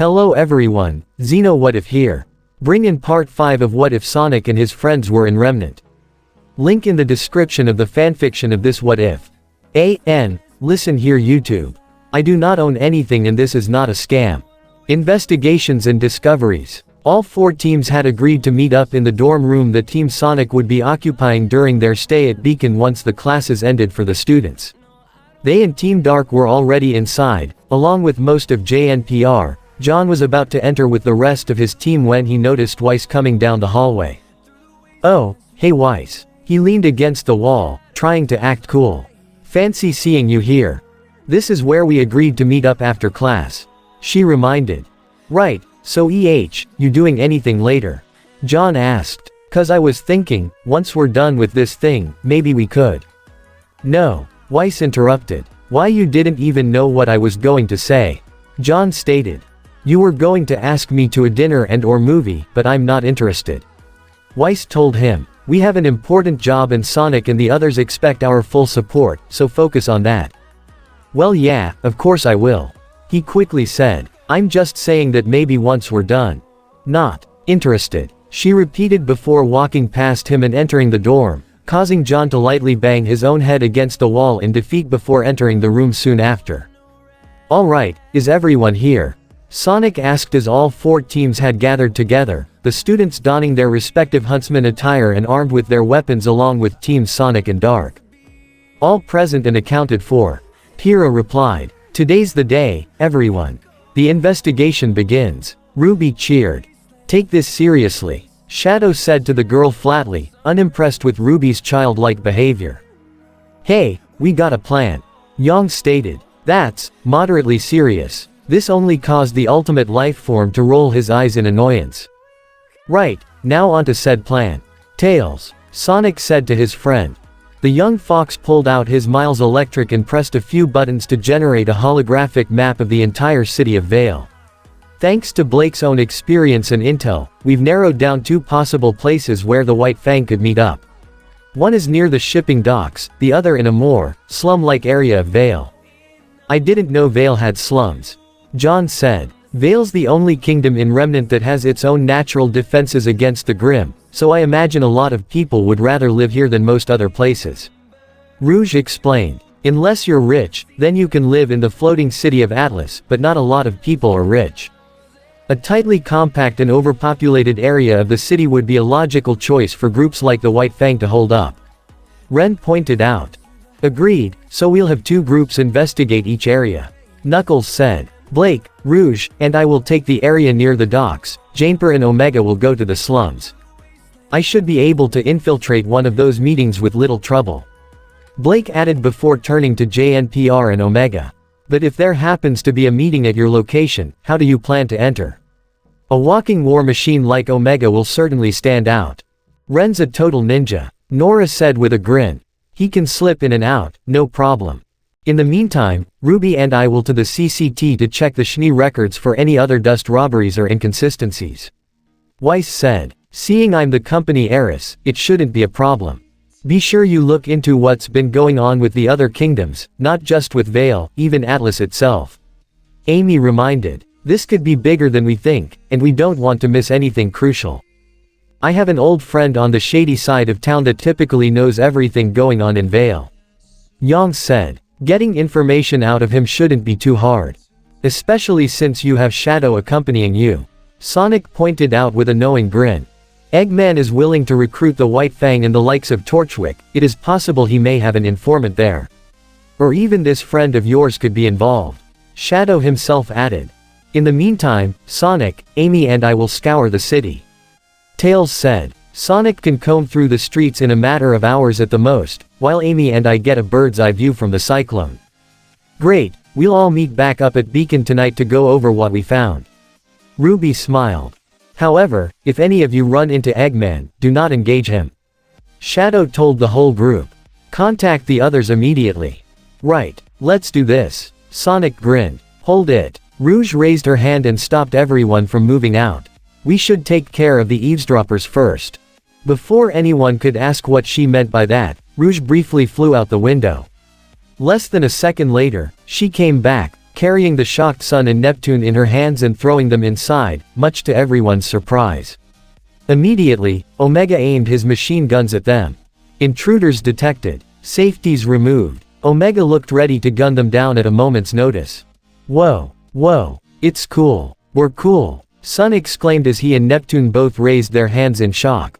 Hello everyone, Xeno What If here. Bring in part 5 of What If Sonic and his friends were in Remnant. Link in the description of the fanfiction of this What If. Listen here YouTube. I do not own anything and this is not a scam. Investigations and discoveries. All 4 teams had agreed to meet up in the dorm room that Team Sonic would be occupying during their stay at Beacon once the classes ended for the students. They and Team Dark were already inside, along with most of JNPR. John was about to enter with the rest of his team when he noticed Weiss coming down the hallway. Oh, hey Weiss. He leaned against the wall, trying to act cool. Fancy seeing you here. This is where we agreed to meet up after class. She reminded. Right, so you doing anything later? John asked. Cause I was thinking, once we're done with this thing, maybe we could. No, Weiss interrupted. Why you didn't even know what I was going to say. John stated. You were going to ask me to a dinner and/or movie, but I'm not interested. Weiss told him, we have an important job and Sonic and the others expect our full support, so focus on that. Well yeah, of course I will. He quickly said, I'm just saying that maybe once we're done. Not interested, she repeated before walking past him and entering the dorm, causing John to lightly bang his own head against the wall in defeat before entering the room soon after. Alright, is everyone here? Sonic asked as all 4 teams had gathered together, the students donning their respective huntsman attire and armed with their weapons along with Teams Sonic and Dark. All present and accounted for. Kira replied, today's the day, everyone. The investigation begins. Ruby cheered. Take this seriously, Shadow said to the girl flatly, unimpressed with Ruby's childlike behavior. Hey, we got a plan. Yang stated. That's moderately serious. This only caused the ultimate life form to roll his eyes in annoyance. Right, now onto said plan. Tails, Sonic said to his friend. The young fox pulled out his Miles Electric and pressed a few buttons to generate a holographic map of the entire city of Vale. Thanks to Blake's own experience and intel, we've narrowed down 2 possible places where the White Fang could meet up. One is near the shipping docks, the other in a more slum-like area of Vale. I didn't know Vale had slums. John said. Vale's the only kingdom in Remnant that has its own natural defenses against the Grim, so I imagine a lot of people would rather live here than most other places. Rouge explained. Unless you're rich, then you can live in the floating city of Atlas, but not a lot of people are rich. A tightly compact and overpopulated area of the city would be a logical choice for groups like the White Fang to hold up. Ren pointed out. Agreed, so we'll have 2 groups investigate each area. Knuckles said. Blake, Rouge, and I will take the area near the docks. Janeper and Omega will go to the slums. I should be able to infiltrate one of those meetings with little trouble. Blake added before turning to JNPR and Omega. But if there happens to be a meeting at your location, how do you plan to enter? A walking war machine like Omega will certainly stand out. Ren's a total ninja, Nora said with a grin. He can slip in and out, no problem. In the meantime, Ruby and I will to the CCT to check the Schnee records for any other dust robberies or inconsistencies. Weiss said, seeing I'm the company heiress, it shouldn't be a problem. Be sure you look into what's been going on with the other kingdoms, not just with Vale, even Atlas itself. Amy reminded, this could be bigger than we think, and we don't want to miss anything crucial. I have an old friend on the shady side of town that typically knows everything going on in Vale. Yang said. Getting information out of him shouldn't be too hard. Especially since you have Shadow accompanying you. Sonic pointed out with a knowing grin. Eggman is willing to recruit the White Fang and the likes of Torchwick, it is possible he may have an informant there. Or even this friend of yours could be involved. Shadow himself added. In the meantime, Sonic, Amy and I will scour the city. Tails said. Sonic can comb through the streets in a matter of hours at the most, while Amy and I get a bird's eye view from the cyclone. Great, we'll all meet back up at Beacon tonight to go over what we found. Ruby smiled. However, if any of you run into Eggman, do not engage him. Shadow told the whole group. Contact the others immediately. Right, let's do this. Sonic grinned. Hold it. Rouge raised her hand and stopped everyone from moving out. We should take care of the eavesdroppers first. Before anyone could ask what she meant by that, Rouge briefly flew out the window. Less than a second later, she came back, carrying the shocked Sun and Neptune in her hands and throwing them inside, much to everyone's surprise. Immediately, Omega aimed his machine guns at them. Intruders detected. Safeties removed. Omega looked ready to gun them down at a moment's notice. Whoa, whoa, it's cool. We're cool, Sun exclaimed as he and Neptune both raised their hands in shock.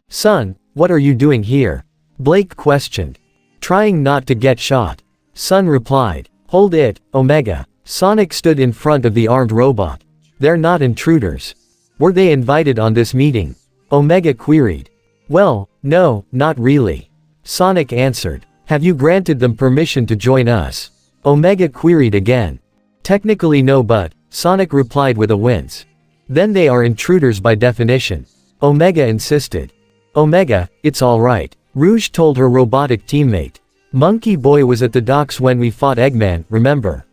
Sun, what are you doing here? Blake questioned. Trying not to get shot. Sun replied. Hold it, Omega. Sonic stood in front of the armed robot. They're not intruders. Were they invited on this meeting? Omega queried. Well, no, not really. Sonic answered. Have you granted them permission to join us? Omega queried again. Technically no, but, Sonic replied with a wince. Then they are intruders by definition. Omega insisted. Omega, it's alright, Rouge told her robotic teammate. Monkey Boy was at the docks when we fought Eggman, remember?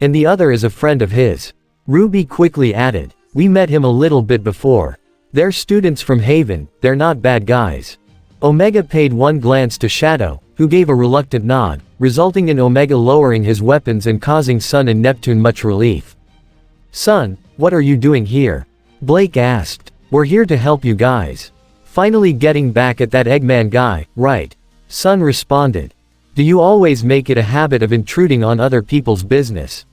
And the other is a friend of his. RWBY quickly added. We met him a little bit before. They're students from Haven, they're not bad guys. Omega paid one glance to Shadow, who gave a reluctant nod, resulting in Omega lowering his weapons and causing Sun and Neptune much relief. Sun, what are you doing here? Blake asked. We're here to help you guys. Finally getting back at that Eggman guy, right? Sun responded. Do you always make it a habit of intruding on other people's business?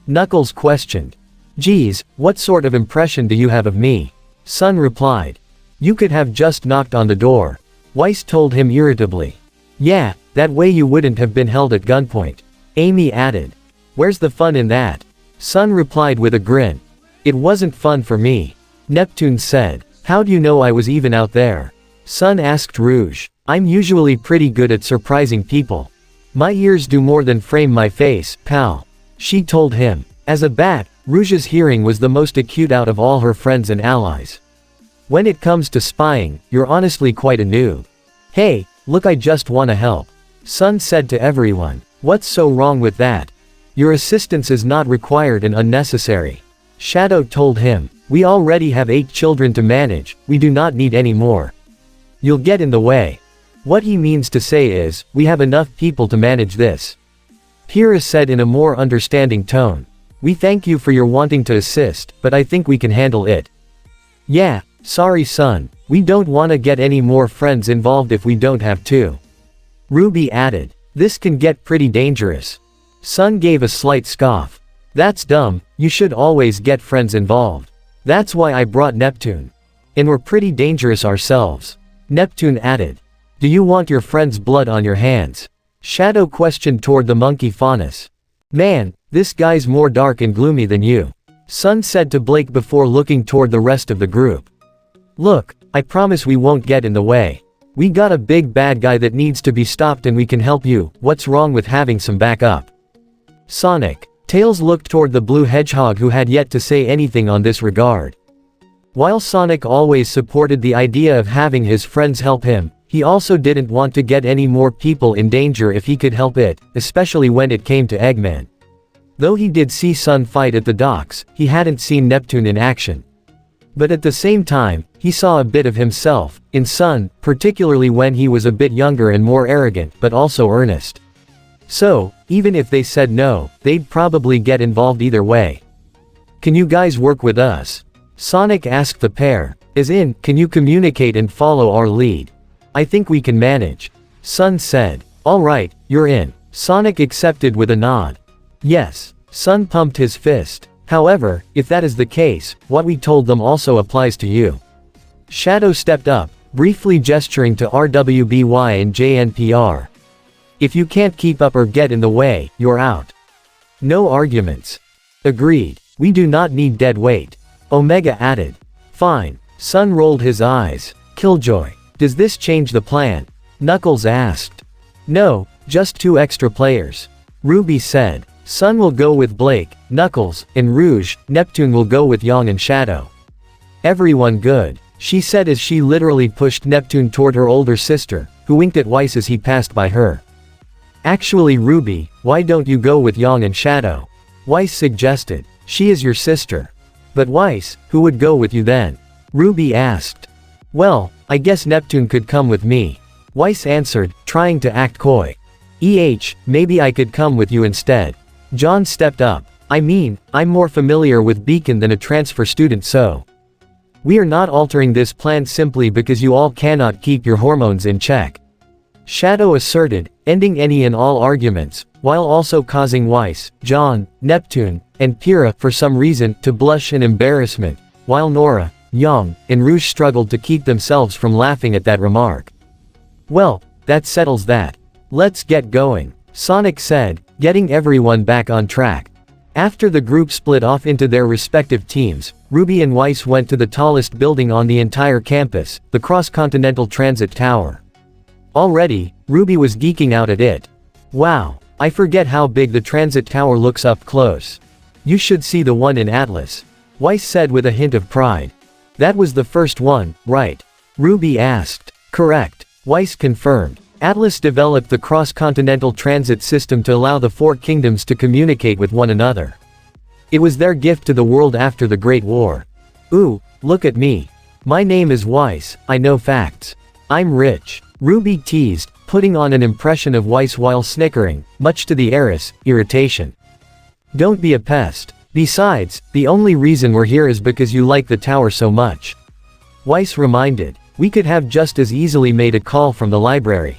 Knuckles questioned. Geez, what sort of impression do you have of me? Sun replied. You could have just knocked on the door. Weiss told him irritably. Yeah, that way you wouldn't have been held at gunpoint. Amy added. Where's the fun in that? Sun replied with a grin. It wasn't fun for me. Neptune said. How do you know I was even out there? Sun asked Rouge. I'm usually pretty good at surprising people. My ears do more than frame my face, pal. She told him. As a bat, Rouge's hearing was the most acute out of all her friends and allies. When it comes to spying, you're honestly quite a noob. Hey, look, I just wanna help. Sun said to everyone. What's so wrong with that? Your assistance is not required and unnecessary. Shadow told him. We already have 8 children to manage, we do not need any more. You'll get in the way. What he means to say is, we have enough people to manage this. Pyrrha said in a more understanding tone. We thank you for your wanting to assist, but I think we can handle it. Yeah, sorry Sun, we don't want to get any more friends involved if we don't have to. RWBY added. This can get pretty dangerous. Sun gave a slight scoff. That's dumb, you should always get friends involved. That's why I brought Neptune. And we're pretty dangerous ourselves. Neptune added. Do you want your friend's blood on your hands? Shadow questioned toward the monkey Faunus. Man, this guy's more dark and gloomy than you. Sun said to Blake before looking toward the rest of the group. Look, I promise we won't get in the way. We got a big bad guy that needs to be stopped and we can help you, what's wrong with having some backup? Sonic. Tails looked toward the blue hedgehog who had yet to say anything on this regard. While Sonic always supported the idea of having his friends help him, he also didn't want to get any more people in danger if he could help it, especially when it came to Eggman. Though he did see Sun fight at the docks, he hadn't seen Neptune in action. But at the same time, he saw a bit of himself in Sun, particularly when he was a bit younger and more arrogant, but also earnest. So, even if they said no, they'd probably get involved either way. Can you guys work with us? Sonic asked the pair. As in, can you communicate and follow our lead? I think we can manage. Sun said. Alright, you're in. Sonic accepted with a nod. Yes. Sun pumped his fist. However, if that is the case, what we told them also applies to you. Shadow stepped up, briefly gesturing to RWBY and JNPR. If you can't keep up or get in the way, you're out. No arguments. Agreed. We do not need dead weight. Omega added. Fine. Sun rolled his eyes. Killjoy. Does this change the plan? Knuckles asked. No, just 2 extra players. RWBY said. Sun will go with Blake, Knuckles, and Rouge, Neptune will go with Yang and Shadow. Everyone good, she said as she literally pushed Neptune toward her older sister, who winked at Weiss as he passed by her. Actually RWBY, why don't you go with Yang and Shadow? Weiss suggested. She is your sister. But Weiss, who would go with you then? RWBY asked. Well, I guess Neptune could come with me. Weiss answered, trying to act coy. Maybe I could come with you instead. John stepped up. I mean, I'm more familiar with Beacon than a transfer student, so. We are not altering this plan simply because you all cannot keep your hormones in check. Shadow asserted, ending any and all arguments, while also causing Weiss, John, Neptune, and Pyrrha, for some reason, to blush in embarrassment, while Nora, Young, and Rouge struggled to keep themselves from laughing at that remark. Well, that settles that. Let's get going, Sonic said, getting everyone back on track. After the group split off into their respective teams, RWBY and Weiss went to the tallest building on the entire campus, the Cross-Continental Transit Tower. Already, RWBY was geeking out at it. Wow, I forget how big the transit tower looks up close. You should see the one in Atlas, Weiss said with a hint of pride. That was the first one, right? RWBY asked. Correct, Weiss confirmed. Atlas developed the cross-continental transit system to allow the four kingdoms to communicate with one another. It was their gift to the world after the Great War. Ooh, look at me. My name is Weiss, I know facts. I'm rich, RWBY teased, putting on an impression of Weiss while snickering, much to the heiress' irritation. Don't be a pest. Besides, the only reason we're here is because you like the tower so much. Weiss reminded. We could have just as easily made a call from the library.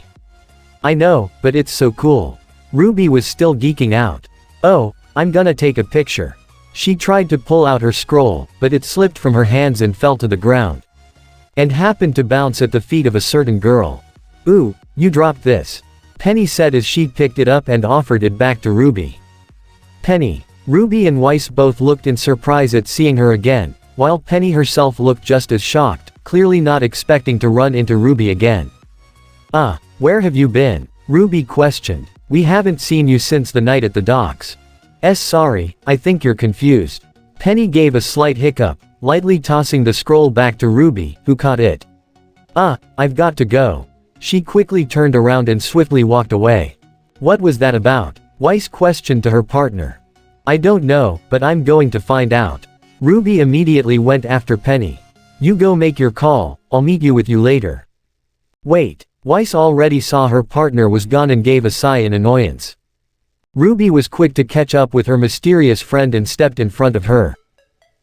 I know, but it's so cool. RWBY was still geeking out. Oh, I'm gonna take a picture. She tried to pull out her scroll, but it slipped from her hands and fell to the ground. And happened to bounce at the feet of a certain girl. Ooh, you dropped this. Penny said as she picked it up and offered it back to RWBY. Penny. RWBY and Weiss both looked in surprise at seeing her again, while Penny herself looked just as shocked, clearly not expecting to run into RWBY again. Where have you been? RWBY questioned. We haven't seen you since the night at the docks. Sorry, I think you're confused. Penny gave a slight hiccup, lightly tossing the scroll back to RWBY, who caught it. I've got to go. She quickly turned around and swiftly walked away. What was that about? Weiss questioned to her partner. I don't know, but I'm going to find out. RWBY immediately went after Penny. You go make your call, I'll meet you with you later. Wait. Weiss already saw her partner was gone and gave a sigh in annoyance. RWBY was quick to catch up with her mysterious friend and stepped in front of her.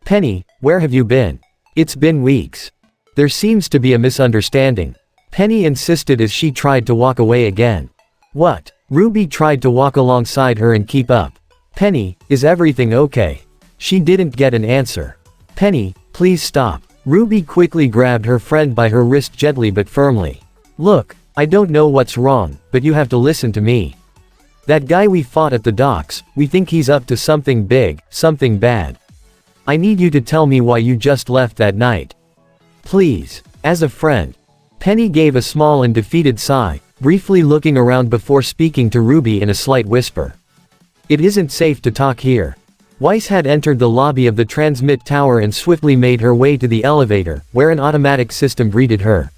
Penny, where have you been? It's been weeks. There seems to be a misunderstanding. Penny insisted as she tried to walk away again. What? RWBY tried to walk alongside her and keep up. Penny, is everything okay? She didn't get an answer. Penny, please stop. RWBY quickly grabbed her friend by her wrist gently but firmly. Look, I don't know what's wrong, but you have to listen to me. That guy we fought at the docks, we think he's up to something big, something bad. I need you to tell me why you just left that night. Please, as a friend. Penny gave a small and defeated sigh, briefly looking around before speaking to RWBY in a slight whisper. It isn't safe to talk here. Weiss had entered the lobby of the transmit tower and swiftly made her way to the elevator, where an automatic system greeted her.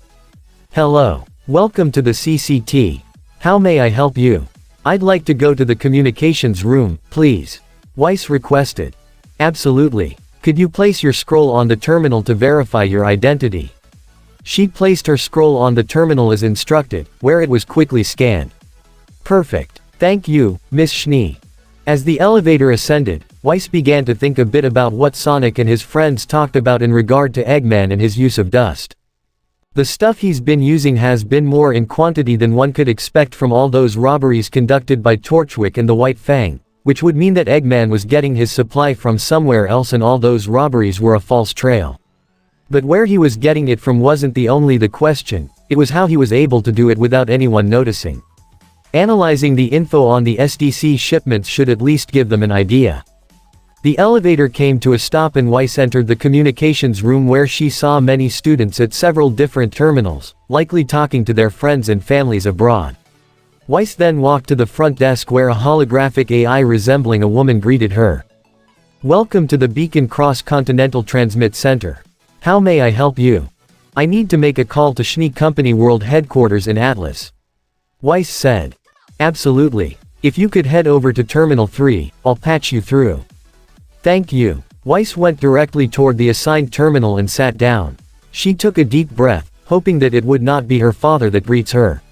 Hello. Welcome to the CCT. How may I help you? I'd like to go to the communications room, please. Weiss requested. Absolutely. Could you place your scroll on the terminal to verify your identity? She placed her scroll on the terminal as instructed, where it was quickly scanned. Perfect. Thank you, Miss Schnee. As the elevator ascended, Weiss began to think a bit about what Sonic and his friends talked about in regard to Eggman and his use of dust. The stuff he's been using has been more in quantity than one could expect from all those robberies conducted by Torchwick and the White Fang, which would mean that Eggman was getting his supply from somewhere else and all those robberies were a false trail. But where he was getting it from wasn't the question, it was how he was able to do it without anyone noticing. Analyzing the info on the SDC shipments should at least give them an idea. The elevator came to a stop and Weiss entered the communications room where she saw many students at several different terminals, likely talking to their friends and families abroad. Weiss then walked to the front desk where a holographic AI resembling a woman greeted her. Welcome to the Beacon Cross-Continental Transmit Center. How may I help you? I need to make a call to Schnee Company World Headquarters in Atlas. Weiss said. Absolutely. If you could head over to Terminal 3, I'll patch you through. Thank you. Weiss went directly toward the assigned terminal and sat down. She took a deep breath, hoping that it would not be her father that greets her.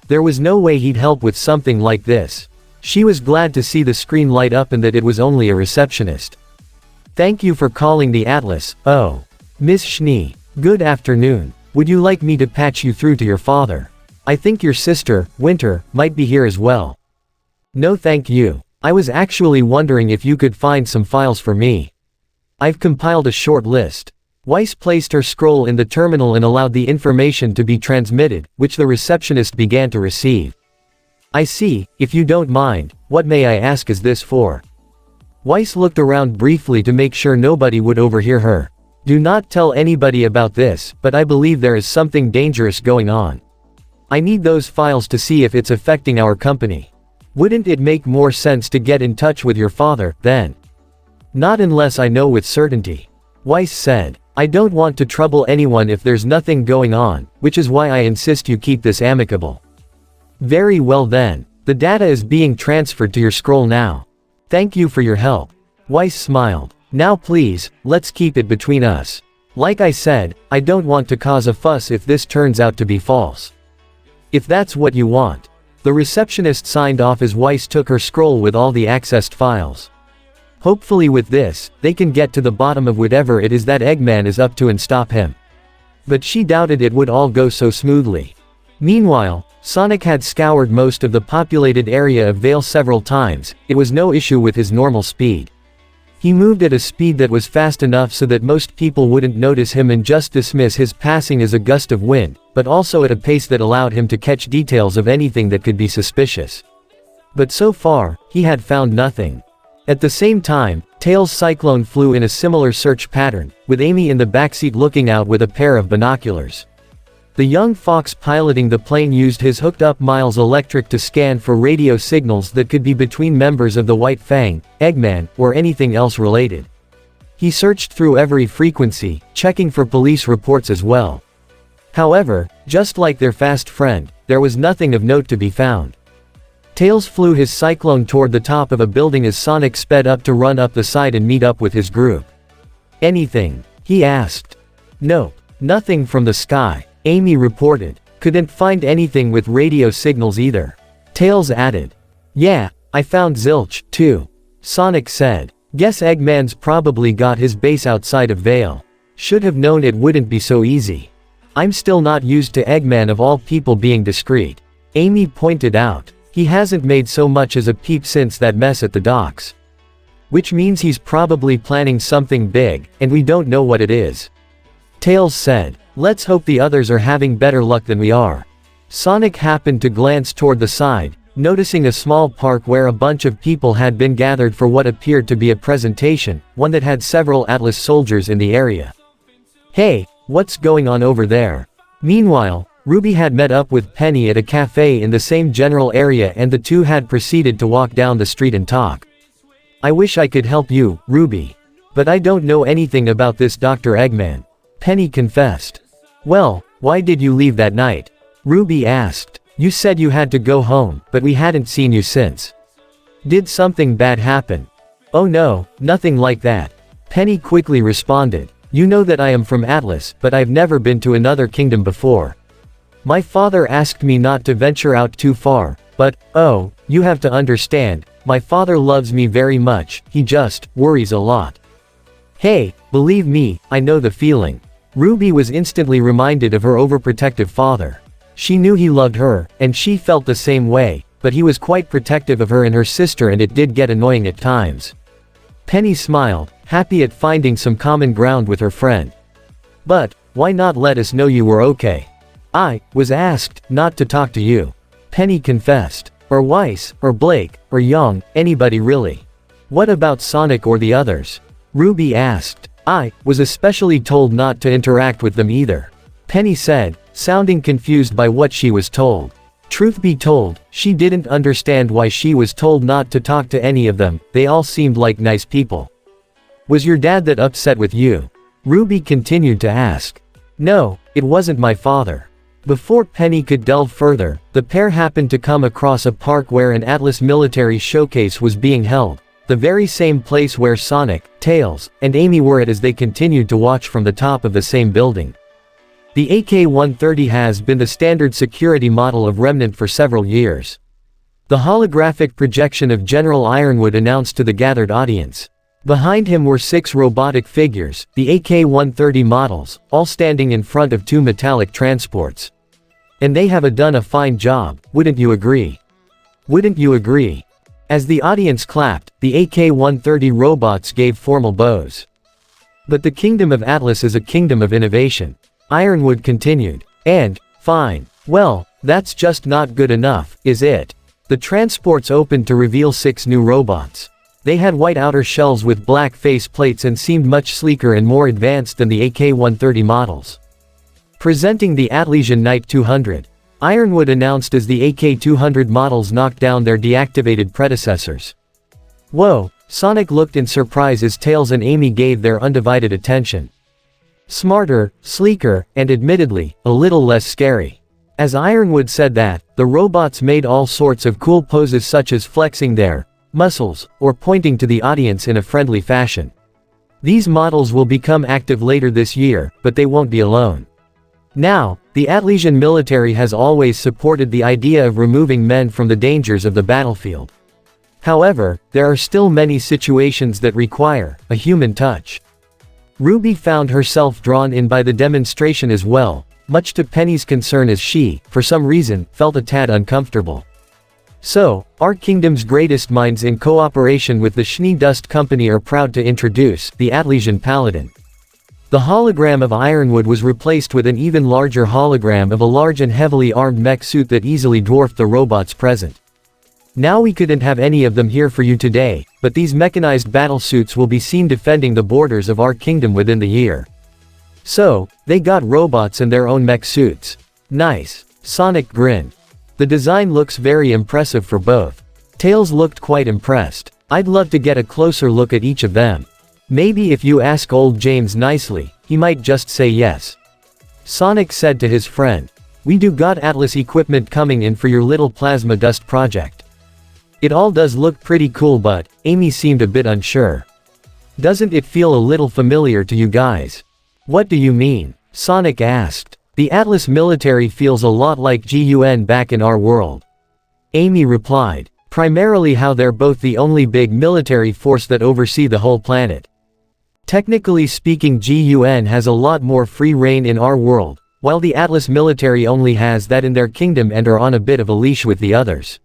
There was no way he'd help with something like this. She was glad to see the screen light up and that it was only a receptionist. "Thank you for calling the Atlas." "Oh. Miss Schnee. Good afternoon. Would you like me to patch you through to your father? I think your sister, Winter, might be here as well." "No thank you. I was actually wondering if you could find some files for me. I've compiled a short list." Weiss placed her scroll in the terminal and allowed the information to be transmitted, which the receptionist began to receive. "I see. If you don't mind, what may I ask is this for?" Weiss looked around briefly to make sure nobody would overhear her. "Do not tell anybody about this, but I believe there is something dangerous going on. I need those files to see if it's affecting our company. Wouldn't it make more sense to get in touch with your father, then?" "Not unless I know with certainty," Weiss said. "I don't want to trouble anyone if there's nothing going on, which is why I insist you keep this amicable." "Very well then. The data is being transferred to your scroll now. Thank you for your help." Weiss smiled. "Now please, let's keep it between us. Like I said, I don't want to cause a fuss if this turns out to be false." "If that's what you want." The receptionist signed off as Weiss took her scroll with all the accessed files. Hopefully with this, they can get to the bottom of whatever it is that Eggman is up to and stop him. But she doubted it would all go so smoothly. Meanwhile, Sonic had scoured most of the populated area of Vale several times. It was no issue with his normal speed. He moved at a speed that was fast enough so that most people wouldn't notice him and just dismiss his passing as a gust of wind, but also at a pace that allowed him to catch details of anything that could be suspicious. But so far, he had found nothing. At the same time, Tails' Cyclone flew in a similar search pattern, with Amy in the backseat looking out with a pair of binoculars. The young fox piloting the plane used his hooked-up Miles Electric to scan for radio signals that could be between members of the White Fang, Eggman, or anything else related. He searched through every frequency, checking for police reports as well. However, just like their fast friend, there was nothing of note to be found. Tails flew his Cyclone toward the top of a building as Sonic sped up to run up the side and meet up with his group. "Anything?" he asked. "Nope. Nothing from the sky," Amy reported. "Couldn't find anything with radio signals either." Tails added. "Yeah, I found zilch, too," Sonic said. "Guess Eggman's probably got his base outside of Vale. Should have known it wouldn't be so easy. I'm still not used to Eggman of all people being discreet," Amy pointed out. "He hasn't made so much as a peep since that mess at the docks. Which means he's probably planning something big, and we don't know what it is." Tails said. "Let's hope the others are having better luck than we are." Sonic happened to glance toward the side, noticing a small park where a bunch of people had been gathered for what appeared to be a presentation, one that had several Atlas soldiers in the area. "Hey, what's going on over there?" Meanwhile, Ruby had met up with Penny at a cafe in the same general area and the two had proceeded to walk down the street and talk. "I wish I could help you, Ruby. But I don't know anything about this Dr. Eggman," Penny confessed. "Well, why did you leave that night?" Ruby asked. "You said you had to go home, but we hadn't seen you since. Did something bad happen?" "Oh no, nothing like that," Penny quickly responded. "You know that I am from Atlas, but I've never been to another kingdom before. My father asked me not to venture out too far, but, oh, you have to understand, my father loves me very much, he just worries a lot." "Hey, believe me, I know the feeling." Ruby was instantly reminded of her overprotective father. She knew he loved her, and she felt the same way, but he was quite protective of her and her sister and it did get annoying at times. Penny smiled, happy at finding some common ground with her friend. "But, why not let us know you were okay?" "I was asked not to talk to you," Penny confessed. "Or Weiss, or Blake, or Young, anybody really." "What about Sonic or the others?" Ruby asked. "I was especially told not to interact with them either," Penny said, sounding confused by what she was told. Truth be told, she didn't understand why she was told not to talk to any of them, they all seemed like nice people. "Was your dad that upset with you?" Ruby continued to ask. "No, it wasn't my father." Before Penny could delve further, the pair happened to come across a park where an Atlas military showcase was being held, the very same place where Sonic, Tails, and Amy were at as they continued to watch from the top of the same building. The AK-130 has been the standard security model of Remnant for several years. The holographic projection of General Ironwood announced to the gathered audience. Behind him were 6 robotic figures, the AK-130 models, all standing in front of 2 metallic transports. And they have done a fine job, wouldn't you agree? Wouldn't you agree? As the audience clapped, the AK-130 robots gave formal bows. But the Kingdom of Atlas is a kingdom of innovation. Ironwood continued. And, fine. Well, that's just not good enough, is it? The transports opened to reveal 6 new robots. They had white outer shells with black face plates and seemed much sleeker and more advanced than the AK-130 models. Presenting the Atlesian Knight 200, Ironwood announced as the AK-200 models knocked down their deactivated predecessors. Whoa, Sonic looked in surprise as Tails and Amy gave their undivided attention. Smarter, sleeker, and admittedly, a little less scary. As Ironwood said that, the robots made all sorts of cool poses such as flexing their muscles, or pointing to the audience in a friendly fashion. These models will become active later this year, but they won't be alone. Now, the Atlesian military has always supported the idea of removing men from the dangers of the battlefield. However, there are still many situations that require a human touch. RWBY found herself drawn in by the demonstration as well, much to Penny's concern as she, for some reason, felt a tad uncomfortable. So, our kingdom's greatest minds in cooperation with the Schnee Dust Company are proud to introduce the Atlesian Paladin. The hologram of Ironwood was replaced with an even larger hologram of a large and heavily armed mech suit that easily dwarfed the robots present. Now we couldn't have any of them here for you today, but these mechanized battlesuits will be seen defending the borders of our kingdom within the year. So, they got robots and their own mech suits. Nice. Sonic grinned. The design looks very impressive for both. Tails looked quite impressed. I'd love to get a closer look at each of them. Maybe if you ask old James nicely, he might just say yes. Sonic said to his friend. We do got Atlas equipment coming in for your little plasma dust project. It all does look pretty cool, but Amy seemed a bit unsure. Doesn't it feel a little familiar to you guys? What do you mean? Sonic asked. The Atlas military feels a lot like GUN back in our world. Amy replied. Primarily how they're both the only big military force that oversee the whole planet. Technically speaking, GUN has a lot more free reign in our world, while the Atlas military only has that in their kingdom and are on a bit of a leash with the others.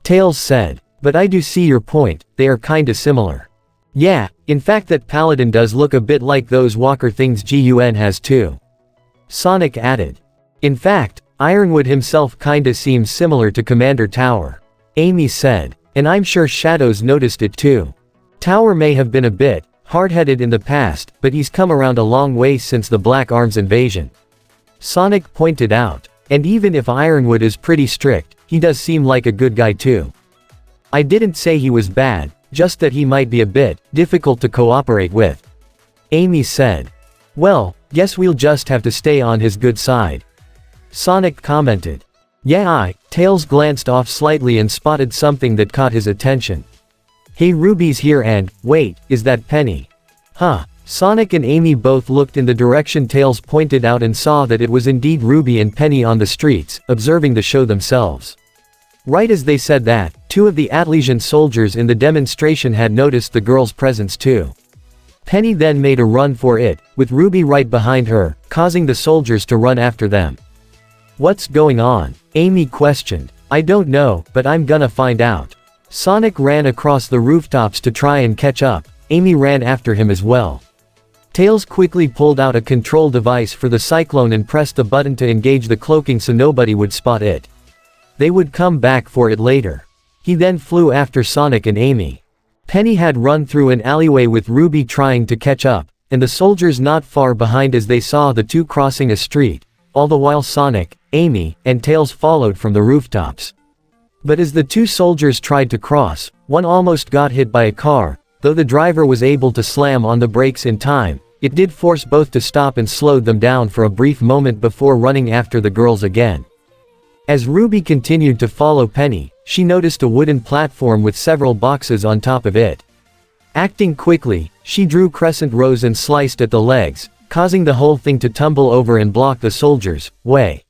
Tails said. But I do see your point, they are kinda similar. Yeah, in fact that Paladin does look a bit like those walker things GUN has too. Sonic added. In fact, Ironwood himself kinda seems similar to Commander Tower. Amy said. And I'm sure Shadows noticed it too. Tower may have been a bit hard-headed in the past, but he's come around a long way since the Black Arms invasion. Sonic pointed out. And even if Ironwood is pretty strict, he does seem like a good guy too. I didn't say he was bad, just that he might be a bit difficult to cooperate with. Amy said. Well, guess we'll just have to stay on his good side. Sonic commented. Yeah, Tails glanced off slightly and spotted something that caught his attention. Hey, RWBY's here and, wait, is that Penny? Huh. Sonic and Amy both looked in the direction Tails pointed out and saw that it was indeed RWBY and Penny on the streets, observing the show themselves. Right as they said that, 2 of the Atlesian soldiers in the demonstration had noticed the girl's presence too. Penny then made a run for it, with RWBY right behind her, causing the soldiers to run after them. What's going on? Amy questioned. I don't know, but I'm gonna find out. Sonic ran across the rooftops to try and catch up. Amy ran after him as well. Tails quickly pulled out a control device for the cyclone and pressed the button to engage the cloaking so nobody would spot it. They would come back for it later. He then flew after Sonic and Amy. Penny had run through an alleyway with RWBY trying to catch up, and the soldiers not far behind as they saw the 2 crossing a street, all the while Sonic, Amy, and Tails followed from the rooftops. But as the 2 soldiers tried to cross, one almost got hit by a car. Though the driver was able to slam on the brakes in time, it did force both to stop and slowed them down for a brief moment before running after the girls again. As RWBY continued to follow Penny, she noticed a wooden platform with several boxes on top of it. Acting quickly, she drew crescent rows and sliced at the legs, causing the whole thing to tumble over and block the soldiers' way.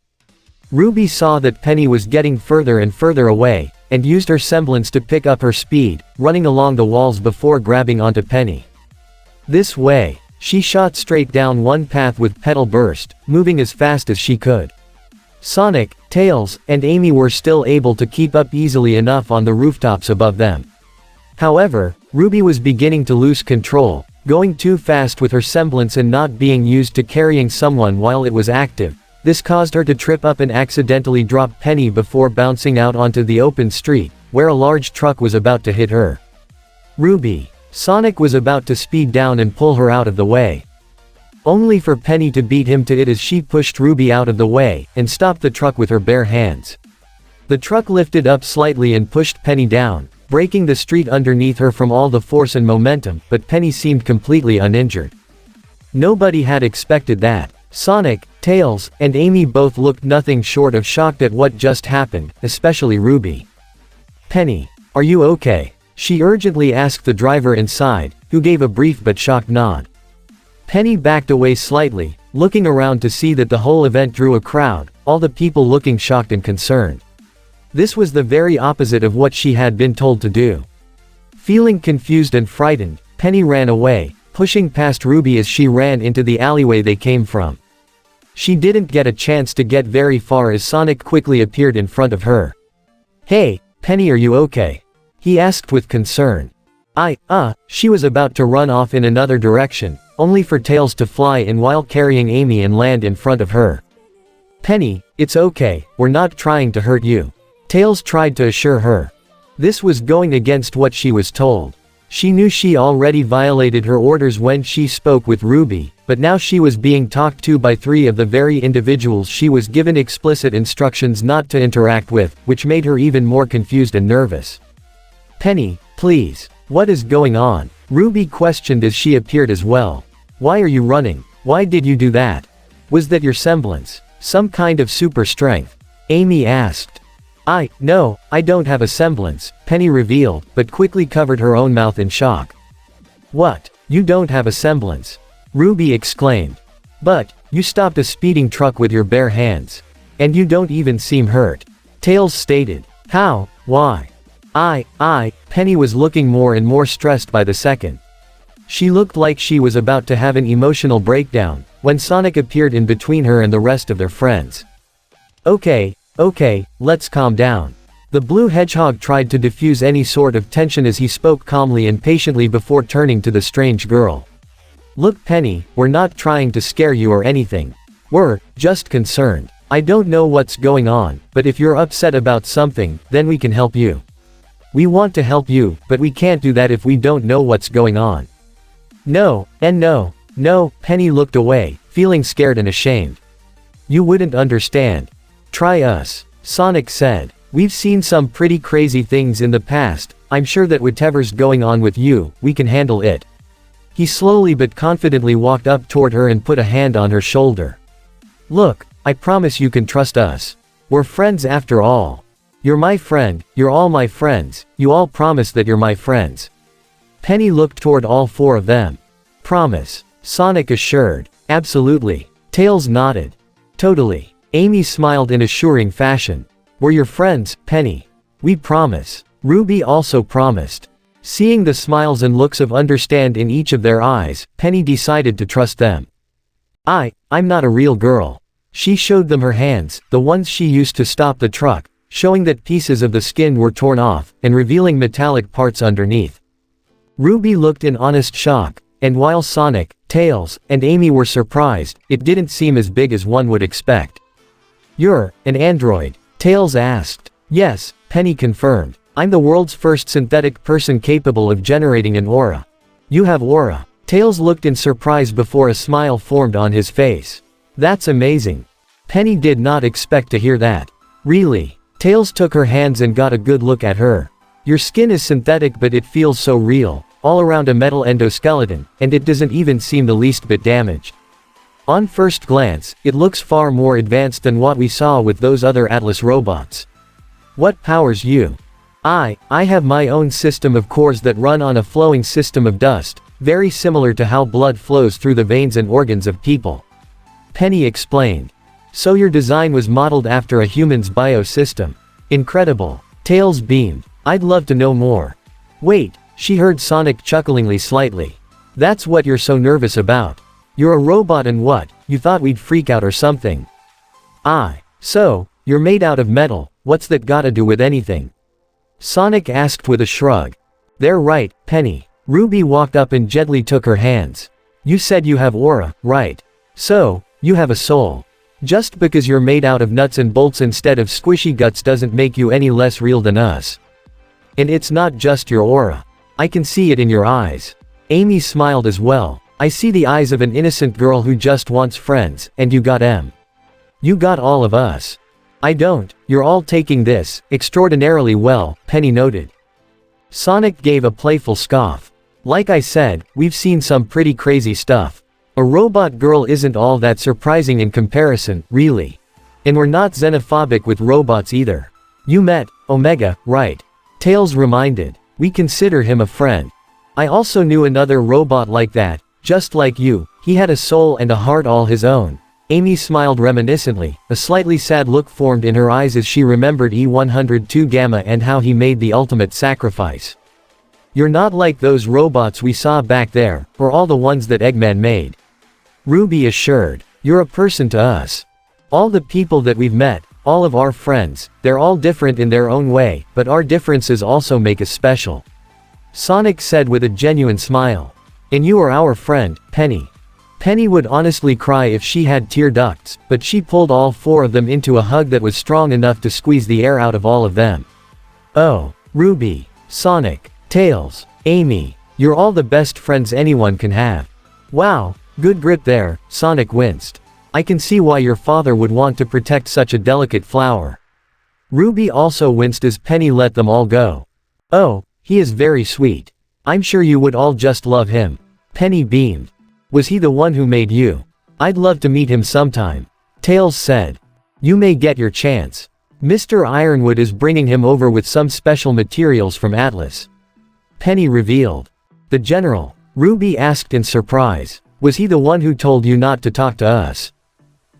RWBY saw that Penny was getting further and further away, and used her semblance to pick up her speed, running along the walls before grabbing onto Penny. This way, she shot straight down one path with petal burst, moving as fast as she could. Sonic, Tails, and Amy were still able to keep up easily enough on the rooftops above them. However, RWBY was beginning to lose control, going too fast with her semblance and not being used to carrying someone while it was active. This caused her to trip up and accidentally drop Penny before bouncing out onto the open street, where a large truck was about to hit her. RWBY. Sonic was about to speed down and pull her out of the way. Only for Penny to beat him to it as she pushed RWBY out of the way, and stopped the truck with her bare hands. The truck lifted up slightly and pushed Penny down, breaking the street underneath her from all the force and momentum, but Penny seemed completely uninjured. Nobody had expected that. Sonic, Tails, and Amy both looked nothing short of shocked at what just happened, especially RWBY. "Penny, are you okay?" she urgently asked the driver inside, who gave a brief but shocked nod. Penny backed away slightly, looking around to see that the whole event drew a crowd, all the people looking shocked and concerned. This was the very opposite of what she had been told to do. Feeling confused and frightened, Penny ran away, pushing past RWBY as she ran into the alleyway they came from. She didn't get a chance to get very far as Sonic quickly appeared in front of her. "Hey, Penny, are you okay?" he asked with concern. She was about to run off in another direction, only for Tails to fly in while carrying Amy and land in front of her. "Penny, it's okay, we're not trying to hurt you," Tails tried to assure her. This was going against what she was told. She knew she already violated her orders when she spoke with RWBY, but now she was being talked to by three of the very individuals she was given explicit instructions not to interact with, which made her even more confused and nervous. "Penny, please, what is going on?" RWBY questioned as she appeared as well. "Why are you running? Why did you do that? Was that your semblance? Some kind of super strength?" Amy asked. No, I don't have a semblance," Penny revealed, but quickly covered her own mouth in shock. "What? You don't have a semblance?" RWBY exclaimed. "But, you stopped a speeding truck with your bare hands. And you don't even seem hurt," Tails stated. "How? Why?" Penny was looking more and more stressed by the second. She looked like she was about to have an emotional breakdown, when Sonic appeared in between her and the rest of their friends. Okay, let's calm down." The blue hedgehog tried to diffuse any sort of tension as he spoke calmly and patiently before turning to the strange girl. "Look, Penny, we're not trying to scare you or anything. We're just concerned. I don't know what's going on, but if you're upset about something, then we can help you. We want to help you, but we can't do that if we don't know what's going on." No, Penny looked away, feeling scared and ashamed. "You wouldn't understand. Try us," Sonic said. "We've seen some pretty crazy things in the past. I'm sure that whatever's going on with you, we can handle it." He slowly but confidently walked up toward her and put a hand on her shoulder. "Look, I promise you can trust us. We're friends after all. You're my friend, you're all my friends, you all promise that you're my friends." Penny looked toward all four of them. "Promise," Sonic assured. "Absolutely." Tails nodded. "Totally." Amy smiled in assuring fashion. "We're your friends, Penny. We promise." RWBY also promised. Seeing the smiles and looks of understand in each of their eyes, Penny decided to trust them. I'm not a real girl." She showed them her hands, the ones she used to stop the truck, showing that pieces of the skin were torn off, and revealing metallic parts underneath. RWBY looked in honest shock, and while Sonic, Tails, and Amy were surprised, it didn't seem as big as one would expect. "You're an android?" Tails asked. "Yes," Penny confirmed. "I'm the world's first synthetic person capable of generating an aura." "You have aura?" Tails looked in surprise before a smile formed on his face. "That's amazing." Penny did not expect to hear that. "Really?" Tails took her hands and got a good look at her. "Your skin is synthetic but it feels so real, all around a metal endoskeleton, and it doesn't even seem the least bit damaged. On first glance, it looks far more advanced than what we saw with those other Atlas robots. What powers you?" I have my own system of cores that run on a flowing system of dust, very similar to how blood flows through the veins and organs of people," Penny explained. "So your design was modeled after a human's biosystem. Incredible." Tails beamed. I'd love to know more. Wait, she heard Sonic chucklingly slightly. That's what you're so nervous about. You're a robot and what, you thought we'd freak out or something? So, you're made out of metal, what's that gotta do with anything? Sonic asked with a shrug. They're right, Penny. RWBY walked up and gently took her hands. You said you have aura, right? So, you have a soul. Just because you're made out of nuts and bolts instead of squishy guts doesn't make you any less real than us. And it's not just your aura. I can see it in your eyes. Amy smiled as well. I see the eyes of an innocent girl who just wants friends, and you got M. You got all of us. I don't, you're all taking this, extraordinarily well, Penny noted. Sonic gave a playful scoff. Like I said, we've seen some pretty crazy stuff. A robot girl isn't all that surprising in comparison, really. And we're not xenophobic with robots either. You met Omega, right? Tails reminded. We consider him a friend. I also knew another robot like that, just like you, he had a soul and a heart all his own. Amy smiled reminiscently, a slightly sad look formed in her eyes as she remembered E-102 Gamma and how he made the ultimate sacrifice. You're not like those robots we saw back there, or all the ones that Eggman made. RWBY assured. You're a person to us. All the people that we've met, all of our friends, they're all different in their own way, but our differences also make us special. Sonic said with a genuine smile. And you are our friend, Penny. Penny would honestly cry if she had tear ducts, but she pulled all four of them into a hug that was strong enough to squeeze the air out of all of them. Oh, RWBY, Sonic, Tails, Amy, you're all the best friends anyone can have. Wow, good grip there, Sonic winced. I can see why your father would want to protect such a delicate flower. RWBY also winced as Penny let them all go. Oh, he is very sweet. I'm sure you would all just love him. Penny beamed. Was he the one who made you? I'd love to meet him sometime. Tails said. You may get your chance. Mr. Ironwood is bringing him over with some special materials from Atlas. Penny revealed. The general? RWBY asked in surprise. Was he the one who told you not to talk to us?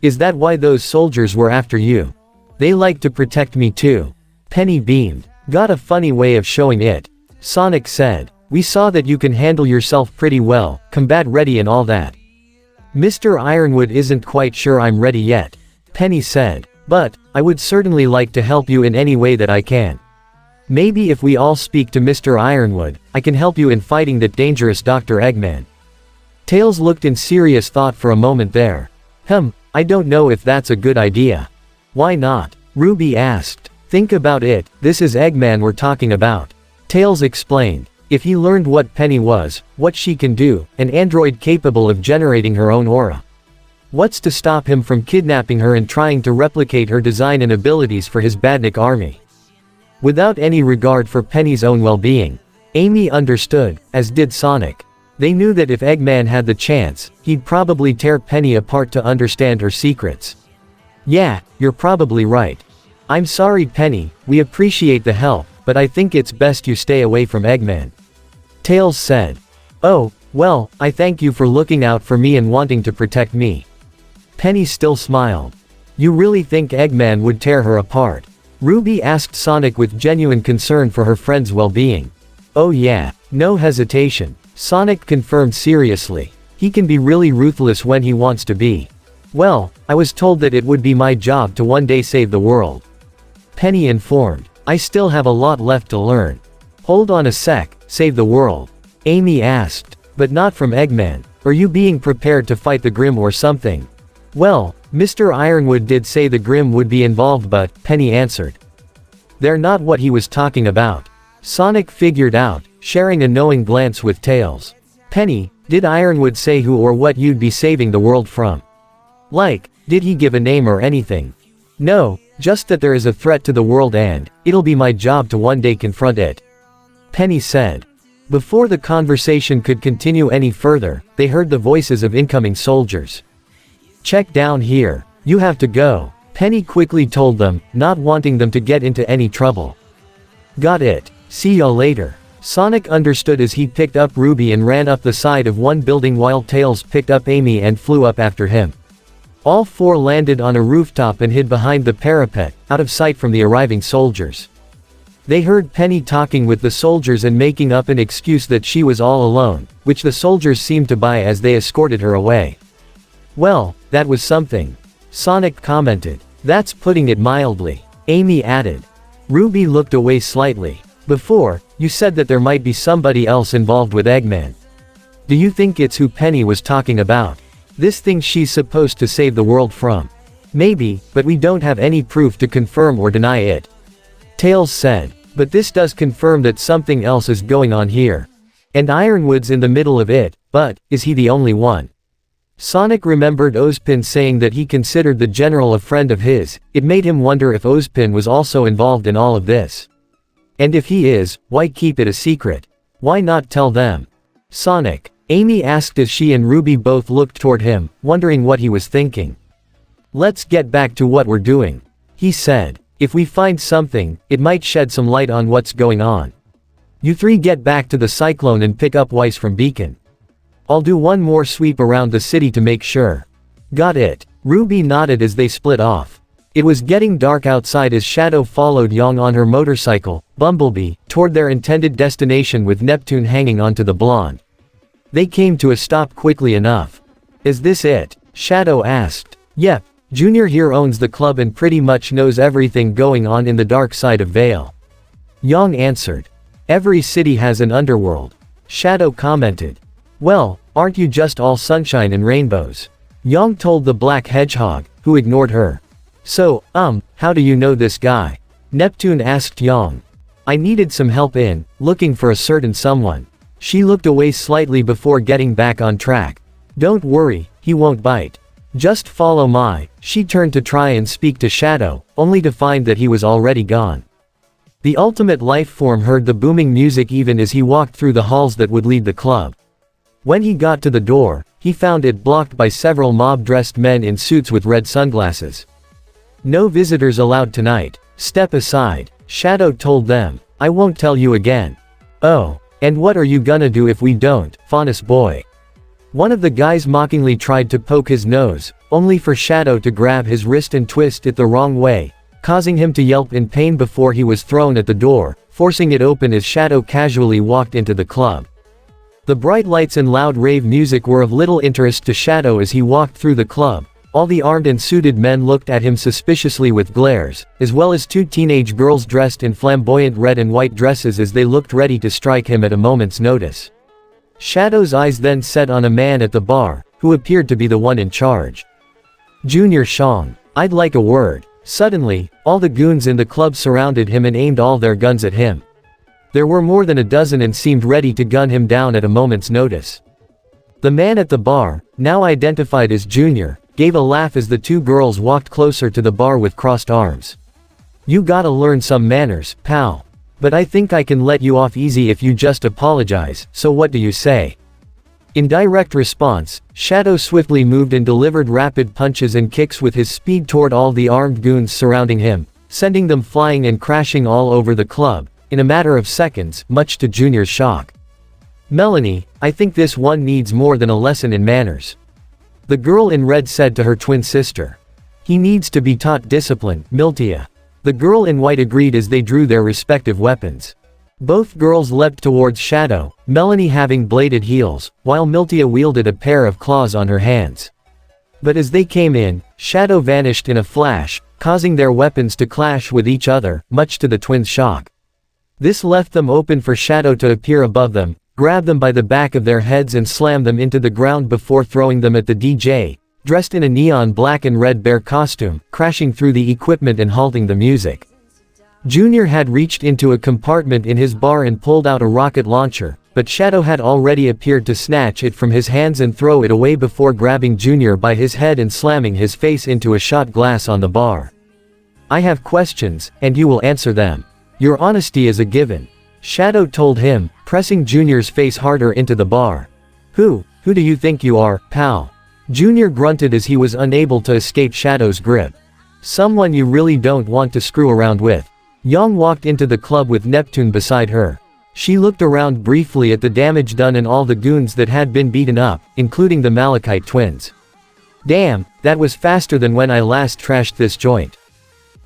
Is that why those soldiers were after you? They like to protect me too. Penny beamed. Got a funny way of showing it. Sonic said. We saw that you can handle yourself pretty well, combat ready and all that. Mr. Ironwood isn't quite sure I'm ready yet. Penny said. But, I would certainly like to help you in any way that I can. Maybe if we all speak to Mr. Ironwood, I can help you in fighting that dangerous Dr. Eggman. Tails looked in serious thought for a moment there. I don't know if that's a good idea. Why not? RWBY asked. Think about it, this is Eggman we're talking about. Tails explained. If he learned what Penny was, what she can do, an android capable of generating her own aura. What's to stop him from kidnapping her and trying to replicate her design and abilities for his badnik army? Without any regard for Penny's own well-being. Amy understood, as did Sonic. They knew that if Eggman had the chance, he'd probably tear Penny apart to understand her secrets. Yeah, you're probably right. I'm sorry Penny, we appreciate the help, but I think it's best you stay away from Eggman. Tails said. Oh, well, I thank you for looking out for me and wanting to protect me. Penny still smiled. You really think Eggman would tear her apart? RWBY asked Sonic with genuine concern for her friend's well-being. Oh yeah, no hesitation. Sonic confirmed seriously. He can be really ruthless when he wants to be. Well, I was told that it would be my job to one day save the world. Penny informed. I still have a lot left to learn. Hold on a sec, save the world? Amy asked. But not from Eggman. Are you being prepared to fight the Grimm or something? Well, Mr. Ironwood did say the Grimm would be involved but, Penny answered. They're not what he was talking about. Sonic figured out, sharing a knowing glance with Tails. Penny, did Ironwood say who or what you'd be saving the world from? Like, did he give a name or anything? No, just that there is a threat to the world and, it'll be my job to one day confront it. Penny said. Before the conversation could continue any further, they heard the voices of incoming soldiers. Check down here. You have to go. Penny quickly told them, not wanting them to get into any trouble. Got it. See y'all later. Sonic understood as he picked up RWBY and ran up the side of one building while Tails picked up Amy and flew up after him. All four landed on a rooftop and hid behind the parapet, out of sight from the arriving soldiers. They heard Penny talking with the soldiers and making up an excuse that she was all alone, which the soldiers seemed to buy as they escorted her away. "Well, that was something," Sonic commented. "That's putting it mildly," Amy added. Ruby looked away slightly. "Before, you said that there might be somebody else involved with Eggman. Do you think it's who Penny was talking about? This thing she's supposed to save the world from?" "Maybe, but we don't have any proof to confirm or deny it," Tails said. "But this does confirm that something else is going on here. And Ironwood's in the middle of it, but, is he the only one?" Sonic remembered Ozpin saying that he considered the general a friend of his. It made him wonder if Ozpin was also involved in all of this. And if he is, why keep it a secret? Why not tell them? "Sonic," Amy asked as she and Ruby both looked toward him, wondering what he was thinking. "Let's get back to what we're doing," he said. "If we find something, it might shed some light on what's going on. You three get back to the Cyclone and pick up Weiss from Beacon. I'll do one more sweep around the city to make sure." "Got it." Ruby nodded as they split off. It was getting dark outside as Shadow followed Yang on her motorcycle, Bumblebee, toward their intended destination with Neptune hanging onto the blonde. They came to a stop quickly enough. "Is this it?" Shadow asked. "Yep. Junior here owns the club and pretty much knows everything going on in the dark side of Vale," Yang answered. "Every city has an underworld," Shadow commented. "Well, aren't you just all sunshine and rainbows?" Yang told the black hedgehog, who ignored her. "So, how do you know this guy?" Neptune asked Yang. "I needed some help looking for a certain someone." She looked away slightly before getting back on track. "Don't worry, he won't bite. Just follow my." She turned to try and speak to Shadow, only to find that he was already gone. The ultimate life form heard the booming music even as he walked through the halls that would lead the club. When he got to the door, he found it blocked by several mob-dressed men in suits with red sunglasses. "No visitors allowed tonight. Step aside," Shadow told them. "I won't tell you again." "Oh, and what are you gonna do if we don't, Faunus boy?" One of the guys mockingly tried to poke his nose, only for Shadow to grab his wrist and twist it the wrong way, causing him to yelp in pain before he was thrown at the door, forcing it open as Shadow casually walked into the club. The bright lights and loud rave music were of little interest to Shadow as he walked through the club. All the armed and suited men looked at him suspiciously with glares, as well as two teenage girls dressed in flamboyant red and white dresses as they looked ready to strike him at a moment's notice. Shadow's eyes then set on a man at the bar, who appeared to be the one in charge. "Junior Shang, I'd like a word." Suddenly, all the goons in the club surrounded him and aimed all their guns at him. There were more than a dozen and seemed ready to gun him down at a moment's notice. The man at the bar, now identified as Junior, gave a laugh as the two girls walked closer to the bar with crossed arms. "You gotta learn some manners, pal. But I think I can let you off easy if you just apologize, so what do you say?" In direct response, Shadow swiftly moved and delivered rapid punches and kicks with his speed toward all the armed goons surrounding him, sending them flying and crashing all over the club, in a matter of seconds, much to Junior's shock. "Melanie, I think this one needs more than a lesson in manners," the girl in red said to her twin sister. "He needs to be taught discipline, Miltia." The girl in white agreed as they drew their respective weapons. Both girls leapt towards Shadow, Melanie having bladed heels, while Miltia wielded a pair of claws on her hands. But as they came in, Shadow vanished in a flash, causing their weapons to clash with each other, much to the twins' shock. This left them open for Shadow to appear above them, grab them by the back of their heads and slam them into the ground before throwing them at the DJ, dressed in a neon black and red bear costume, crashing through the equipment and halting the music. Junior had reached into a compartment in his bar and pulled out a rocket launcher, but Shadow had already appeared to snatch it from his hands and throw it away before grabbing Junior by his head and slamming his face into a shot glass on the bar. "I have questions, and you will answer them. Your honesty is a given," Shadow told him, pressing Junior's face harder into the bar. Who do you think you are, pal?" Junior grunted as he was unable to escape Shadow's grip. "Someone you really don't want to screw around with." Yang walked into the club with Neptune beside her. She looked around briefly at the damage done and all the goons that had been beaten up, including the Malachite twins. "Damn, that was faster than when I last trashed this joint."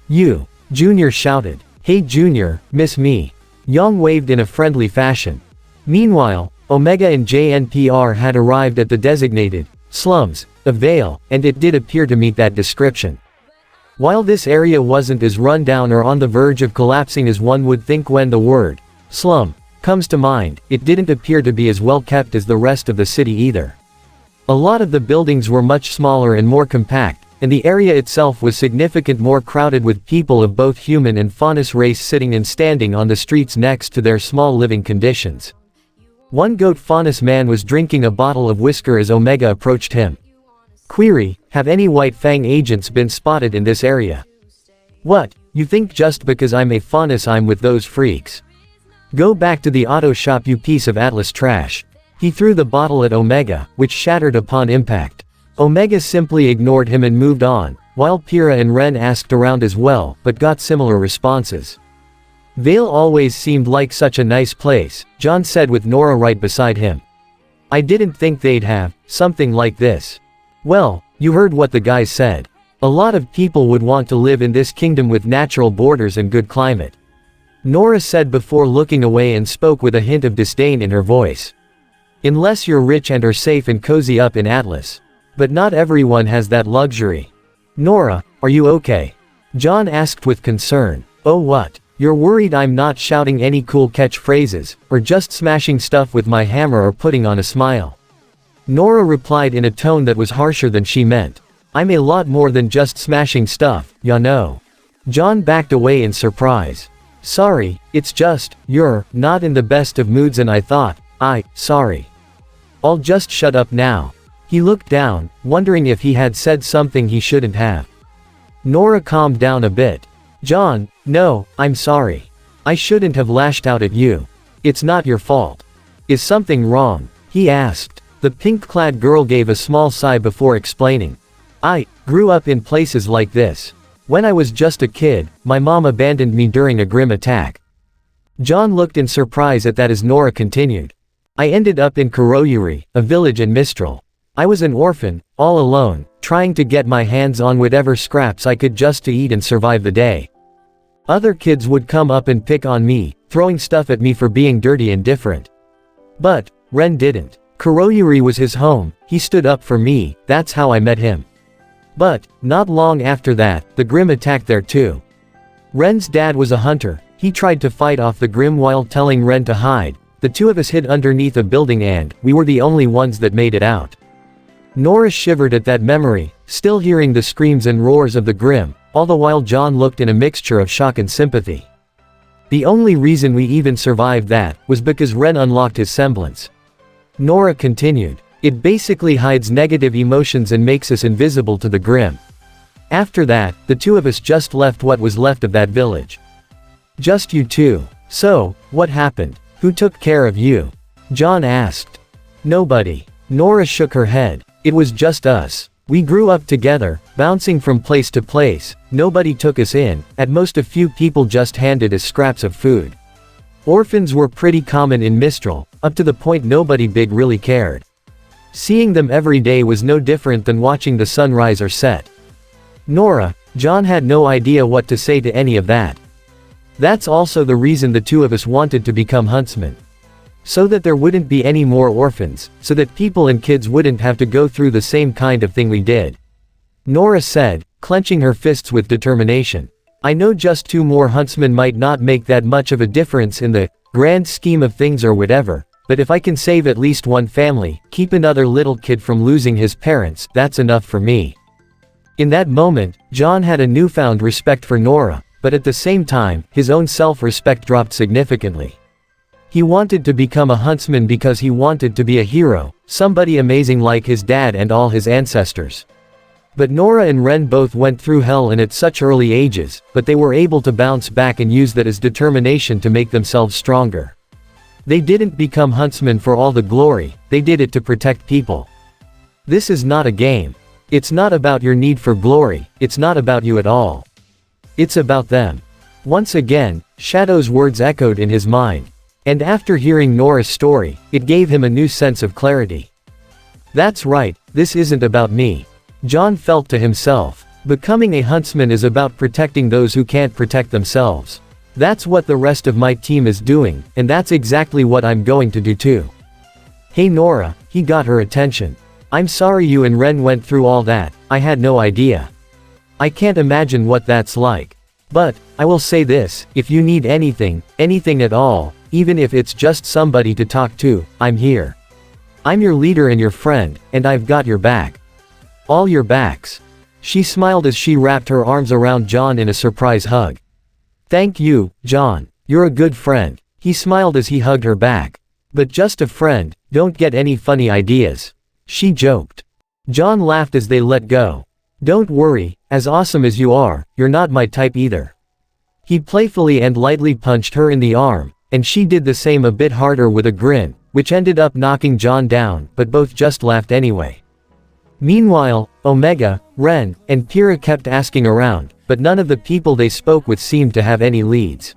"You!" Junior shouted. "Hey Junior, miss me?" Yang waved in a friendly fashion. Meanwhile, Omega and JNPR had arrived at the designated slums of Vale, and it did appear to meet that description. While this area wasn't as run down or on the verge of collapsing as one would think when the word slum comes to mind, it didn't appear to be as well kept as the rest of the city either. A lot of the buildings were much smaller and more compact, and the area itself was significantly more crowded with people of both human and faunus race sitting and standing on the streets next to their small living conditions. One goat faunus man was drinking a bottle of whisker as Omega approached him. Query, have any White Fang agents been spotted in this area? What, you think just because I'm a faunus I'm with those freaks? Go back to the auto shop you piece of Atlas trash. He threw the bottle at Omega, which shattered upon impact. Omega simply ignored him and moved on, while Pyrrha and Ren asked around as well, but got similar responses. Vale always seemed like such a nice place, John said with Nora right beside him. I didn't think they'd have something like this. Well, you heard what the guys said. A lot of people would want to live in this kingdom with natural borders and good climate. Nora said before looking away and spoke with a hint of disdain in her voice. Unless you're rich and are safe and cozy up in Atlas. But not everyone has that luxury. Nora, are you okay? John asked with concern. Oh what? You're worried I'm not shouting any cool catchphrases, or just smashing stuff with my hammer or putting on a smile? Nora replied in a tone that was harsher than she meant. I'm a lot more than just smashing stuff, ya know. John backed away in surprise. Sorry, it's just, you're not in the best of moods and I thought, sorry. I'll just shut up now. He looked down, wondering if he had said something he shouldn't have. Nora calmed down a bit. John, no, I'm sorry. I shouldn't have lashed out at you. It's not your fault. Is something wrong? He asked. The pink-clad girl gave a small sigh before explaining. I grew up in places like this. When I was just a kid, my mom abandoned me during a grim attack. John looked in surprise at that as Nora continued. I ended up in Kuroyuri, a village in Mistral. I was an orphan, all alone, trying to get my hands on whatever scraps I could just to eat and survive the day. Other kids would come up and pick on me, throwing stuff at me for being dirty and different. But Ren didn't. Kuroyuri was his home, he stood up for me, that's how I met him. But not long after that, the Grim attacked there too. Ren's dad was a hunter, he tried to fight off the Grim while telling Ren to hide. The two of us hid underneath a building and we were the only ones that made it out. Nora shivered at that memory, still hearing the screams and roars of the Grim, all the while John looked in a mixture of shock and sympathy. The only reason we even survived that was because Ren unlocked his semblance. Nora continued. It basically hides negative emotions and makes us invisible to the Grim. After that, the two of us just left what was left of that village. Just you two. So, what happened? Who took care of you? John asked. Nobody. Nora shook her head. It was just us. We grew up together, bouncing from place to place, nobody took us in, at most a few people just handed us scraps of food. Orphans were pretty common in Mistral, up to the point nobody big really cared. Seeing them every day was no different than watching the sun rise or set. Nora, John had no idea what to say to any of that. That's also the reason the two of us wanted to become huntsmen. So that there wouldn't be any more orphans, so that people and kids wouldn't have to go through the same kind of thing we did. Nora said, clenching her fists with determination. I know just two more huntsmen might not make that much of a difference in the grand scheme of things or whatever, but if I can save at least one family, keep another little kid from losing his parents, that's enough for me. In that moment, John had a newfound respect for Nora, but at the same time, his own self-respect dropped significantly. He wanted to become a huntsman because he wanted to be a hero, somebody amazing like his dad and all his ancestors. But Nora and Ren both went through hell and at such early ages, but they were able to bounce back and use that as determination to make themselves stronger. They didn't become huntsmen for all the glory, they did it to protect people. This is not a game. It's not about your need for glory, it's not about you at all. It's about them. Once again, Shadow's words echoed in his mind. And after hearing Nora's story, it gave him a new sense of clarity. That's right, this isn't about me. John felt to himself. Becoming a huntsman is about protecting those who can't protect themselves. That's what the rest of my team is doing, and that's exactly what I'm going to do too. Hey Nora, he got her attention. I'm sorry you and Ren went through all that, I had no idea. I can't imagine what that's like. But, I will say this, if you need anything at all, even if it's just somebody to talk to, I'm here. I'm your leader and your friend, and I've got your back. All your backs. She smiled as she wrapped her arms around John in a surprise hug. Thank you, John. You're a good friend. He smiled as he hugged her back. But just a friend, don't get any funny ideas. She joked. John laughed as they let go. Don't worry, as awesome as you are, you're not my type either. He playfully and lightly punched her in the arm, and she did the same a bit harder with a grin, which ended up knocking John down, but both just laughed anyway. Meanwhile, Omega, Ren, and Pyrrha kept asking around, but none of the people they spoke with seemed to have any leads.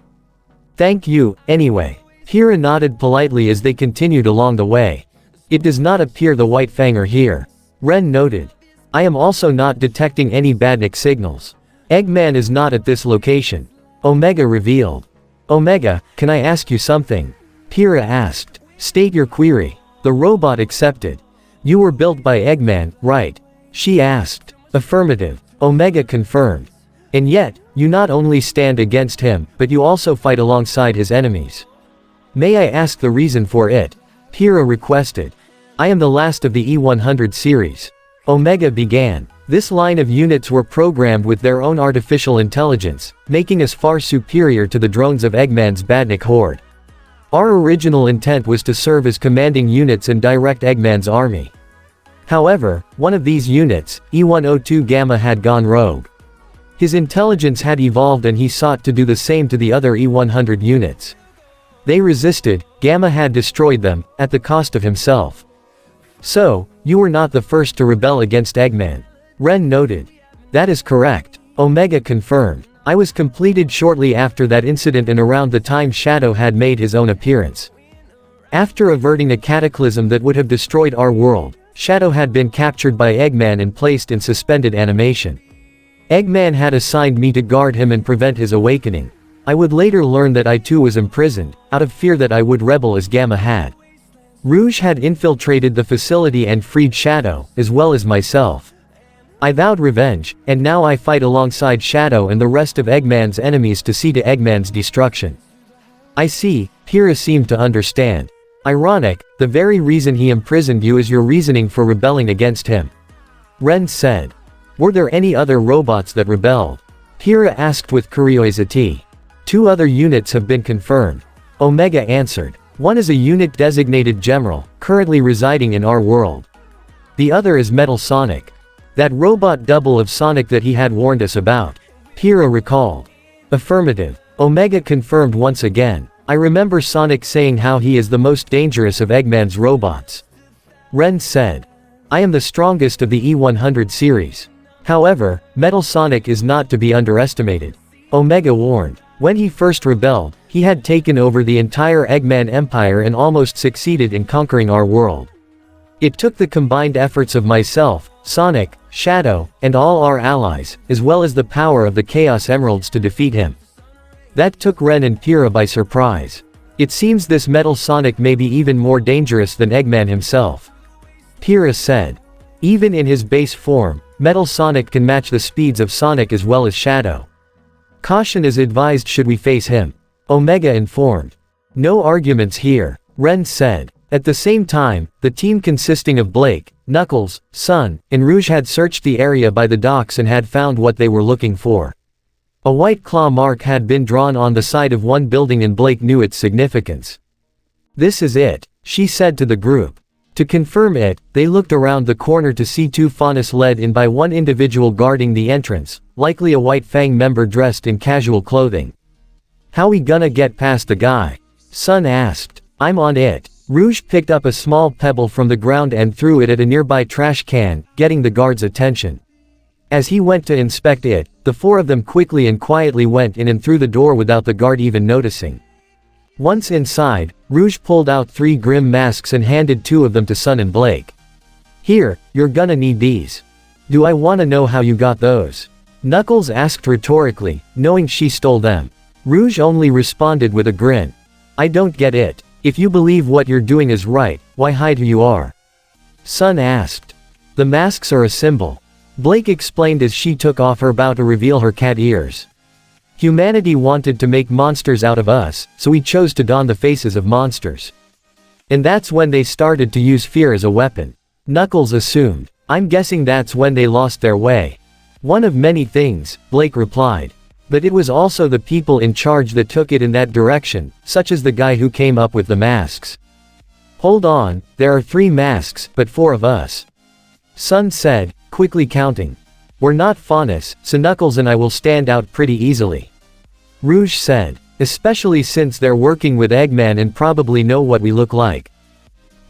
Thank you, anyway. Pyrrha nodded politely as they continued along the way. It does not appear the White Fang are here. Ren noted. I am also not detecting any badnik signals. Eggman is not at this location. Omega revealed. Omega, can I ask you something? Pyrrha asked. State your query. The robot accepted. You were built by Eggman, right? She asked. Affirmative. Omega confirmed. And yet, you not only stand against him, but you also fight alongside his enemies. May I ask the reason for it? Pyrrha requested. I am the last of the E100 series. Omega began. This line of units were programmed with their own artificial intelligence, making us far superior to the drones of Eggman's badnik horde. Our original intent was to serve as commanding units and direct Eggman's army. However, one of these units, E102 Gamma, had gone rogue. His intelligence had evolved and he sought to do the same to the other E100 units. They resisted, Gamma had destroyed them, at the cost of himself. So, you were not the first to rebel against Eggman. Ren noted. That is correct. Omega confirmed. I was completed shortly after that incident and around the time Shadow had made his own appearance. After averting a cataclysm that would have destroyed our world, Shadow had been captured by Eggman and placed in suspended animation. Eggman had assigned me to guard him and prevent his awakening. I would later learn that I too was imprisoned, out of fear that I would rebel as Gamma had. Rouge had infiltrated the facility and freed Shadow, as well as myself. I vowed revenge, and now I fight alongside Shadow and the rest of Eggman's enemies to see to Eggman's destruction. I see, Pyrrha seemed to understand. Ironic, the very reason he imprisoned you is your reasoning for rebelling against him. Ren said. Were there any other robots that rebelled? Pyrrha asked with curiosity. 2 other units have been confirmed. Omega answered. One is a unit designated General, currently residing in our world. The other is Metal Sonic. That robot double of Sonic that he had warned us about. Pyrrha recalled. Affirmative. Omega confirmed once again. I remember Sonic saying how he is the most dangerous of Eggman's robots. Ren said. I am the strongest of the E100 series. However, Metal Sonic is not to be underestimated. Omega warned. When he first rebelled, he had taken over the entire Eggman Empire and almost succeeded in conquering our world. It took the combined efforts of myself, Sonic, Shadow, and all our allies, as well as the power of the Chaos Emeralds to defeat him. That took Ren and Pyrrha by surprise. It seems this Metal Sonic may be even more dangerous than Eggman himself. Pyrrha said. Even in his base form, Metal Sonic can match the speeds of Sonic as well as Shadow. Caution is advised should we face him. Omega informed. No arguments here, Ren said. At the same time, the team consisting of Blake, Knuckles, Sun, and Rouge had searched the area by the docks and had found what they were looking for. A white claw mark had been drawn on the side of one building and Blake knew its significance. This is it, she said to the group. To confirm it, they looked around the corner to see 2 Faunus led in by one individual guarding the entrance, likely a White Fang member dressed in casual clothing. How we gonna get past the guy? Sun asked. I'm on it. Rouge picked up a small pebble from the ground and threw it at a nearby trash can, getting the guard's attention. As he went to inspect it, the 4 of them quickly and quietly went in and through the door without the guard even noticing. Once inside, Rouge pulled out 3 grim masks and handed 2 of them to Sun and Blake. Here, you're gonna need these. Do I wanna know how you got those? Knuckles asked rhetorically, knowing she stole them. Rouge only responded with a grin. I don't get it. If you believe what you're doing is right, why hide who you are? Sun asked. The masks are a symbol. Blake explained as she took off her bow to reveal her cat ears. Humanity wanted to make monsters out of us, so we chose to don the faces of monsters. And that's when they started to use fear as a weapon. Knuckles assumed. I'm guessing that's when they lost their way. One of many things, Blake replied. But it was also the people in charge that took it in that direction, such as the guy who came up with the masks. Hold on, there are 3 masks, but 4 of us. Sun said, quickly counting. We're not Faunus, so Knuckles and I will stand out pretty easily. Rouge said, especially since they're working with Eggman and probably know what we look like.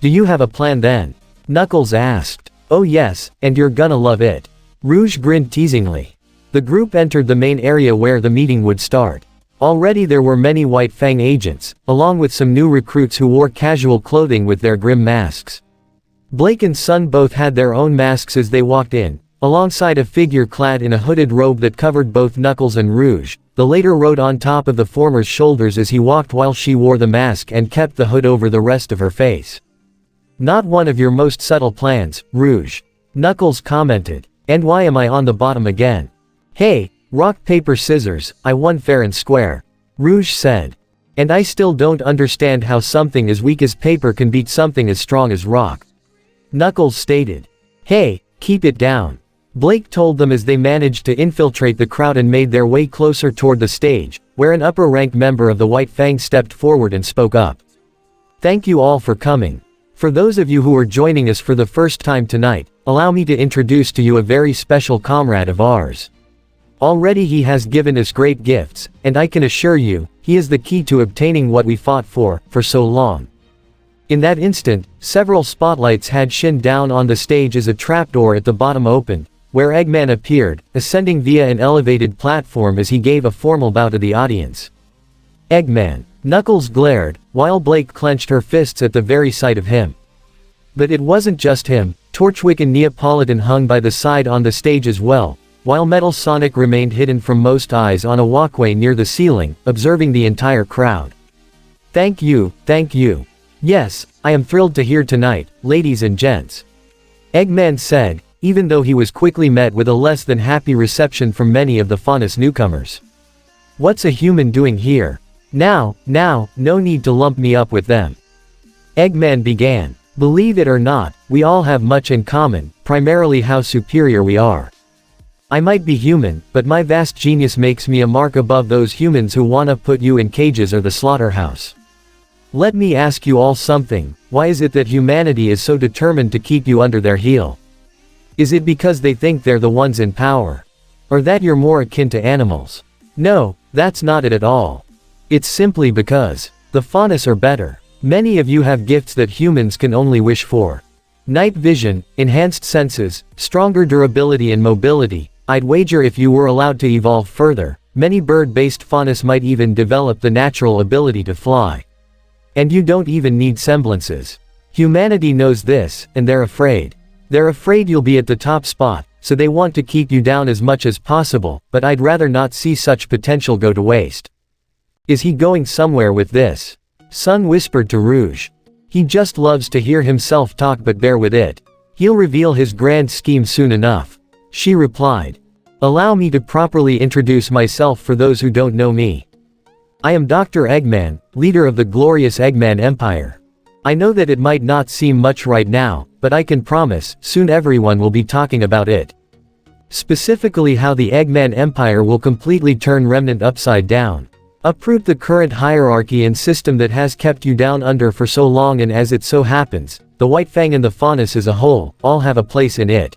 Do you have a plan then? Knuckles asked. Oh yes, and you're gonna love it. Rouge grinned teasingly. The group entered the main area where the meeting would start. Already there were many White Fang agents, along with some new recruits who wore casual clothing with their grim masks. Blake and Sun both had their own masks as they walked in, alongside a figure clad in a hooded robe that covered both Knuckles and Rouge. The latter rode on top of the former's shoulders as he walked while she wore the mask and kept the hood over the rest of her face. Not one of your most subtle plans, Rouge. Knuckles commented. And why am I on the bottom again? Hey, rock paper scissors, I won fair and square. Rouge said. And I still don't understand how something as weak as paper can beat something as strong as rock. Knuckles stated. Hey, keep it down. Blake told them as they managed to infiltrate the crowd and made their way closer toward the stage, where an upper-ranked member of the White Fang stepped forward and spoke up. Thank you all for coming. For those of you who are joining us for the first time tonight, allow me to introduce to you a very special comrade of ours. Already he has given us great gifts, and I can assure you, he is the key to obtaining what we fought for so long. In that instant, several spotlights had shined down on the stage as a trapdoor at the bottom opened, where Eggman appeared, ascending via an elevated platform as he gave a formal bow to the audience. Eggman. Knuckles glared, while Blake clenched her fists at the very sight of him. But it wasn't just him. Torchwick and Neapolitan hung by the side on the stage as well, while Metal Sonic remained hidden from most eyes on a walkway near the ceiling, observing the entire crowd. Thank you, thank you. Yes, I am thrilled to hear tonight, ladies and gents. Eggman said, even though he was quickly met with a less than happy reception from many of the Faunus newcomers. What's a human doing here? Now, no need to lump me up with them. Eggman began. Believe it or not, we all have much in common, primarily how superior we are. I might be human, but my vast genius makes me a mark above those humans who wanna put you in cages or the slaughterhouse. Let me ask you all something, why is it that humanity is so determined to keep you under their heel? Is it because they think they're the ones in power? Or that you're more akin to animals? No, that's not it at all. It's simply because the Faunus are better. Many of you have gifts that humans can only wish for. Night vision, enhanced senses, stronger durability and mobility. I'd wager if you were allowed to evolve further, many bird-based Faunus might even develop the natural ability to fly. And you don't even need semblances. Humanity knows this, and they're afraid. They're afraid you'll be at the top spot, so they want to keep you down as much as possible, but I'd rather not see such potential go to waste. Is he going somewhere with this? Sun whispered to Rouge. He just loves to hear himself talk, but bear with it. He'll reveal his grand scheme soon enough. She replied. Allow me to properly introduce myself for those who don't know me. I am Dr. Eggman, leader of the glorious Eggman Empire. I know that it might not seem much right now, but I can promise, soon everyone will be talking about it. Specifically how the Eggman Empire will completely turn Remnant upside down. Uproot the current hierarchy and system that has kept you down under for so long, and as it so happens, the White Fang and the Faunus as a whole, all have a place in it.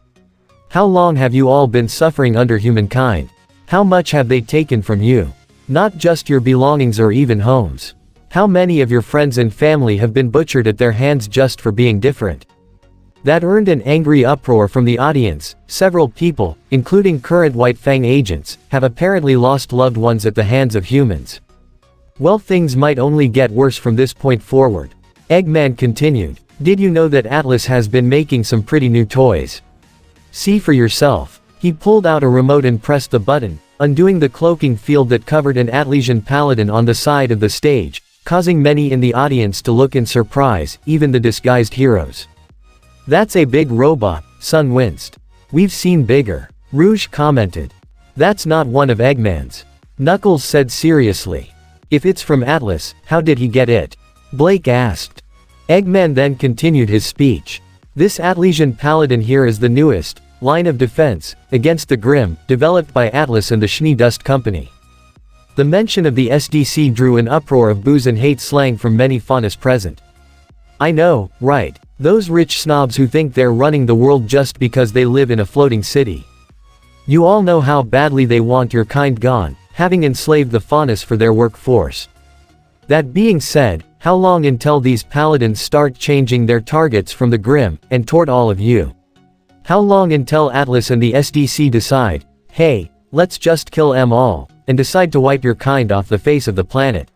How long have you all been suffering under humankind? How much have they taken from you? Not just your belongings or even homes. How many of your friends and family have been butchered at their hands just for being different? That earned an angry uproar from the audience. Several people, including current White Fang agents, have apparently lost loved ones at the hands of humans. Well, things might only get worse from this point forward. Eggman continued. Did you know that Atlas has been making some pretty new toys? See for yourself. He pulled out a remote and pressed the button. undoing the cloaking field that covered an Atlesian paladin on the side of the stage, causing many in the audience to look in surprise, even the disguised heroes. "That's a big robot," Sun winced. "We've seen bigger," Rouge commented. "That's not one of Eggman's," Knuckles said seriously. "If it's from Atlas, how did he get it?" Blake asked. Eggman then continued his speech. "This Atlesian paladin here is the newest line of defense against the Grimm, developed by Atlas and the Schnee Dust Company." The mention of the SDC drew an uproar of boos and hate slang from many faunus present. "I know, right? Those rich snobs who think they're running the world just because they live in a floating city. You all know how badly they want your kind gone, having enslaved the faunus for their workforce. That being said, how long until these paladins start changing their targets from the Grimm, and toward all of you? How long until Atlas and the SDC decide, hey, let's just kill 'em all, and decide to wipe your kind off the face of the planet?"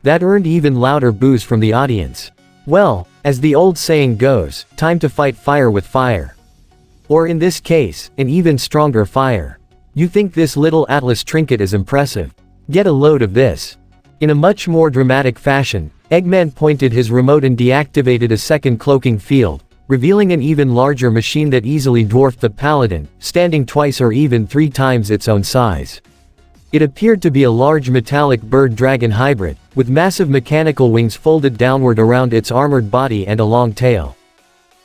That earned even louder boos from the audience. Well, as the old saying goes, time to fight fire with fire. Or in this case, an even stronger fire. You think this little Atlas trinket is impressive? Get a load of this. In a much more dramatic fashion, Eggman pointed his remote and deactivated a second cloaking field, revealing an even larger machine that easily dwarfed the paladin, standing twice or even 3 times its own size. It appeared to be a large metallic bird-dragon hybrid, with massive mechanical wings folded downward around its armored body and a long tail.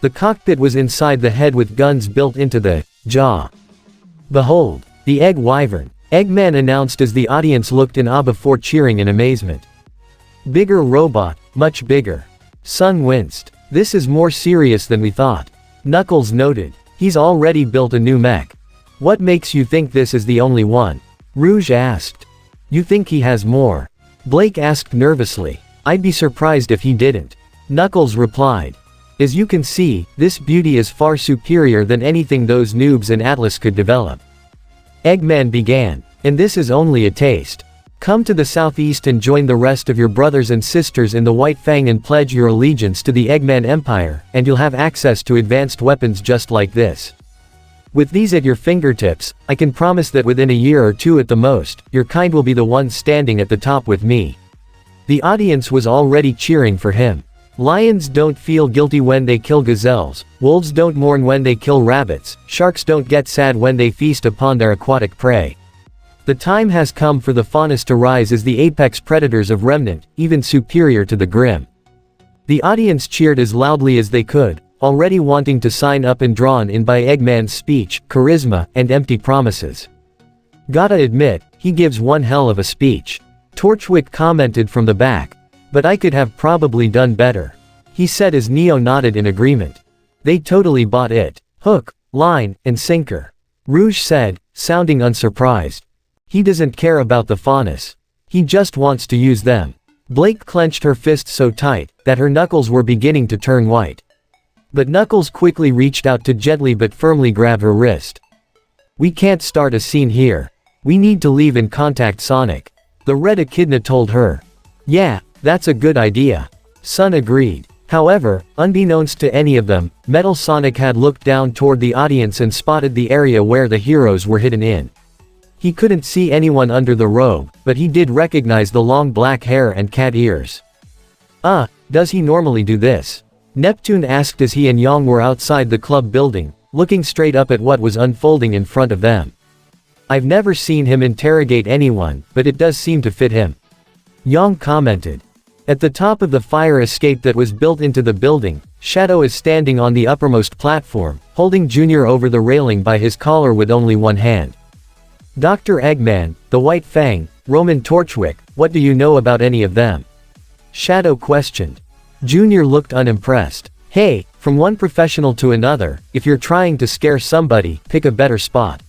The cockpit was inside the head with guns built into the jaw. "Behold, the Egg Wyvern," Eggman announced as the audience looked in awe before cheering in amazement. "Bigger robot, much bigger." Sun winced. "This is more serious than we thought." Knuckles noted. "He's already built a new mech. What makes you think this is the only one?" Rouge asked. "You think he has more?" Blake asked nervously. "I'd be surprised if he didn't." Knuckles replied. "As you can see, this beauty is far superior than anything those noobs in Atlas could develop." Eggman began. "And this is only a taste. Come to the southeast and join the rest of your brothers and sisters in the White Fang and pledge your allegiance to the Eggman Empire, and you'll have access to advanced weapons just like this. With these at your fingertips, I can promise that within a year or 2 at the most, your kind will be the ones standing at the top with me." The audience was already cheering for him. Lions don't feel guilty when they kill gazelles, wolves don't mourn when they kill rabbits, sharks don't get sad when they feast upon their aquatic prey. The time has come for the faunus to rise as the apex predators of Remnant, even superior to the Grimm. The audience cheered as loudly as they could, already wanting to sign up and drawn in by Eggman's speech, charisma, and empty promises. "Gotta admit, he gives one hell of a speech," Torchwick commented from the back. "But I could have probably done better," he said as Neo nodded in agreement. "They totally bought it. Hook, line, and sinker," Rouge said, sounding unsurprised. "He doesn't care about the faunus. He just wants to use them." Blake clenched her fists so tight, that her knuckles were beginning to turn white. But Knuckles quickly reached out to gently but firmly grab her wrist. "We can't start a scene here. We need to leave and contact Sonic," the red echidna told her. "Yeah, that's a good idea," Sun agreed. However, unbeknownst to any of them, Metal Sonic had looked down toward the audience and spotted the area where the heroes were hidden in. He couldn't see anyone under the robe, but he did recognize the long black hair and cat ears. Does he normally do this?" Neptune asked as he and Yang were outside the club building, looking straight up at what was unfolding in front of them. "I've never seen him interrogate anyone, but it does seem to fit him," Yang commented. At the top of the fire escape that was built into the building, Shadow is standing on the uppermost platform, holding Junior over the railing by his collar with only one hand. "Dr. Eggman, the White Fang, Roman Torchwick, what do you know about any of them?" Shadow questioned. Junior looked unimpressed. "Hey, from one professional to another, if you're trying to scare somebody, pick a better spot.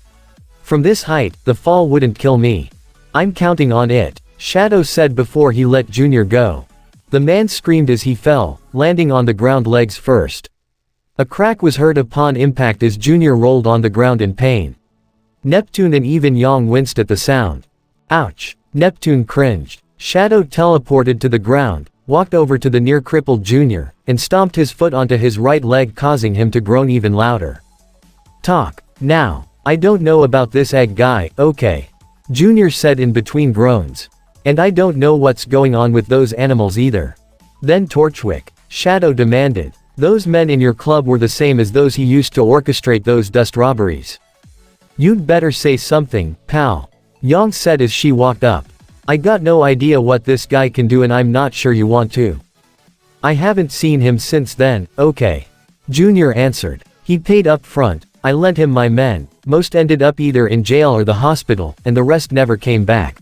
From this height, the fall wouldn't kill me. I'm counting on it," Shadow said before he let Junior go. The man screamed as he fell, landing on the ground legs first. A crack was heard upon impact as Junior rolled on the ground in pain. Neptune and even Yang winced at the sound. "Ouch!" Neptune cringed. Shadow teleported to the ground, walked over to the near-crippled Junior, and stomped his foot onto his right leg, causing him to groan even louder. "Talk, now. I don't know about this egg guy, okay?" Junior said in between groans. And I don't know what's going on with those animals either. Then Torchwick. Shadow demanded. Those men in your club were the same as those he used to orchestrate those dust robberies. You'd better say something, pal. Yang said as she walked up. I got no idea what this guy can do and I'm not sure you want to. I haven't seen him since then, okay. Junior answered. He paid up front, I lent him my men, most ended up either in jail or the hospital, and the rest never came back.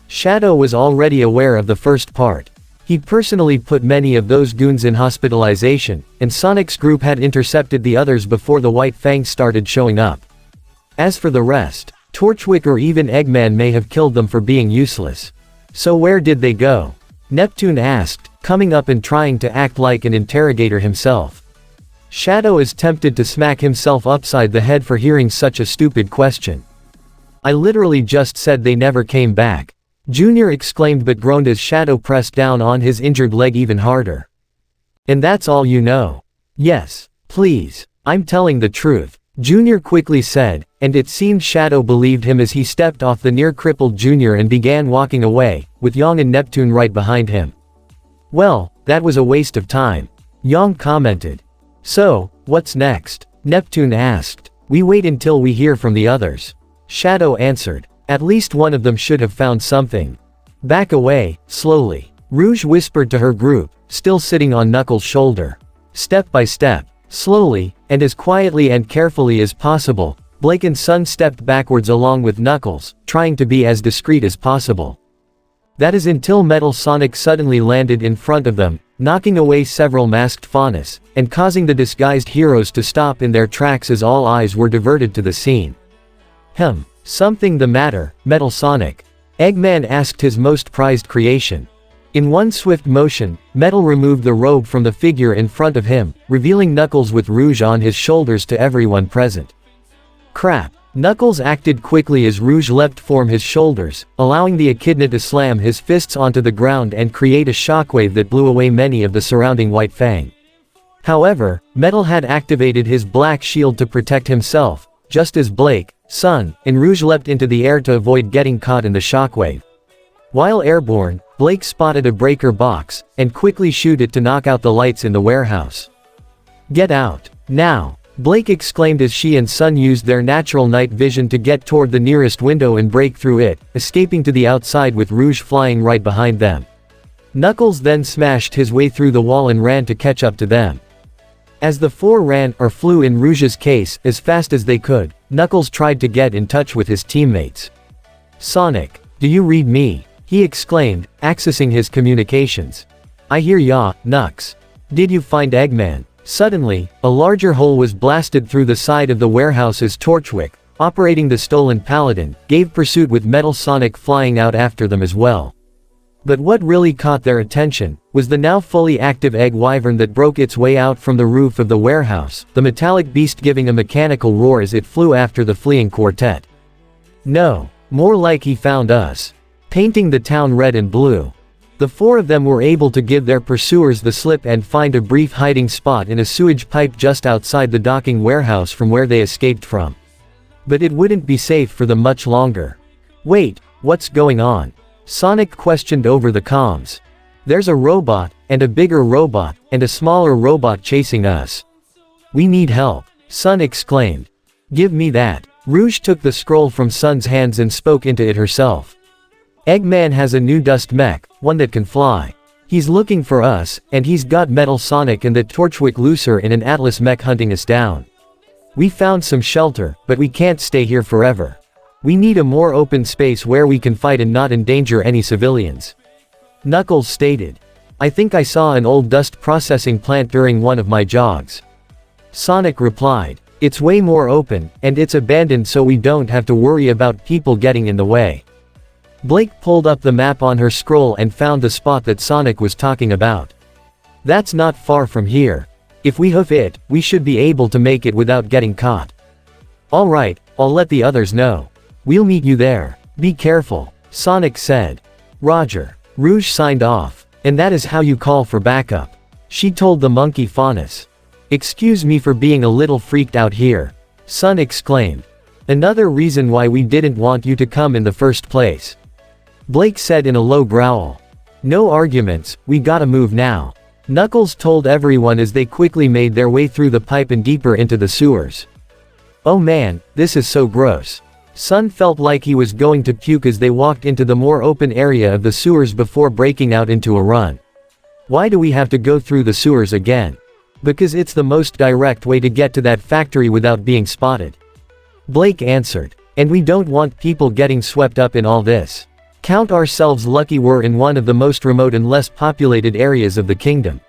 Shadow was already aware of the first part. He personally put many of those goons in hospitalization, and Sonic's group had intercepted the others before the White Fangs started showing up. As for the rest, Torchwick or even Eggman may have killed them for being useless. So where did they go? Neptune asked, coming up and trying to act like an interrogator himself. Shadow is tempted to smack himself upside the head for hearing such a stupid question. I literally just said they never came back. Junior exclaimed but groaned as Shadow pressed down on his injured leg even harder. And that's all you know? Yes, please. I'm telling the truth. Junior quickly said, and it seemed Shadow believed him as he stepped off the near-crippled Junior and began walking away, with Yang and Neptune right behind him. Well, that was a waste of time. Yang commented. So, what's next? Neptune asked. We wait until we hear from the others. Shadow answered. At least one of them should have found something. Back away, slowly. Rouge whispered to her group, still sitting on Knuckles' shoulder. Step by step, slowly, and as quietly and carefully as possible, Blake and Sun stepped backwards along with Knuckles, trying to be as discreet as possible. That is until Metal Sonic suddenly landed in front of them, knocking away several masked Faunus, and causing the disguised heroes to stop in their tracks as all eyes were diverted to the scene. Something the matter, Metal Sonic? Eggman asked his most prized creation. In one swift motion, Metal removed the robe from the figure in front of him, revealing Knuckles with Rouge on his shoulders to everyone present. Crap. Knuckles acted quickly as Rouge leapt from his shoulders, allowing the echidna to slam his fists onto the ground and create a shockwave that blew away many of the surrounding White Fang. However, Metal had activated his black shield to protect himself, just as Blake, Sun, and Rouge leapt into the air to avoid getting caught in the shockwave. While airborne, Blake spotted a breaker box, and quickly shooed it to knock out the lights in the warehouse. Get out, now! Blake exclaimed as she and Sun used their natural night vision to get toward the nearest window and break through it, escaping to the outside with Rouge flying right behind them. Knuckles then smashed his way through the wall and ran to catch up to them. As the four ran, or flew in Rouge's case, as fast as they could, Knuckles tried to get in touch with his teammates. Sonic, do you read me? He exclaimed, accessing his communications. I hear ya, Knux. Did you find Eggman? Suddenly, a larger hole was blasted through the side of the warehouse as Torchwick, operating the stolen Paladin, gave pursuit with Metal Sonic flying out after them as well. But what really caught their attention, was the now fully active egg wyvern that broke its way out from the roof of the warehouse, the metallic beast giving a mechanical roar as it flew after the fleeing quartet. No, more like he found us. Painting the town red and blue. The four of them were able to give their pursuers the slip and find a brief hiding spot in a sewage pipe just outside the docking warehouse from where they escaped from. But it wouldn't be safe for them much longer. Wait, what's going on? Sonic questioned over the comms. There's a robot, and a bigger robot, and a smaller robot chasing us. We need help, Sun exclaimed. Give me that. Rouge took the scroll from Sun's hands and spoke into it herself. Eggman has a new dust mech, one that can fly. He's looking for us, and he's got Metal Sonic and the Torchwick Looser in an Atlas mech hunting us down. We found some shelter, but we can't stay here forever. We need a more open space where we can fight and not endanger any civilians. Knuckles stated. I think I saw an old dust processing plant during one of my jogs. Sonic replied. It's way more open, and it's abandoned so we don't have to worry about people getting in the way. Blake pulled up the map on her scroll and found the spot that Sonic was talking about. That's not far from here. If we hoof it, we should be able to make it without getting caught. Alright, I'll let the others know. We'll meet you there. Be careful, Sonic said. Roger. Rouge signed off. And that is how you call for backup. She told the monkey Faunus. Excuse me for being a little freaked out here, Sun exclaimed. Another reason why we didn't want you to come in the first place. Blake said in a low growl. No arguments, we gotta move now. Knuckles told everyone as they quickly made their way through the pipe and deeper into the sewers. Oh man, this is so gross. Sun felt like he was going to puke as they walked into the more open area of the sewers before breaking out into a run. Why do we have to go through the sewers again? Because it's the most direct way to get to that factory without being spotted. Blake answered. And we don't want people getting swept up in all this. Count ourselves lucky we're in one of the most remote and less populated areas of the kingdom.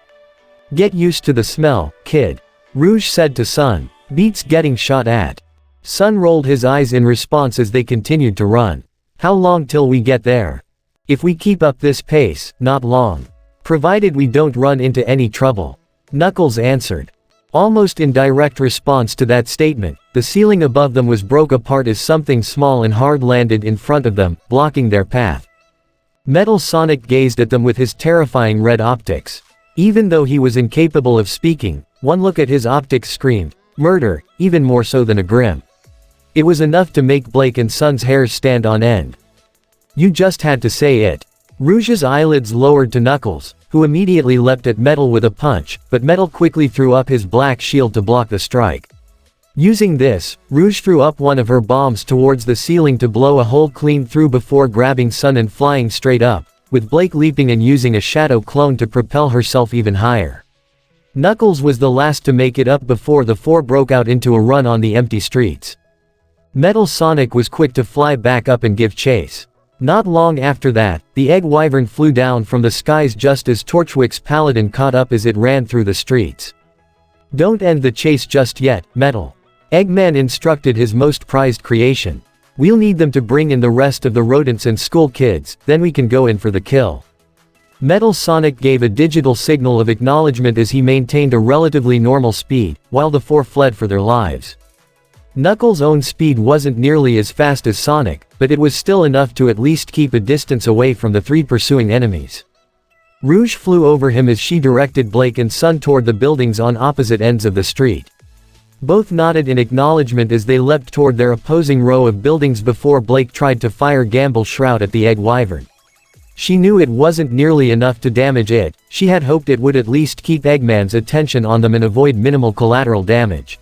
Get used to the smell, kid. Rouge said to Sun. Beats getting shot at. Sun rolled his eyes in response as they continued to run. How long till we get there? If we keep up this pace, not long. Provided we don't run into any trouble. Knuckles answered. Almost in direct response to that statement, the ceiling above them was broke apart as something small and hard landed in front of them, blocking their path. Metal Sonic gazed at them with his terrifying red optics. Even though he was incapable of speaking, one look at his optics screamed, murder, even more so than a grim. It was enough to make Blake and Sun's hairs stand on end. You just had to say it. Rouge's eyelids lowered to Knuckles, who immediately leapt at Metal with a punch, but Metal quickly threw up his black shield to block the strike. Using this, Rouge threw up one of her bombs towards the ceiling to blow a hole clean through before grabbing Sun and flying straight up, with Blake leaping and using a shadow clone to propel herself even higher. Knuckles was the last to make it up before the four broke out into a run on the empty streets. Metal Sonic was quick to fly back up and give chase. Not long after that, the Egg Wyvern flew down from the skies just as Torchwick's paladin caught up as it ran through the streets. Don't end the chase just yet, Metal. Eggman instructed his most prized creation. We'll need them to bring in the rest of the rodents and school kids, then we can go in for the kill. Metal Sonic gave a digital signal of acknowledgement as he maintained a relatively normal speed, while the four fled for their lives. Knuckles' own speed wasn't nearly as fast as Sonic, but it was still enough to at least keep a distance away from the three pursuing enemies. Rouge flew over him as she directed Blake and Sun toward the buildings on opposite ends of the street. Both nodded in acknowledgement as they leapt toward their opposing row of buildings before Blake tried to fire Gamble Shroud at the Egg Wyvern. She knew it wasn't nearly enough to damage it, she had hoped it would at least keep Eggman's attention on them and avoid minimal collateral damage.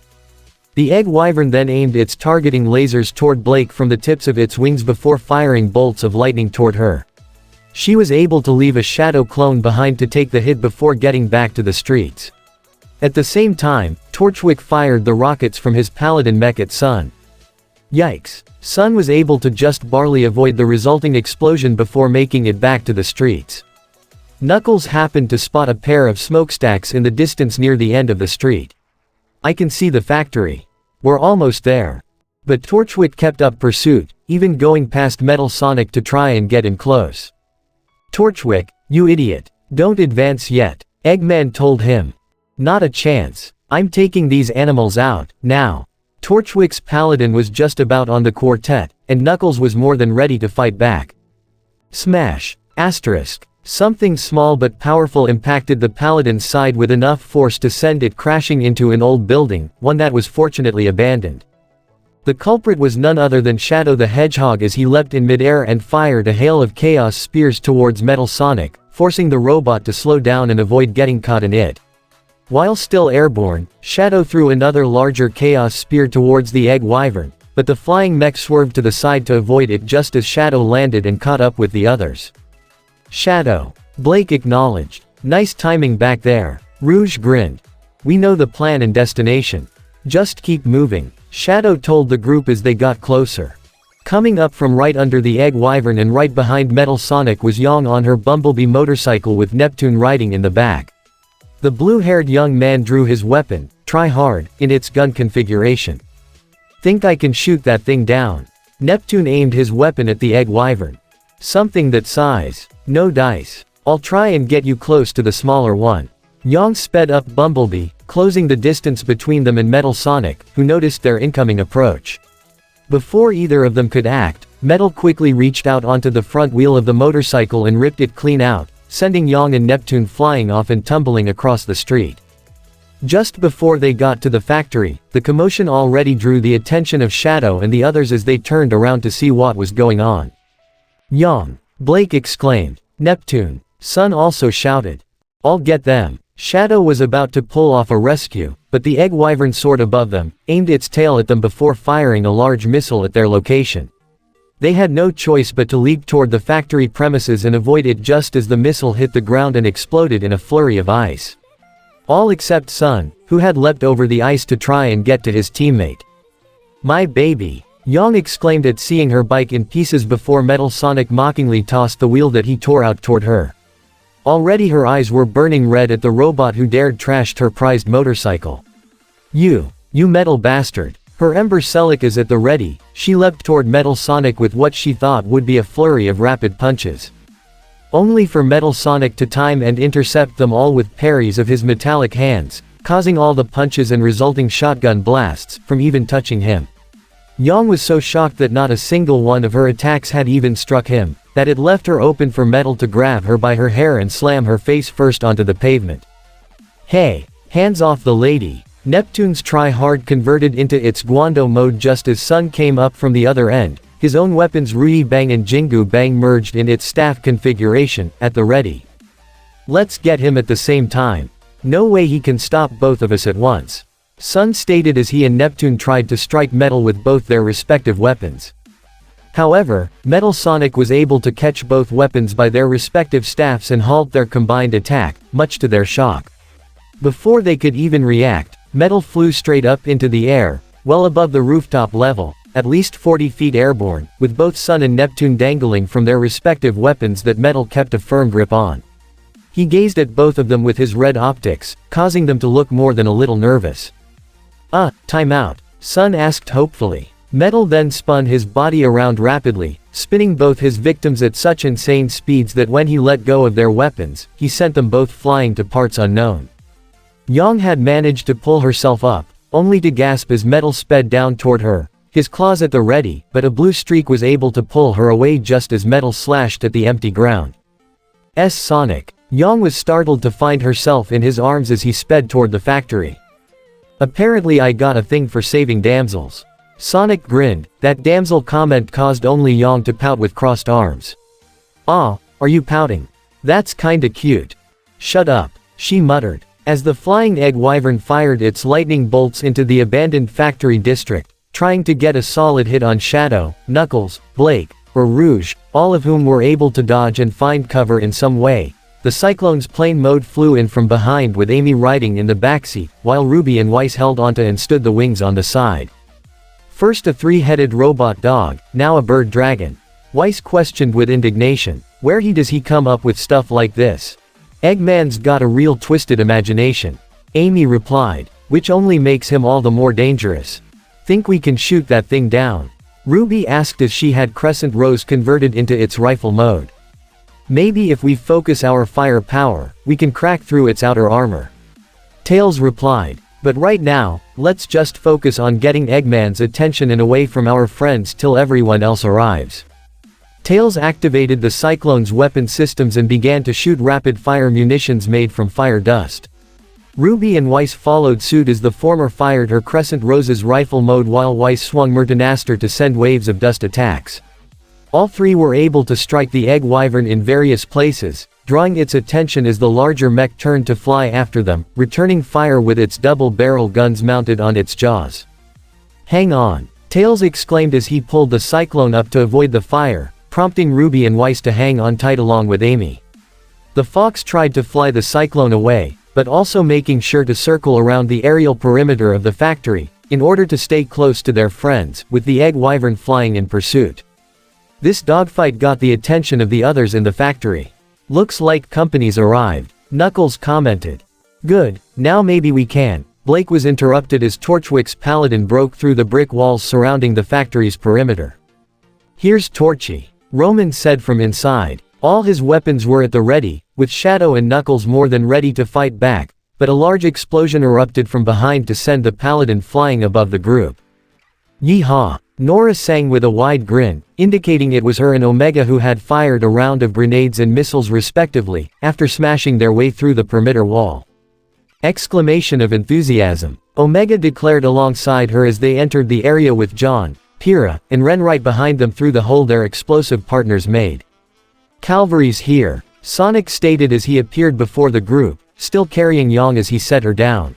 The Egg Wyvern then aimed its targeting lasers toward Blake from the tips of its wings before firing bolts of lightning toward her. She was able to leave a shadow clone behind to take the hit before getting back to the streets. At the same time, Torchwick fired the rockets from his paladin mech at Sun. Yikes. Sun was able to just barely avoid the resulting explosion before making it back to the streets. Knuckles happened to spot a pair of smokestacks in the distance near the end of the street. I can see the factory. We're almost there. But Torchwick kept up pursuit, even going past Metal Sonic to try and get in close. Torchwick, you idiot. Don't advance yet, Eggman told him. Not a chance. I'm taking these animals out, now. Torchwick's paladin was just about on the quartet, and Knuckles was more than ready to fight back. Smash. Asterisk. Something small but powerful impacted the paladin's side with enough force to send it crashing into an old building, one that was fortunately abandoned. The culprit was none other than Shadow the Hedgehog as he leapt in midair and fired a hail of chaos spears towards Metal Sonic, forcing the robot to slow down and avoid getting caught in it. While still airborne, Shadow threw another larger chaos spear towards the Egg Wyvern, but the flying mech swerved to the side to avoid it just as Shadow landed and caught up with the others. Shadow. Blake acknowledged. Nice timing back there. Rouge grinned. We know the plan and destination. Just keep moving, Shadow told the group as they got closer. Coming up from right under the Egg Wyvern and right behind Metal Sonic was Yang on her Bumblebee motorcycle with Neptune riding in the back. The blue-haired young man drew his weapon, try hard, in its gun configuration. Think I can shoot that thing down? Neptune aimed his weapon at the Egg Wyvern. Something that size. No dice. I'll try and get you close to the smaller one. Yang sped up Bumblebee, closing the distance between them and Metal Sonic, who noticed their incoming approach. Before either of them could act, Metal quickly reached out onto the front wheel of the motorcycle and ripped it clean out, sending Yang and Neptune flying off and tumbling across the street. Just before they got to the factory, the commotion already drew the attention of Shadow and the others as they turned around to see what was going on. Yang! Blake exclaimed. Neptune! Sun also shouted. I'll get them. Shadow was about to pull off a rescue, but the egg wyvern soared above them, aimed its tail at them before firing a large missile at their location. They had no choice but to leap toward the factory premises and avoid it just as the missile hit the ground and exploded in a flurry of ice. All except Sun, who had leapt over the ice to try and get to his teammate. My baby! Yang exclaimed at seeing her bike in pieces before Metal Sonic mockingly tossed the wheel that he tore out toward her. Already her eyes were burning red at the robot who dared trashed her prized motorcycle. You metal bastard. Her Ember Celic is at the ready. She leapt toward Metal Sonic with what she thought would be a flurry of rapid punches. Only for Metal Sonic to time and intercept them all with parries of his metallic hands, causing all the punches and resulting shotgun blasts from even touching him. Yang was so shocked that not a single one of her attacks had even struck him, that it left her open for Metal to grab her by her hair and slam her face first onto the pavement. Hey, hands off the lady. Neptune's try-hard converted into its Guando mode just as Sun came up from the other end, his own weapons RWBY Bang and Jingu Bang merged in its staff configuration, at the ready. Let's get him at the same time. No way he can stop both of us at once. Sun stated as he and Neptune tried to strike Metal with both their respective weapons. However, Metal Sonic was able to catch both weapons by their respective staffs and halt their combined attack, much to their shock. Before they could even react, Metal flew straight up into the air, well above the rooftop level, at least 40 feet airborne, with both Sun and Neptune dangling from their respective weapons that Metal kept a firm grip on. He gazed at both of them with his red optics, causing them to look more than a little nervous. Time out, Sun asked hopefully. Metal then spun his body around rapidly, spinning both his victims at such insane speeds that when he let go of their weapons, he sent them both flying to parts unknown. Yang had managed to pull herself up, only to gasp as Metal sped down toward her, his claws at the ready, but a blue streak was able to pull her away just as Metal slashed at the empty ground. Sonic. Yang was startled to find herself in his arms as he sped toward the factory. Apparently I got a thing for saving damsels. Sonic grinned. That damsel comment caused only Yang to pout with crossed arms. Aw, are you pouting? That's kinda cute. Shut up, she muttered. As the flying egg wyvern fired its lightning bolts into the abandoned factory district, trying to get a solid hit on Shadow, Knuckles, Blake, or Rouge, all of whom were able to dodge and find cover in some way, the Cyclone's plane mode flew in from behind with Amy riding in the backseat, while Ruby and Weiss held onto and stood the wings on the side. First a three-headed robot dog, now a bird dragon. Weiss questioned with indignation, where does he come up with stuff like this? Eggman's got a real twisted imagination. Amy replied, which only makes him all the more dangerous. Think we can shoot that thing down? Ruby asked as she had Crescent Rose converted into its rifle mode. Maybe if we focus our fire power, we can crack through its outer armor. Tails replied, but right now, let's just focus on getting Eggman's attention and away from our friends till everyone else arrives. Tails activated the Cyclone's weapon systems and began to shoot rapid-fire munitions made from fire dust. Ruby and Weiss followed suit as the former fired her Crescent Rose's rifle mode while Weiss swung Mertenaster to send waves of dust attacks. All three were able to strike the egg wyvern in various places, drawing its attention as the larger mech turned to fly after them, returning fire with its double-barrel guns mounted on its jaws. Hang on! Tails exclaimed as he pulled the Cyclone up to avoid the fire, prompting Ruby and Weiss to hang on tight along with Amy. The Fox tried to fly the Cyclone away, but also making sure to circle around the aerial perimeter of the factory, in order to stay close to their friends, with the egg wyvern flying in pursuit. This dogfight got the attention of the others in the factory. Looks like company's arrived, Knuckles commented. Good, now maybe we can. Blake was interrupted as Torchwick's paladin broke through the brick walls surrounding the factory's perimeter. Here's Torchy, Roman said from inside. All his weapons were at the ready, with Shadow and Knuckles more than ready to fight back, but a large explosion erupted from behind to send the paladin flying above the group. Yeehaw! Nora sang with a wide grin, indicating it was her and Omega who had fired a round of grenades and missiles respectively, after smashing their way through the perimeter wall. Exclamation of enthusiasm. Omega declared alongside her as they entered the area with John, Pyrrha, and Ren right behind them through the hole their explosive partners made. Calvary's here, Sonic stated as he appeared before the group, still carrying Yang as he set her down.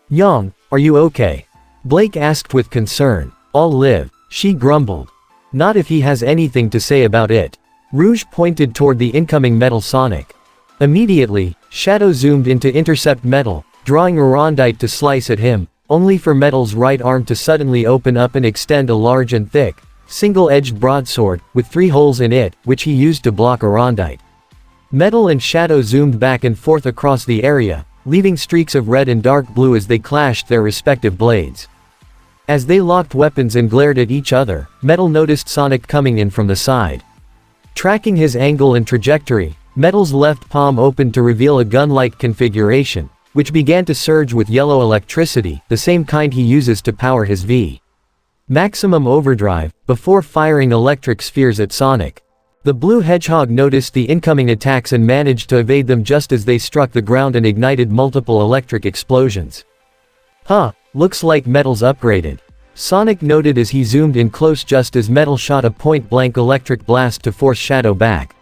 Yang, are you okay? Blake asked with concern. I'll live, she grumbled. Not if he has anything to say about it. Rouge pointed toward the incoming Metal Sonic. Immediately, Shadow zoomed in to intercept Metal, drawing Arondite to slice at him, only for Metal's right arm to suddenly open up and extend a large and thick, single-edged broadsword, with 3 holes in it, which he used to block Arondite. Metal and Shadow zoomed back and forth across the area, leaving streaks of red and dark blue as they clashed their respective blades. As they locked weapons and glared at each other, Metal noticed Sonic coming in from the side. Tracking his angle and trajectory, Metal's left palm opened to reveal a gun-like configuration, which began to surge with yellow electricity, the same kind he uses to power his V. Maximum overdrive, before firing electric spheres at Sonic. The blue hedgehog noticed the incoming attacks and managed to evade them just as they struck the ground and ignited multiple electric explosions. Huh, looks like Metal's upgraded. Sonic noted as he zoomed in close just as Metal shot a point-blank electric blast to force Shadow back.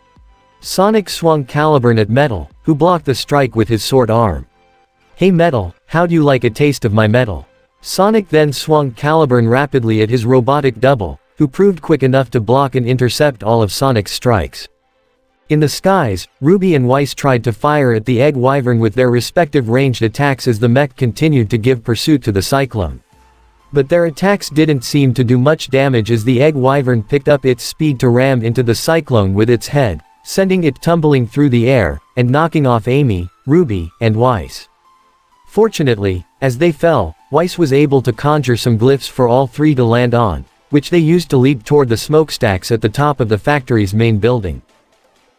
Sonic swung Caliburn at Metal, who blocked the strike with his sword arm. Hey Metal, how'd you like a taste of my metal? Sonic then swung Caliburn rapidly at his robotic double, who proved quick enough to block and intercept all of Sonic's strikes. In the skies, RWBY and Weiss tried to fire at the Egg Wyvern with their respective ranged attacks as the mech continued to give pursuit to the Cyclone. But their attacks didn't seem to do much damage as the Egg Wyvern picked up its speed to ram into the Cyclone with its head, sending it tumbling through the air, and knocking off Amy, RWBY, and Weiss. Fortunately, as they fell, Weiss was able to conjure some glyphs for all 3 to land on, which they used to leap toward the smokestacks at the top of the factory's main building.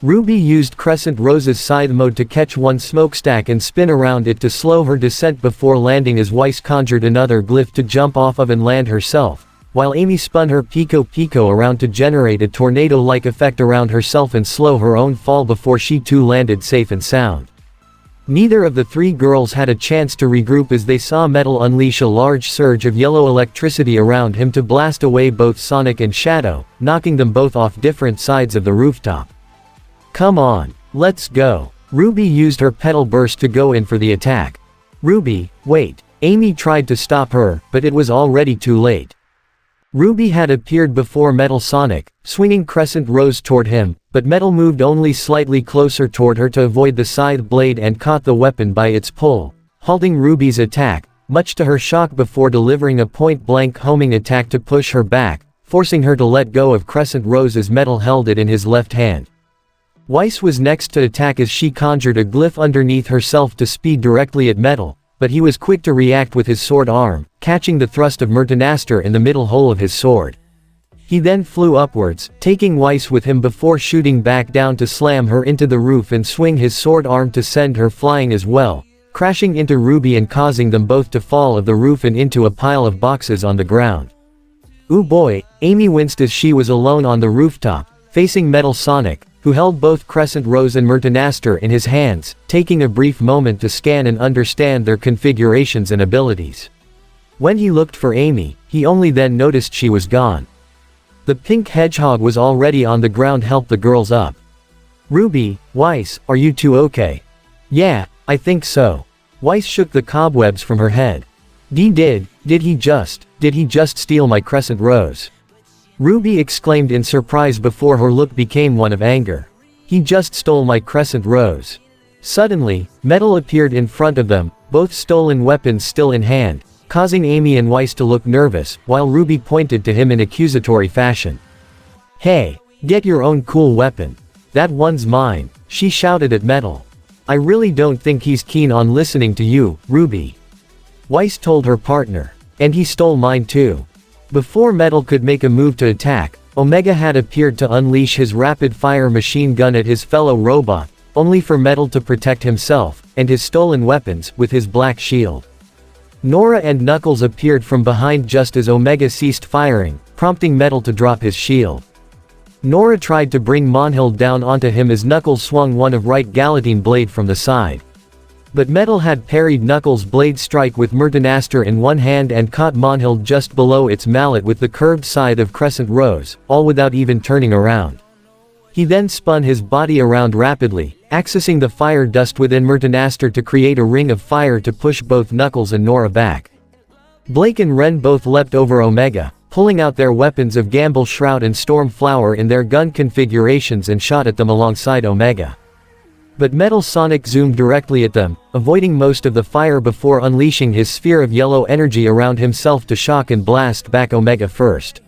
RWBY used Crescent Rose's scythe mode to catch one smokestack and spin around it to slow her descent before landing as Weiss conjured another glyph to jump off of and land herself, while Amy spun her Pico around to generate a tornado-like effect around herself and slow her own fall before she too landed safe and sound. Neither of the 3 girls had a chance to regroup as they saw Metal unleash a large surge of yellow electricity around him to blast away both Sonic and Shadow, knocking them both off different sides of the rooftop. Come on, let's go. RWBY used her petal burst to go in for the attack. RWBY, wait. Amy tried to stop her, but it was already too late. RWBY had appeared before Metal Sonic, swinging Crescent Rose toward him, but Metal moved only slightly closer toward her to avoid the scythe blade and caught the weapon by its pull, halting RWBY's attack, much to her shock before delivering a point-blank homing attack to push her back, forcing her to let go of Crescent Rose as Metal held it in his left hand. Weiss was next to attack as she conjured a glyph underneath herself to speed directly at Metal, but he was quick to react with his sword arm, catching the thrust of Myrtanaster in the middle hole of his sword. He then flew upwards, taking Weiss with him before shooting back down to slam her into the roof and swing his sword arm to send her flying as well, crashing into RWBY and causing them both to fall of the roof and into a pile of boxes on the ground. Ooh boy, Amy winced as she was alone on the rooftop, facing Metal Sonic, who held both Crescent Rose and Myrtanaster in his hands, taking a brief moment to scan and understand their configurations and abilities. When he looked for Amy, he only then noticed she was gone. The pink hedgehog was already on the ground. Help the girls up. RWBY, Weiss, are you two okay? Yeah, I think so. Weiss shook the cobwebs from her head. Did he just steal my Crescent Rose? RWBY exclaimed in surprise before her look became one of anger. He just stole my Crescent Rose. Suddenly, Metal appeared in front of them, both stolen weapons still in hand, causing Amy and Weiss to look nervous, while RWBY pointed to him in accusatory fashion. Hey, get your own cool weapon. That one's mine, she shouted at Metal. I really don't think he's keen on listening to you, RWBY. Weiss told her partner. And he stole mine too. Before Metal could make a move to attack, Omega had appeared to unleash his rapid-fire machine gun at his fellow robot, only for Metal to protect himself, and his stolen weapons, with his black shield. Nora and Knuckles appeared from behind just as Omega ceased firing, prompting Metal to drop his shield. Nora tried to bring Monhill down onto him as Knuckles swung one of right Galatine blade from the side. But Metal had parried Knuckles' blade strike with Murtinaster in one hand and caught Monhild just below its mallet with the curved side of Crescent Rose, all without even turning around. He then spun his body around rapidly, accessing the fire dust within Murtinaster to create a ring of fire to push both Knuckles and Nora back. Blake and Ren both leapt over Omega, pulling out their weapons of Gamble Shroud and Storm Flower in their gun configurations and shot at them alongside Omega. But Metal Sonic zoomed directly at them, avoiding most of the fire before unleashing his sphere of yellow energy around himself to shock and blast back Omega first.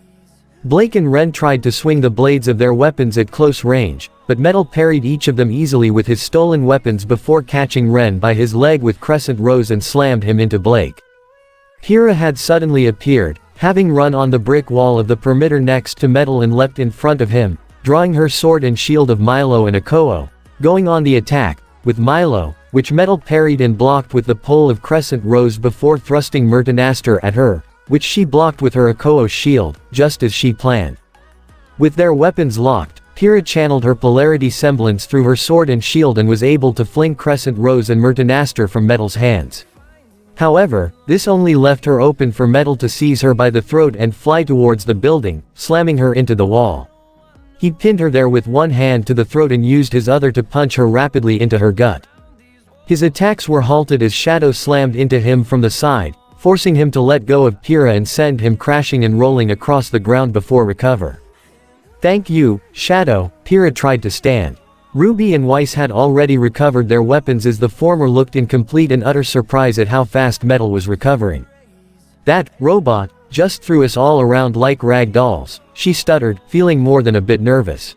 Blake and Ren tried to swing the blades of their weapons at close range, but Metal parried each of them easily with his stolen weapons before catching Ren by his leg with Crescent Rose and slammed him into Blake. Pyrrha had suddenly appeared, having run on the brick wall of the perimeter next to Metal and leapt in front of him, drawing her sword and shield of Milo and Akoo, going on the attack, with Milo, which Metal parried and blocked with the pole of Crescent Rose before thrusting Murtinaster at her, which she blocked with her Akoo shield, just as she planned. With their weapons locked, Pyrrha channeled her polarity semblance through her sword and shield and was able to fling Crescent Rose and Murtinaster from Metal's hands. However, this only left her open for Metal to seize her by the throat and fly towards the building, slamming her into the wall. He pinned her there with one hand to the throat and used his other to punch her rapidly into her gut. His attacks were halted as Shadow slammed into him from the side, forcing him to let go of Pyrrha and send him crashing and rolling across the ground before recover. "Thank you, Shadow." Pyrrha tried to stand. RWBY and Weiss had already recovered their weapons as the former looked in complete and utter surprise at how fast Metal was recovering. "That robot just threw us all around like rag dolls," she stuttered, feeling more than a bit nervous.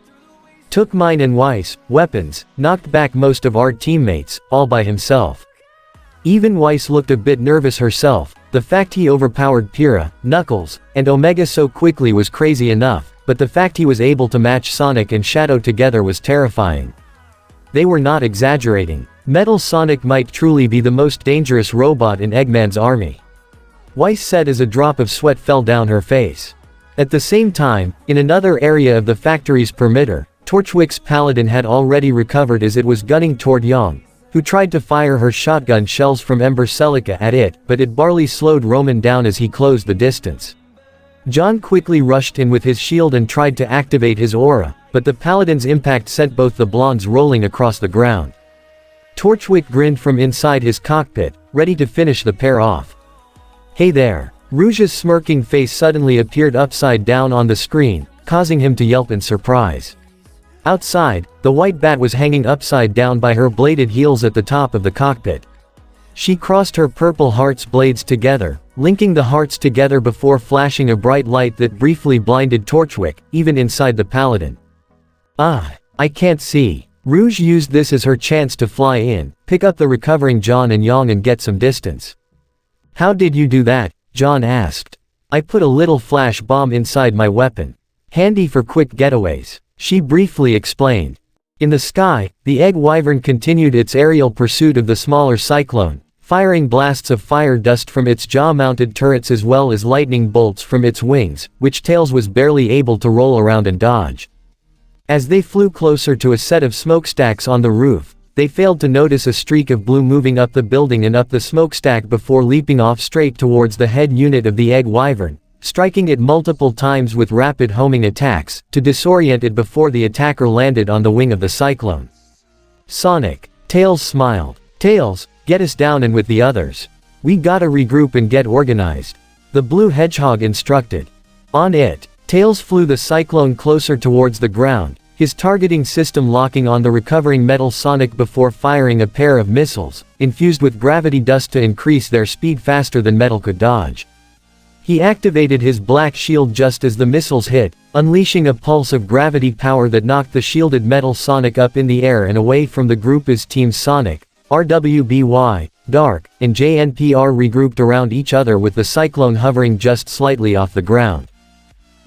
"Took mine and Weiss' weapons, knocked back most of our teammates, all by himself." Even Weiss looked a bit nervous herself. The fact he overpowered Pyrrha, Knuckles, and Omega so quickly was crazy enough, but the fact he was able to match Sonic and Shadow together was terrifying. They were not exaggerating. Metal Sonic might truly be the most dangerous robot in Eggman's army. Weiss said as a drop of sweat fell down her face. At the same time, in another area of the factory's perimeter, Torchwick's Paladin had already recovered as it was gunning toward Yang, who tried to fire her shotgun shells from Ember Celica at it, but it barely slowed Roman down as he closed the distance. John quickly rushed in with his shield and tried to activate his aura, but the Paladin's impact sent both the blondes rolling across the ground. Torchwick grinned from inside his cockpit, ready to finish the pair off. "Hey there." Rouge's smirking face suddenly appeared upside down on the screen, causing him to yelp in surprise. Outside, the white bat was hanging upside down by her bladed heels at the top of the cockpit. She crossed her purple heart's blades together, linking the hearts together before flashing a bright light that briefly blinded Torchwick, even inside the Paladin. "Ah, I can't see." Rouge used this as her chance to fly in, pick up the recovering John and Yang and get some distance. "How did you do that?" John asked. "I put a little flash bomb inside my weapon. Handy for quick getaways," she briefly explained. In the sky, the Egg Wyvern continued its aerial pursuit of the smaller cyclone, firing blasts of fire dust from its jaw-mounted turrets as well as lightning bolts from its wings, which Tails was barely able to roll around and dodge. As they flew closer to a set of smokestacks on the roof, they failed to notice a streak of blue moving up the building and up the smokestack before leaping off straight towards the head unit of the Egg Wyvern, striking it multiple times with rapid homing attacks, to disorient it before the attacker landed on the wing of the cyclone. "Sonic." Tails smiled. "Tails, get us down and with the others. We gotta regroup and get organized," the blue hedgehog instructed. On it. Tails flew the cyclone closer towards the ground, his targeting system locking on the recovering Metal Sonic before firing a pair of missiles, infused with gravity dust to increase their speed faster than Metal could dodge. He activated his black shield just as the missiles hit, unleashing a pulse of gravity power that knocked the shielded Metal Sonic up in the air and away from the group as Team Sonic, RWBY, Dark, and JNPR regrouped around each other with the cyclone hovering just slightly off the ground.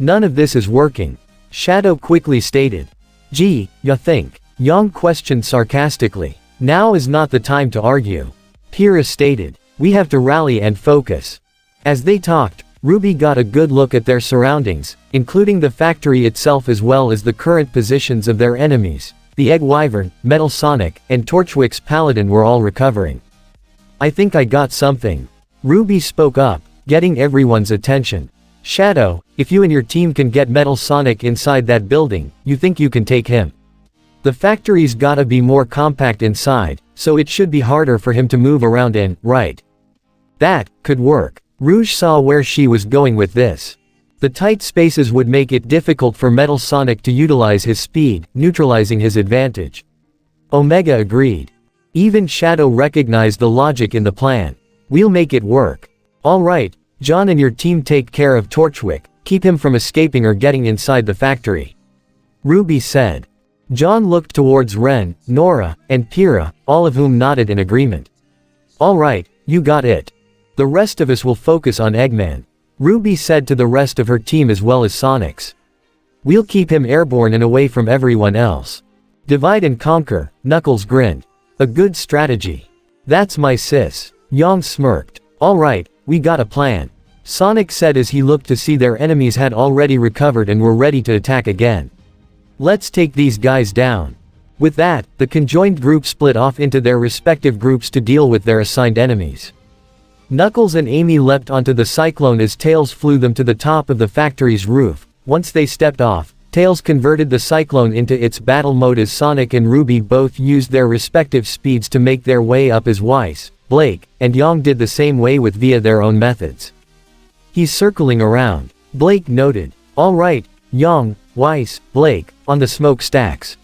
"None of this is working," Shadow quickly stated. "Gee, ya think?" Yang questioned sarcastically. "Now is not the time to argue," Pyrrha stated. "We have to rally and focus." As they talked, RWBY got a good look at their surroundings, including the factory itself as well as the current positions of their enemies. The Egg Wyvern, Metal Sonic, and Torchwick's Paladin were all recovering. I think I got something. RWBY spoke up, getting everyone's attention. Shadow, if you and your team can get Metal Sonic inside that building, you think you can take him? The factory's gotta be more compact inside, so it should be harder for him to move around in, right? That could work. Rouge saw where she was going with this. The tight spaces would make it difficult for Metal Sonic to utilize his speed, neutralizing his advantage. Omega agreed. Even Shadow recognized the logic in the plan. We'll make it work. Alright, John and your team take care of Torchwick, keep him from escaping or getting inside the factory. RWBY said. John looked towards Ren, Nora, and Pyrrha, all of whom nodded in agreement. Alright, you got it. The rest of us will focus on Eggman. RWBY said to the rest of her team as well as Sonic's. We'll keep him airborne and away from everyone else. Divide and conquer, Knuckles grinned. A good strategy. That's my sis. Yang smirked. Alright, we got a plan. Sonic said as he looked to see their enemies had already recovered and were ready to attack again. Let's take these guys down. With that, the conjoined group split off into their respective groups to deal with their assigned enemies. Knuckles and Amy leapt onto the Cyclone as Tails flew them to the top of the factory's roof. Once they stepped off, Tails converted the Cyclone into its battle mode as Sonic and RWBY both used their respective speeds to make their way up as Weiss, Blake, and Yang did the same way with via their own methods. He's circling around. Blake noted. Alright, Yang, Weiss, Blake, on the smokestacks.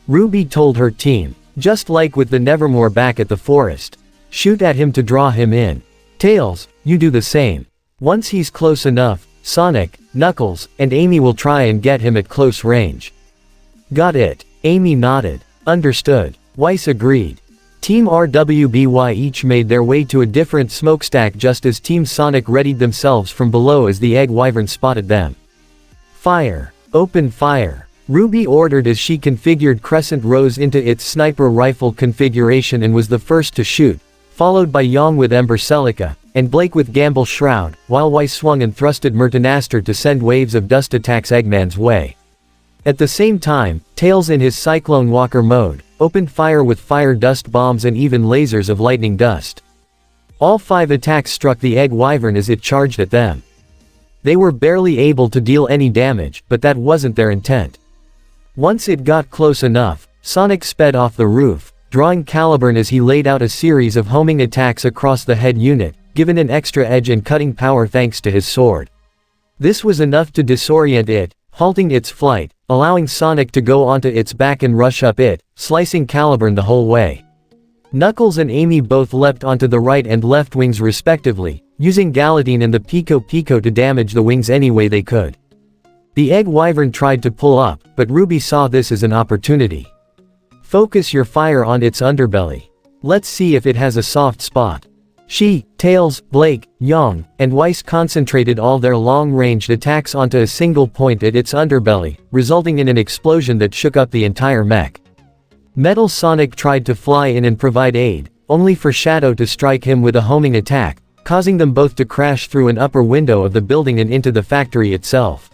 RWBY told her team. Just like with the Nevermore back at the forest. Shoot at him to draw him in. Tails, you do the same. Once he's close enough, Sonic, Knuckles, and Amy will try and get him at close range. Got it. Amy nodded. Understood. Weiss agreed. Team RWBY each made their way to a different smokestack just as Team Sonic readied themselves from below as the Egg Wyvern spotted them. Fire. Open fire. RWBY ordered as she configured Crescent Rose into its sniper rifle configuration and was the first to shoot, followed by Yang with Ember Celica, and Blake with Gamble Shroud, while Weiss swung and thrusted Mertanaster to send waves of dust attacks Eggman's way. At the same time, Tails in his Cyclone Walker mode, opened fire with fire dust bombs and even lasers of lightning dust. All 5 attacks struck the Egg Wyvern as it charged at them. They were barely able to deal any damage, but that wasn't their intent. Once it got close enough, Sonic sped off the roof, drawing Caliburn as he laid out a series of homing attacks across the head unit, given an extra edge and cutting power thanks to his sword. This was enough to disorient it, halting its flight, allowing Sonic to go onto its back and rush up it, slicing Caliburn the whole way. Knuckles and Amy both leapt onto the right and left wings respectively, using Galadine and the Pico Pico to damage the wings any way they could. The Egg Wyvern tried to pull up, but RWBY saw this as an opportunity. Focus your fire on its underbelly. Let's see if it has a soft spot. She, Tails, Blake, Yang, and Weiss concentrated all their long-ranged attacks onto a single point at its underbelly, resulting in an explosion that shook up the entire mech. Metal Sonic tried to fly in and provide aid, only for Shadow to strike him with a homing attack, causing them both to crash through an upper window of the building and into the factory itself.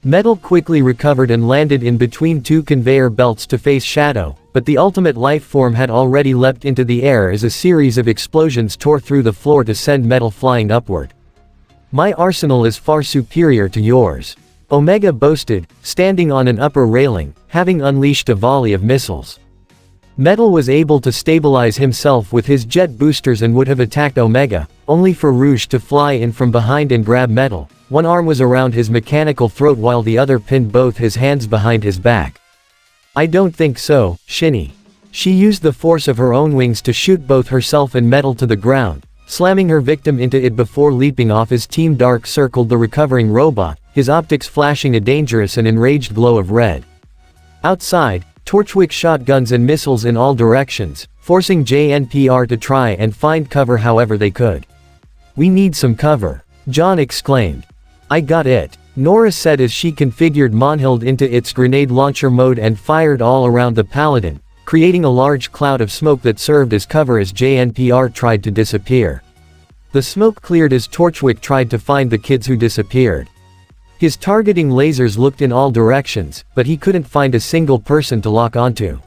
Metal quickly recovered and landed in between 2 conveyor belts to face Shadow, but the ultimate life form had already leapt into the air as a series of explosions tore through the floor to send Metal flying upward. My arsenal is far superior to yours. Omega boasted, standing on an upper railing, having unleashed a volley of missiles. Metal was able to stabilize himself with his jet boosters and would have attacked Omega, only for Rouge to fly in from behind and grab Metal. One arm was around his mechanical throat while the other pinned both his hands behind his back. I don't think so, Shinny. She used the force of her own wings to shoot both herself and Metal to the ground, slamming her victim into it before leaping off as Team Dark circled the recovering robot, his optics flashing a dangerous and enraged glow of red. Outside, Torchwick shot guns and missiles in all directions, forcing JNPR to try and find cover however they could. We need some cover, John exclaimed. I got it, Nora said as she configured Monhild into its grenade launcher mode and fired all around the Paladin, creating a large cloud of smoke that served as cover as JNPR tried to disappear. The smoke cleared as Torchwick tried to find the kids who disappeared. His targeting lasers looked in all directions, but he couldn't find a single person to lock onto.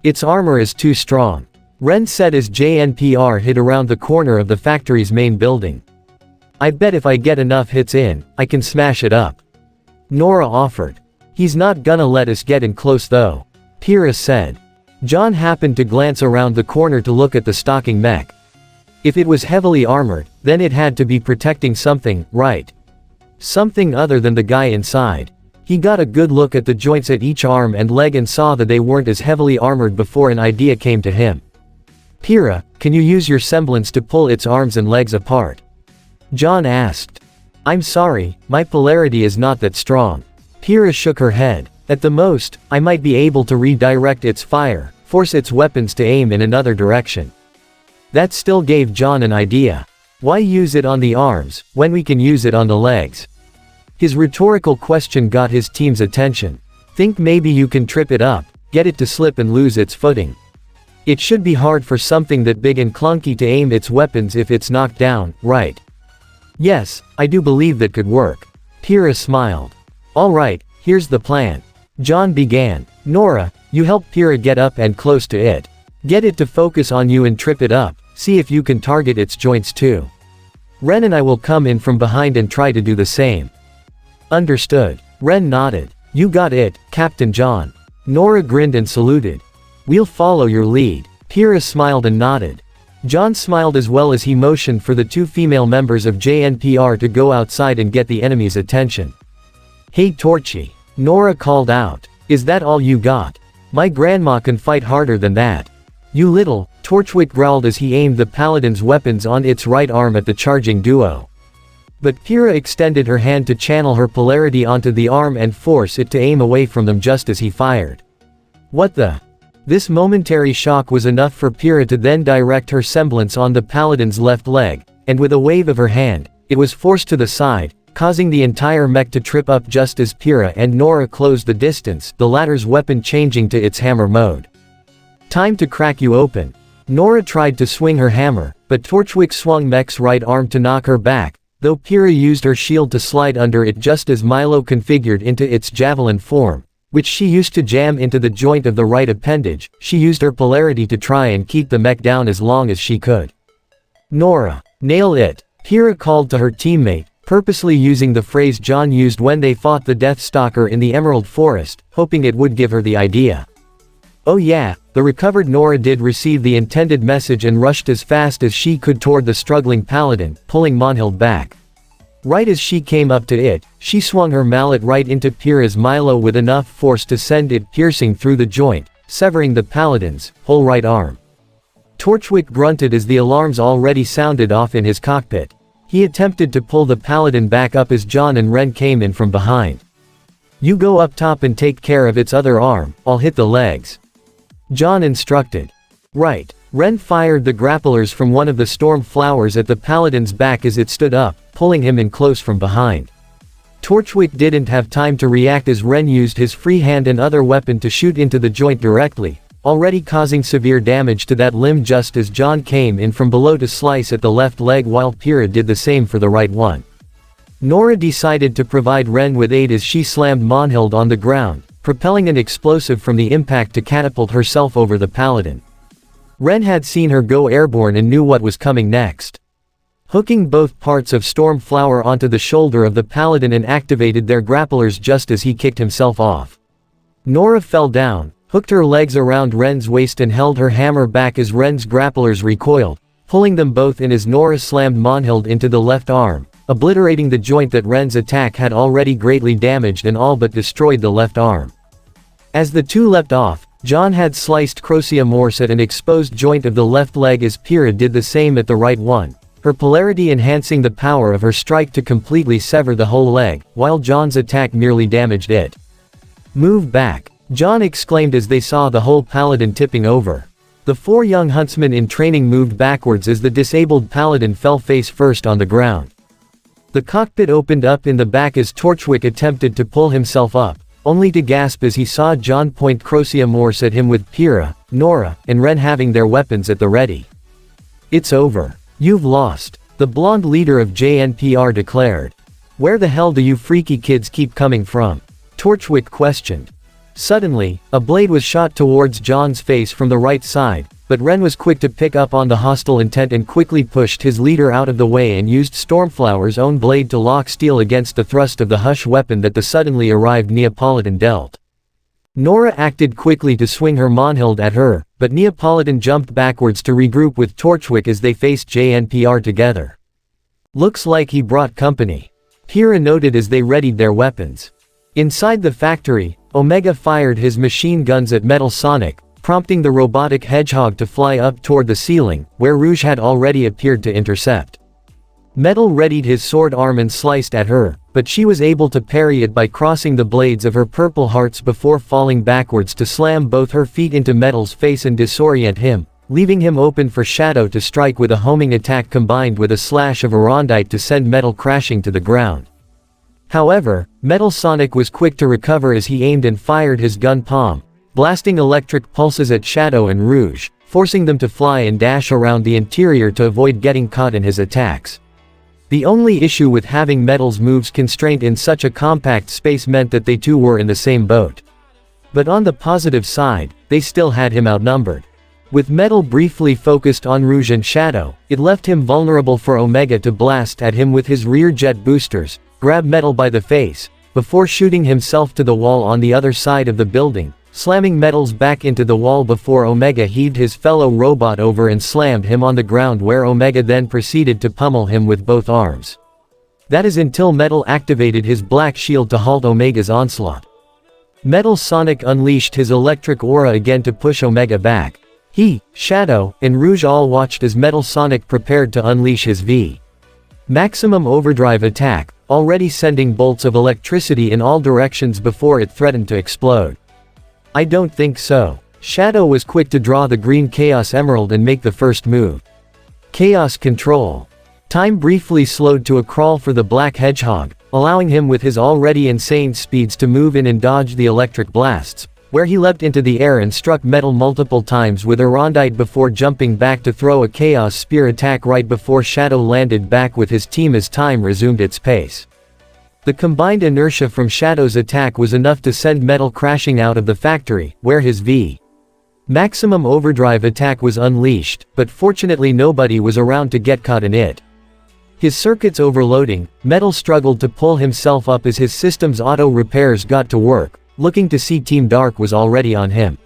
Its armor is too strong. Ren said as JNPR hid around the corner of the factory's main building. I bet if I get enough hits in, I can smash it up. Nora offered. He's not gonna let us get in close though. Pyrrha said. John happened to glance around the corner to look at the stalking mech. If it was heavily armored, then it had to be protecting something, right? Something other than the guy inside. He got a good look at the joints at each arm and leg and saw that they weren't as heavily armored before an idea came to him. Pyrrha, can you use your semblance to pull its arms and legs apart? John asked. I'm sorry, my polarity is not that strong. Pyrrha shook her head. At the most, I might be able to redirect its fire, force its weapons to aim in another direction. That still gave John an idea. Why use it on the arms, when we can use it on the legs? His rhetorical question got his team's attention. Think maybe you can trip it up, get it to slip and lose its footing. It should be hard for something that big and clunky to aim its weapons if it's knocked down, right? Yes, I do believe that could work. Pyrrha smiled. Alright, here's the plan. John began. Nora, you help Pyrrha get up and close to it. Get it to focus on you and trip it up, see if you can target its joints too. Ren and I will come in from behind and try to do the same. Understood. Ren nodded. You got it, Captain John. Nora grinned and saluted. We'll follow your lead. Pyrrha smiled and nodded. John smiled as well as he motioned for the two female members of JNPR to go outside and get the enemy's attention. Hey Torchy. Nora called out. Is that all you got? My grandma can fight harder than that. You little, Torchwick growled as he aimed the paladin's weapons on its right arm at the charging duo. But Pyrrha extended her hand to channel her polarity onto the arm and force it to aim away from them just as he fired. What the? This momentary shock was enough for Pyrrha to then direct her semblance on the paladin's left leg, and with a wave of her hand, it was forced to the side, causing the entire mech to trip up just as Pyrrha and Nora closed the distance, the latter's weapon changing to its hammer mode. Time to crack you open. Nora tried to swing her hammer, but Torchwick swung Mech's right arm to knock her back, though Pyrrha used her shield to slide under it just as Milo configured into its javelin form, which she used to jam into the joint of the right appendage. She used her polarity to try and keep the mech down as long as she could. Nora, nail it, Pyrrha called to her teammate, purposely using the phrase John used when they fought the Deathstalker in the Emerald Forest, hoping it would give her the idea. Oh yeah, the recovered Nora did receive the intended message and rushed as fast as she could toward the struggling paladin, pulling Monhild back. Right as she came up to it, she swung her mallet right into Pyrrha's Milo with enough force to send it piercing through the joint, severing the paladin's whole right arm. Torchwick grunted as the alarms already sounded off in his cockpit. He attempted to pull the paladin back up as John and Ren came in from behind. You go up top and take care of its other arm, I'll hit the legs. John instructed. Right. Ren fired the grapplers from one of the storm flowers at the paladin's back as it stood up, pulling him in close from behind. Torchwick didn't have time to react as Ren used his free hand and other weapon to shoot into the joint directly, already causing severe damage to that limb just as John came in from below to slice at the left leg while Pyrrha did the same for the right one. Nora decided to provide Ren with aid as she slammed Monhild on the ground, propelling an explosive from the impact to catapult herself over the paladin. Ren had seen her go airborne and knew what was coming next. Hooking both parts of Stormflower onto the shoulder of the paladin and activated their grapplers just as he kicked himself off. Nora fell down, hooked her legs around Ren's waist and held her hammer back as Ren's grapplers recoiled, pulling them both in as Nora slammed Monhild into the left arm, obliterating the joint that Ren's attack had already greatly damaged and all but destroyed the left arm. As the two leapt off, John had sliced Crocia Morse at an exposed joint of the left leg as Pyrrha did the same at the right one, her polarity enhancing the power of her strike to completely sever the whole leg, while John's attack merely damaged it. Move back, John exclaimed as they saw the whole paladin tipping over. The four young huntsmen in training moved backwards as the disabled paladin fell face first on the ground. The cockpit opened up in the back as Torchwick attempted to pull himself up, only to gasp as he saw John point Crocia Morse at him with Pyrrha, Nora, and Ren having their weapons at the ready. It's over. You've lost, the blonde leader of JNPR declared. Where the hell do you freaky kids keep coming from? Torchwick questioned. Suddenly, a blade was shot towards John's face from the right side, but Ren was quick to pick up on the hostile intent and quickly pushed his leader out of the way and used Stormflower's own blade to lock steel against the thrust of the hush weapon that the suddenly arrived Neapolitan dealt. Nora acted quickly to swing her Monhild at her, but Neapolitan jumped backwards to regroup with Torchwick as they faced JNPR together. "Looks like he brought company," Kira noted as they readied their weapons. Inside the factory, Omega fired his machine guns at Metal Sonic, prompting the robotic hedgehog to fly up toward the ceiling, where Rouge had already appeared to intercept. Metal readied his sword arm and sliced at her, but she was able to parry it by crossing the blades of her purple hearts before falling backwards to slam both her feet into Metal's face and disorient him, leaving him open for Shadow to strike with a homing attack combined with a slash of Arondite to send Metal crashing to the ground. However, Metal Sonic was quick to recover as he aimed and fired his gun palm, blasting electric pulses at Shadow and Rouge, forcing them to fly and dash around the interior to avoid getting caught in his attacks. The only issue with having Metal's moves constrained in such a compact space meant that they too were in the same boat. But on the positive side, they still had him outnumbered. With Metal briefly focused on Rouge and Shadow, it left him vulnerable for Omega to blast at him with his rear jet boosters, grab Metal by the face, before shooting himself to the wall on the other side of the building, slamming Metal's back into the wall before Omega heaved his fellow robot over and slammed him on the ground, where Omega then proceeded to pummel him with both arms. That is until Metal activated his black shield to halt Omega's onslaught. Metal Sonic unleashed his electric aura again to push Omega back. He, Shadow, and Rouge all watched as Metal Sonic prepared to unleash his V. Maximum overdrive attack, already sending bolts of electricity in all directions before it threatened to explode. "I don't think so." Shadow was quick to draw the green Chaos Emerald and make the first move. Chaos Control. Time briefly slowed to a crawl for the Black Hedgehog, allowing him with his already insane speeds to move in and dodge the electric blasts, where he leapt into the air and struck Metal multiple times with Arondite before jumping back to throw a Chaos Spear attack right before Shadow landed back with his team as time resumed its pace. The combined inertia from Shadow's attack was enough to send Metal crashing out of the factory, where his V. Maximum overdrive attack was unleashed, but fortunately nobody was around to get caught in it. His circuits overloading, Metal struggled to pull himself up as his system's auto repairs got to work, looking to see Team Dark was already on him.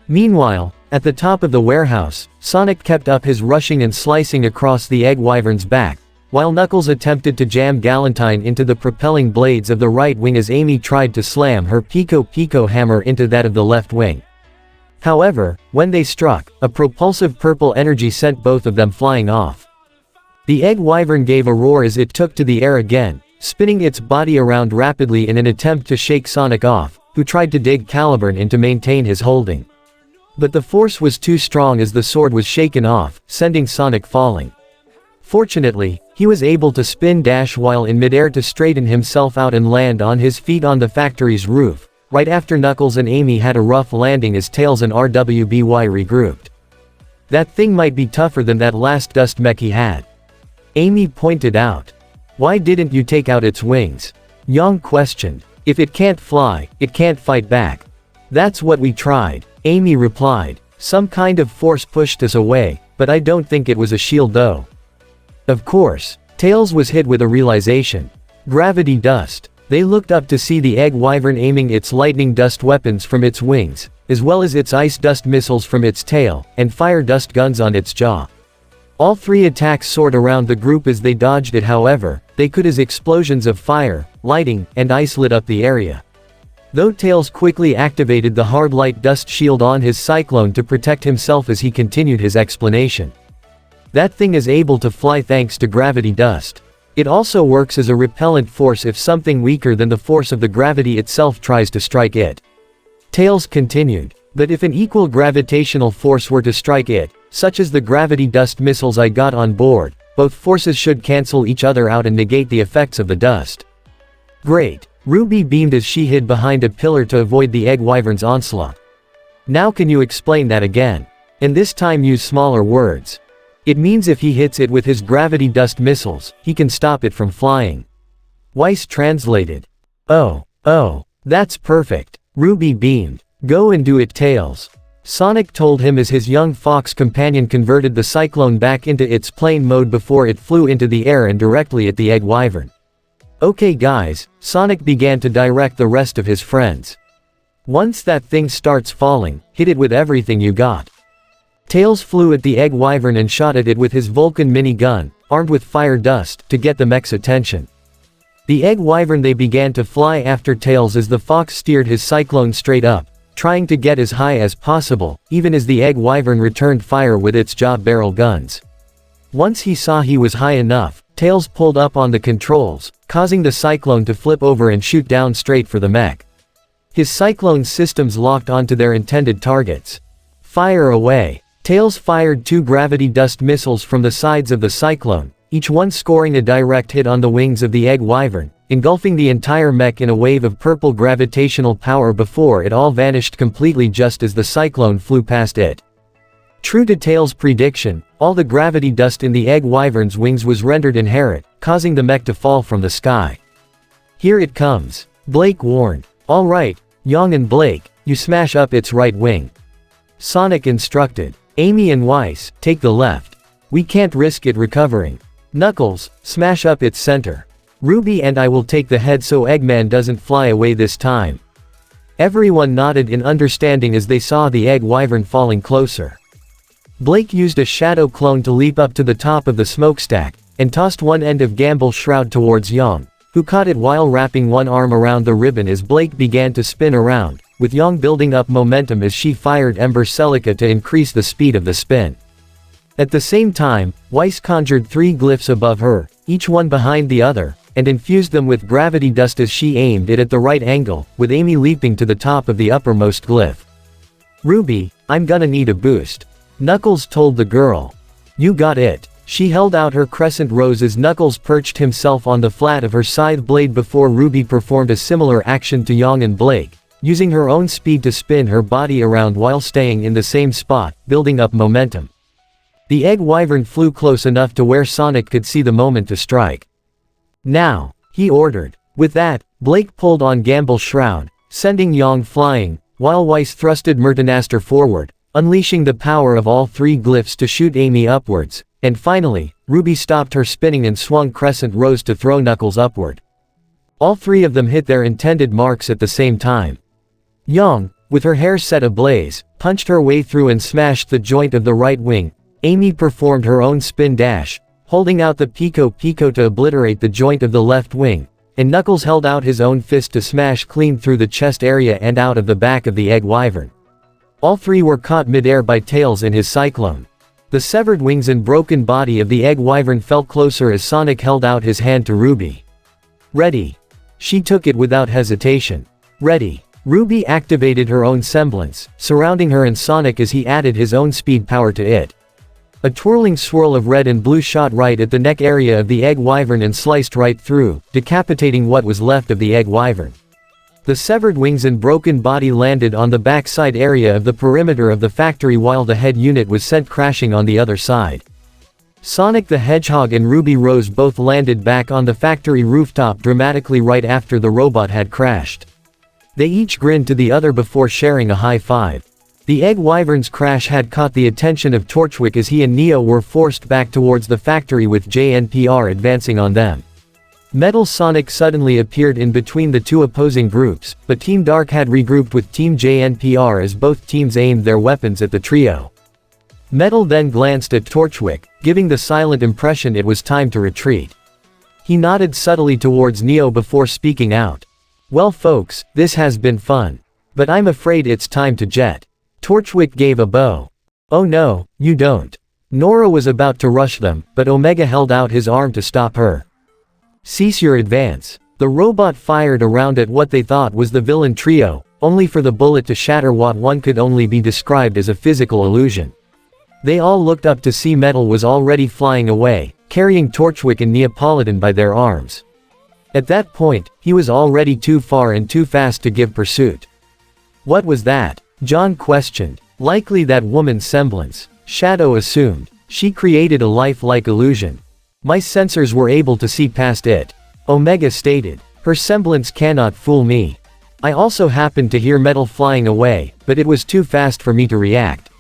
Meanwhile, at the top of the warehouse, Sonic kept up his rushing and slicing across the Egg Wyvern's back, while Knuckles attempted to jam Galentine into the propelling blades of the right wing as Amy tried to slam her Pico Pico hammer into that of the left wing. However, when they struck, a propulsive purple energy sent both of them flying off. The Egg Wyvern gave a roar as it took to the air again, spinning its body around rapidly in an attempt to shake Sonic off, who tried to dig Caliburn in to maintain his holding. But the force was too strong as the sword was shaken off, sending Sonic falling. Fortunately, he was able to spin dash while in midair to straighten himself out and land on his feet on the factory's roof, right after Knuckles and Amy had a rough landing as Tails and RWBY regrouped. "That thing might be tougher than that last dust mech he had," Amy pointed out. "Why didn't you take out its wings?" Yang questioned. "If it can't fly, it can't fight back." "That's what we tried," Amy replied. "Some kind of force pushed us away, but I don't think it was a shield though." Of course, Tails was hit with a realization. Gravity dust. They looked up to see the Egg Wyvern aiming its lightning dust weapons from its wings, as well as its ice dust missiles from its tail, and fire dust guns on its jaw. All three attacks soared around the group as they dodged it. However, they could as explosions of fire, lighting, and ice lit up the area. Though Tails quickly activated the hard light dust shield on his Cyclone to protect himself as he continued his explanation. "That thing is able to fly thanks to gravity dust. It also works as a repellent force if something weaker than the force of the gravity itself tries to strike it." Tails continued. "But if an equal gravitational force were to strike it, such as the gravity dust missiles I got on board, both forces should cancel each other out and negate the effects of the dust." "Great." Ruby beamed as she hid behind a pillar to avoid the Egg Wyvern's onslaught. "Now can you explain that again? And this time use smaller words." "It means if he hits it with his gravity dust missiles, he can stop it from flying." Weiss translated. Oh, that's perfect." Ruby beamed. "Go and do it, Tails." Sonic told him as his young fox companion converted the cyclone back into its plane mode before it flew into the air and directly at the egg wyvern. Okay guys, Sonic began to direct the rest of his friends. Once that thing starts falling, hit it with everything you got. Tails flew at the egg wyvern and shot at it with his Vulcan minigun, armed with fire dust, to get the mech's attention. The egg wyvern they began to fly after Tails as the fox steered his cyclone straight up, trying to get as high as possible, even as the egg wyvern returned fire with its jaw barrel guns. Once he saw he was high enough, Tails pulled up on the controls, causing the cyclone to flip over and shoot down straight for the mech. His cyclone systems locked onto their intended targets. Fire away! Tails fired 2 gravity dust missiles from the sides of the cyclone, each one scoring a direct hit on the wings of the egg wyvern, engulfing the entire mech in a wave of purple gravitational power before it all vanished completely just as the cyclone flew past it. True to Tails' prediction, all the gravity dust in the egg wyvern's wings was rendered inherent, causing the mech to fall from the sky. Here it comes, Blake warned. Alright, Yang and Blake, you smash up its right wing. Sonic instructed. Amy and Weiss, take the left. We can't risk it recovering. Knuckles, smash up its center. Ruby and I will take the head so Eggman doesn't fly away this time. Everyone nodded in understanding as they saw the egg wyvern falling closer. Blake used a shadow clone to leap up to the top of the smokestack, and tossed one end of Gamble's shroud towards Yang, who caught it while wrapping one arm around the ribbon as Blake began to spin around, with Yang building up momentum as she fired Ember Celica to increase the speed of the spin. At the same time, Weiss conjured 3 glyphs above her, each one behind the other, and infused them with gravity dust as she aimed it at the right angle, with Amy leaping to the top of the uppermost glyph. Ruby, I'm gonna need a boost. Knuckles told the girl. You got it. She held out her crescent rose as Knuckles perched himself on the flat of her scythe blade before Ruby performed a similar action to Yang and Blake, using her own speed to spin her body around while staying in the same spot, building up momentum. The egg wyvern flew close enough to where Sonic could see the moment to strike. Now, he ordered. With that, Blake pulled on Gamble's shroud, sending Yang flying, while Weiss thrusted Murtanaster forward, unleashing the power of all 3 glyphs to shoot Amy upwards, and finally, Ruby stopped her spinning and swung Crescent Rose to throw Knuckles upward. All 3 of them hit their intended marks at the same time. Yang, with her hair set ablaze, punched her way through and smashed the joint of the right wing. Amy performed her own spin dash, holding out the Pico Pico to obliterate the joint of the left wing, and Knuckles held out his own fist to smash clean through the chest area and out of the back of the egg wyvern. All 3 were caught mid-air by Tails and his cyclone. The severed wings and broken body of the egg wyvern fell closer as Sonic held out his hand to Ruby. Ready. She took it without hesitation. Ready. Ruby activated her own semblance, surrounding her and Sonic as he added his own speed power to it. A twirling swirl of red and blue shot right at the neck area of the egg wyvern and sliced right through, decapitating what was left of the egg wyvern. The severed wings and broken body landed on the backside area of the perimeter of the factory while the head unit was sent crashing on the other side. Sonic the Hedgehog and Ruby Rose both landed back on the factory rooftop dramatically right after the robot had crashed. They each grinned to the other before sharing a high five. The egg wyvern's crash had caught the attention of Torchwick as he and Neo were forced back towards the factory with JNPR advancing on them. Metal Sonic suddenly appeared in between the 2 opposing groups, but Team Dark had regrouped with Team JNPR as both teams aimed their weapons at the trio. Metal then glanced at Torchwick, giving the silent impression it was time to retreat. He nodded subtly towards Neo before speaking out. Well folks, this has been fun. But I'm afraid it's time to jet. Torchwick gave a bow. Oh no, you don't. Nora was about to rush them, but Omega held out his arm to stop her. Cease your advance. The robot fired around at what they thought was the villain trio, only for the bullet to shatter what one could only be described as a physical illusion. They all looked up to see Metal was already flying away, carrying Torchwick and Neapolitan by their arms. At that point, he was already too far and too fast to give pursuit. What was that? John questioned. Likely that woman's semblance. Shadow assumed. She created a lifelike illusion. My sensors were able to see past it. Omega stated. Her semblance cannot fool me. I also happened to hear metal flying away, but it was too fast for me to react.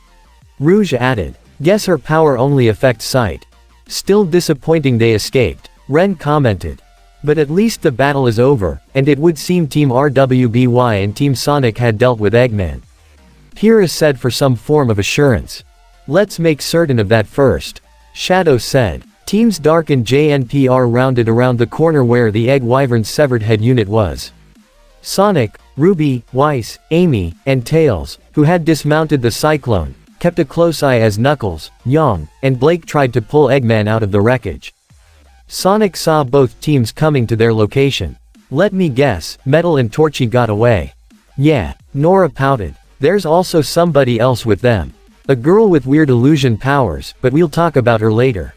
RWBY added. Guess her power only affects sight. Still disappointing they escaped. Ren commented. But at least the battle is over, and it would seem Team RWBY and Team Sonic had dealt with Eggman. Pyrrha said for some form of assurance. Let's make certain of that first. Shadow said. Teams Dark and JNPR rounded around the corner where the Egg Wyvern's severed head unit was. Sonic, RWBY, Weiss, Amy, and Tails, who had dismounted the Cyclone, kept a close eye as Knuckles, Yang, and Blake tried to pull Eggman out of the wreckage. Sonic saw both teams coming to their location. Let me guess, Metal and Torchy got away. Yeah, Nora pouted. There's also somebody else with them. A girl with weird illusion powers, but we'll talk about her later.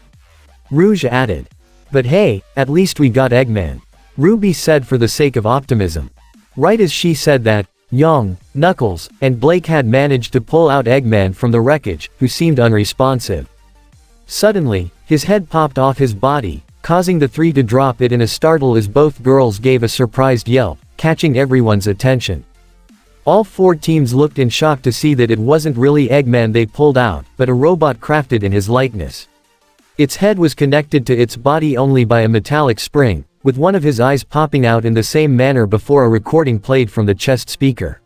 RWBY added. But hey, at least we got Eggman. RWBY said for the sake of optimism. Right as she said that, Yang, Knuckles, and Blake had managed to pull out Eggman from the wreckage, who seemed unresponsive. Suddenly, his head popped off his body, causing the three to drop it in a startle as both girls gave a surprised yelp, catching everyone's attention. All four teams looked in shock to see that it wasn't really Eggman they pulled out, but a robot crafted in his likeness. Its head was connected to its body only by a metallic spring, with one of his eyes popping out in the same manner before a recording played from the chest speaker.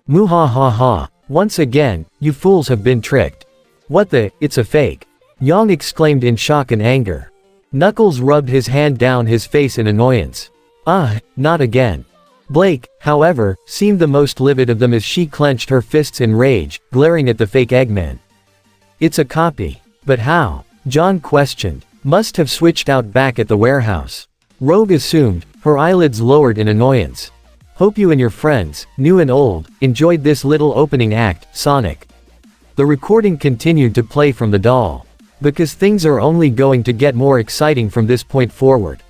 Muhahaha. Once again, you fools have been tricked. What the, it's a fake. Yang exclaimed in shock and anger. Knuckles rubbed his hand down his face in annoyance. Not again. Blake, however, seemed the most livid of them as she clenched her fists in rage, glaring at the fake Eggman. It's a copy. But how? John questioned. Must have switched out back at the warehouse. Rogue assumed, her eyelids lowered in annoyance. Hope you and your friends, new and old, enjoyed this little opening act, Sonic. The recording continued to play from the doll. Because things are only going to get more exciting from this point forward.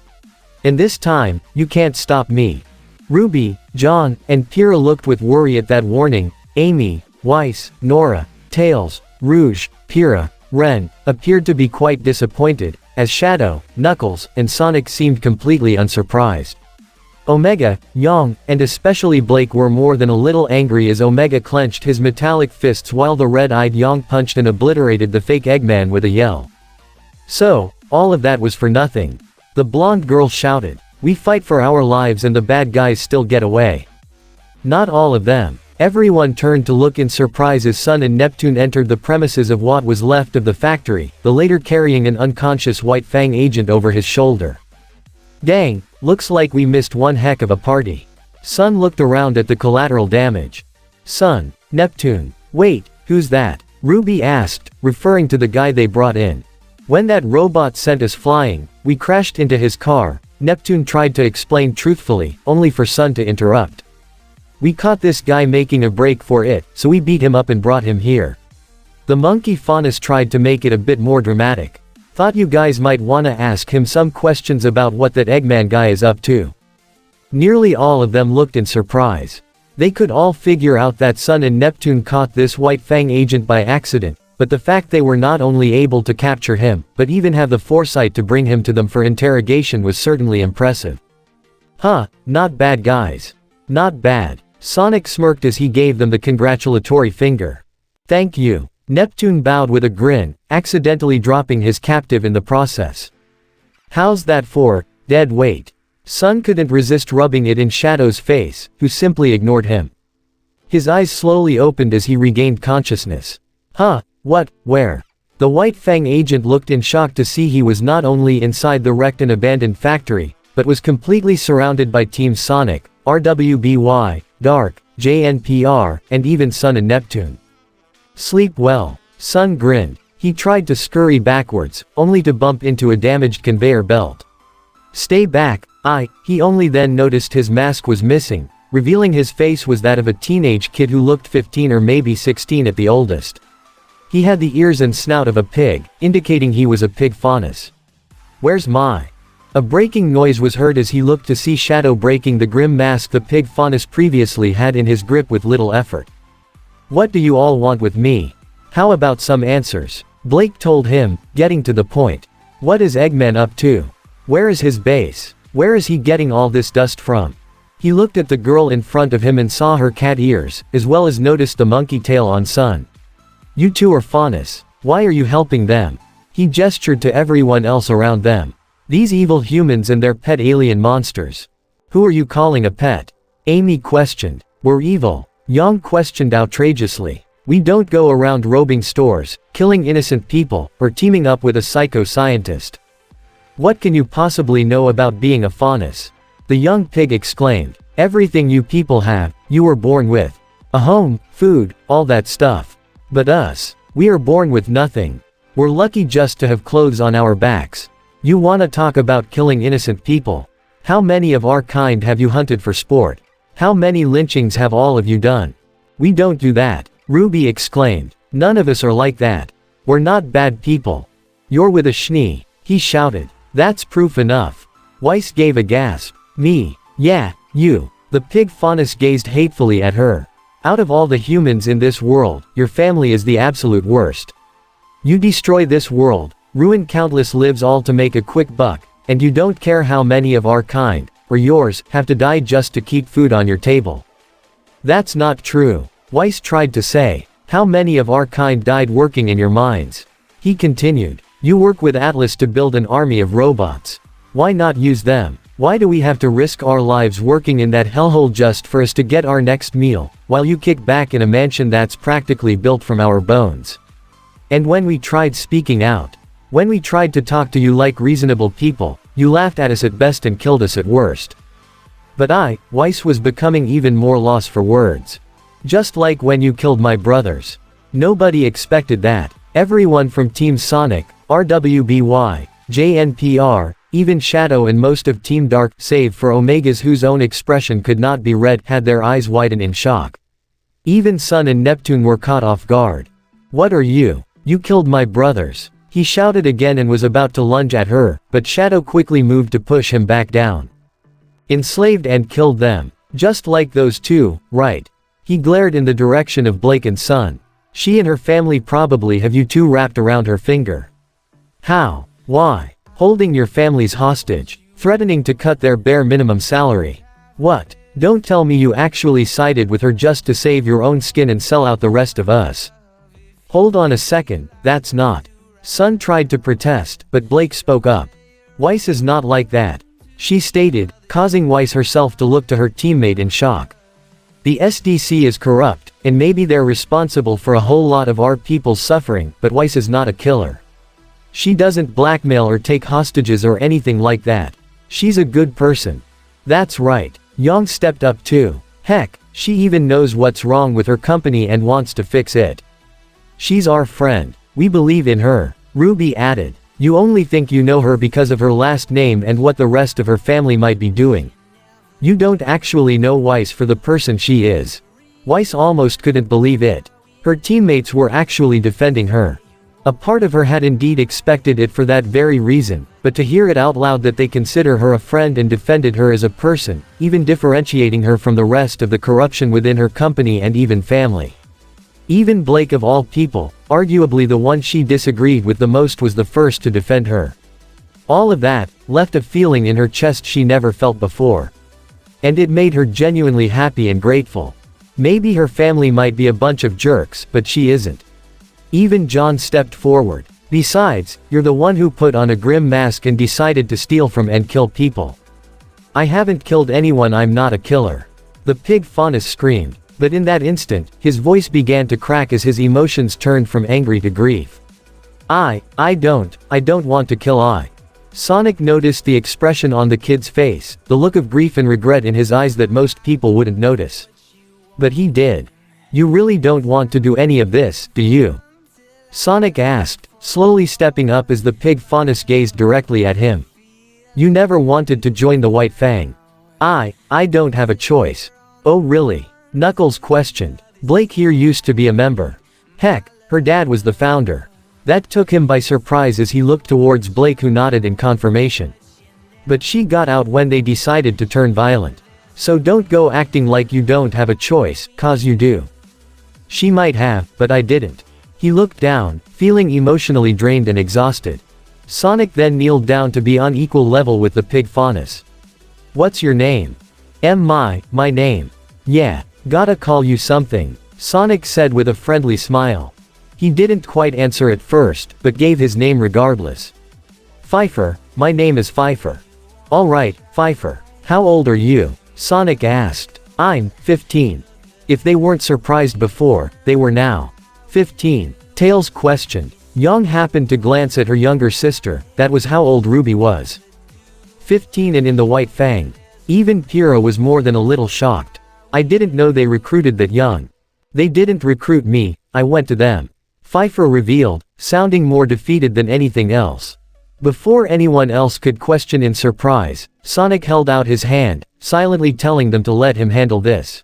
And this time, you can't stop me. RWBY, John, and Pyrrha looked with worry at that warning. Amy, Weiss, Nora, Tails, Rouge, Pyrrha, Ren, appeared to be quite disappointed, as Shadow, Knuckles, and Sonic seemed completely unsurprised. Omega, Yang, and especially Blake were more than a little angry as Omega clenched his metallic fists while the red-eyed Yang punched and obliterated the fake Eggman with a yell. So, all of that was for nothing. The blonde girl shouted. We fight for our lives and the bad guys still get away. Not all of them. Everyone turned to look in surprise as Sun and Neptune entered the premises of what was left of the factory, the latter carrying an unconscious White Fang agent over his shoulder. Dang, looks like we missed one heck of a party. Sun looked around at the collateral damage. Sun, Neptune, wait, who's that? RWBY asked, referring to the guy they brought in. When that robot sent us flying, we crashed into his car, Neptune tried to explain truthfully, only for Sun to interrupt. We caught this guy making a break for it, so we beat him up and brought him here. The monkey Faunus tried to make it a bit more dramatic. Thought you guys might wanna ask him some questions about what that Eggman guy is up to. Nearly all of them looked in surprise. They could all figure out that Sun and Neptune caught this White Fang agent by accident, but the fact they were not only able to capture him, but even have the foresight to bring him to them for interrogation was certainly impressive. Not bad guys. Not bad. Sonic smirked as he gave them the congratulatory finger. Thank you. Neptune bowed with a grin, accidentally dropping his captive in the process. How's that for, dead weight? Sun couldn't resist rubbing it in Shadow's face, who simply ignored him. His eyes slowly opened as he regained consciousness. What, where? The White Fang agent looked in shock to see he was not only inside the wrecked and abandoned factory, but was completely surrounded by Team Sonic, RWBY, Dark, JNPR, and even Sun and Neptune. Sleep well. Sun grinned. He tried to scurry backwards, only to bump into a damaged conveyor belt. Stay back. He only then noticed his mask was missing, revealing his face was that of a teenage kid who looked 15 or maybe 16 at the oldest. He had the ears and snout of a pig, indicating he was a pig Faunus. Where's my? A breaking noise was heard as he looked to see Shadow breaking the grim mask the pig Faunus previously had in his grip with little effort. What do you all want with me? How about some answers? Blake told him, getting to the point. What is Eggman up to? Where is his base? Where is he getting all this dust from? He looked at the girl in front of him and saw her cat ears, as well as noticed the monkey tail on Sun. You two are Faunus. Why are you helping them? He gestured to everyone else around them. These evil humans and their pet alien monsters. Who are you calling a pet? Amy questioned. We're evil. Yang questioned outrageously. We don't go around robbing stores, killing innocent people, or teaming up with a psycho-scientist. What can you possibly know about being a Faunus? The young pig exclaimed. Everything you people have, you were born with. A home, food, all that stuff. But us, we are born with nothing. We're lucky just to have clothes on our backs. You wanna talk about killing innocent people? How many of our kind have you hunted for sport? How many lynchings have all of you done? We don't do that, RWBY exclaimed. None of us are like that. We're not bad people. You're with a Schnee, he shouted. That's proof enough. Weiss gave a gasp. Me? Yeah, you. The pig Faunus gazed hatefully at her. Out of all the humans in this world, your family is the absolute worst. You destroy this world, ruin countless lives all to make a quick buck, and you don't care how many of our kind, or yours, have to die just to keep food on your table. That's not true. Weiss tried to say. How many of our kind died working in your mines? He continued. You work with Atlas to build an army of robots. Why not use them? Why do we have to risk our lives working in that hellhole just for us to get our next meal, while you kick back in a mansion that's practically built from our bones? And when we tried speaking out, when we tried to talk to you like reasonable people, you laughed at us at best and killed us at worst. But Weiss was becoming even more lost for words. Just like when you killed my brothers. Nobody expected that. Everyone from Team Sonic, RWBY, JNPR, even Shadow and most of Team Dark, save for Omegas whose own expression could not be read, had their eyes widen in shock. Even Sun and Neptune were caught off guard. What are you? You killed my brothers. He shouted again and was about to lunge at her, but Shadow quickly moved to push him back down. Enslaved and killed them. Just like those two, right? He glared in the direction of Blake and Sun. She and her family probably have you two wrapped around her finger. How? Why? Holding your families hostage. Threatening to cut their bare minimum salary. What? Don't tell me you actually sided with her just to save your own skin and sell out the rest of us. Hold on a second, that's not. Sun tried to protest, but Blake spoke up. Weiss is not like that. She stated, causing Weiss herself to look to her teammate in shock. The SDC is corrupt, and maybe they're responsible for a whole lot of our people's suffering, but Weiss is not a killer. She doesn't blackmail or take hostages or anything like that. She's a good person. That's right. Yang stepped up too. Heck, she even knows what's wrong with her company and wants to fix it. She's our friend. We believe in her, RWBY added. You only think you know her because of her last name and what the rest of her family might be doing. You don't actually know Weiss for the person she is. Weiss almost couldn't believe it. Her teammates were actually defending her. A part of her had indeed expected it for that very reason, but to hear it out loud that they consider her a friend and defended her as a person, even differentiating her from the rest of the corruption within her company and even family. Even Blake of all people, arguably the one she disagreed with the most, was the first to defend her. All of that left a feeling in her chest she never felt before. And it made her genuinely happy and grateful. Maybe her family might be a bunch of jerks, but she isn't. Even John stepped forward. Besides, you're the one who put on a grim mask and decided to steal from and kill people. I haven't killed anyone, I'm not a killer. The pig Faunus screamed. But in that instant, his voice began to crack as his emotions turned from angry to grief. I don't want to kill. Sonic noticed the expression on the kid's face, the look of grief and regret in his eyes that most people wouldn't notice. But he did. You really don't want to do any of this, do you? Sonic asked, slowly stepping up as the pig Faunus gazed directly at him. You never wanted to join the White Fang. I don't have a choice. Oh really? Knuckles questioned. Blake here used to be a member. Heck, her dad was the founder. That took him by surprise as he looked towards Blake, who nodded in confirmation. But she got out when they decided to turn violent. So don't go acting like you don't have a choice, cause you do. She might have, but I didn't. He looked down, feeling emotionally drained and exhausted. Sonic then kneeled down to be on equal level with the pig Faunus. What's your name? My name. Yeah, gotta call you something, Sonic said with a friendly smile. He didn't quite answer at first, but gave his name regardless. Pfeiffer, my name is Pfeiffer. Alright, Pfeiffer. How old are you? Sonic asked. I'm 15. If they weren't surprised before, they were now. 15. Tails questioned. Young happened to glance at her younger sister, that was how old Ruby was. 15 and in the White Fang. Even Pyrrha was more than a little shocked. I didn't know they recruited that young. They didn't recruit me, I went to them. Pfeiffer revealed, sounding more defeated than anything else. Before anyone else could question in surprise, Sonic held out his hand, silently telling them to let him handle this.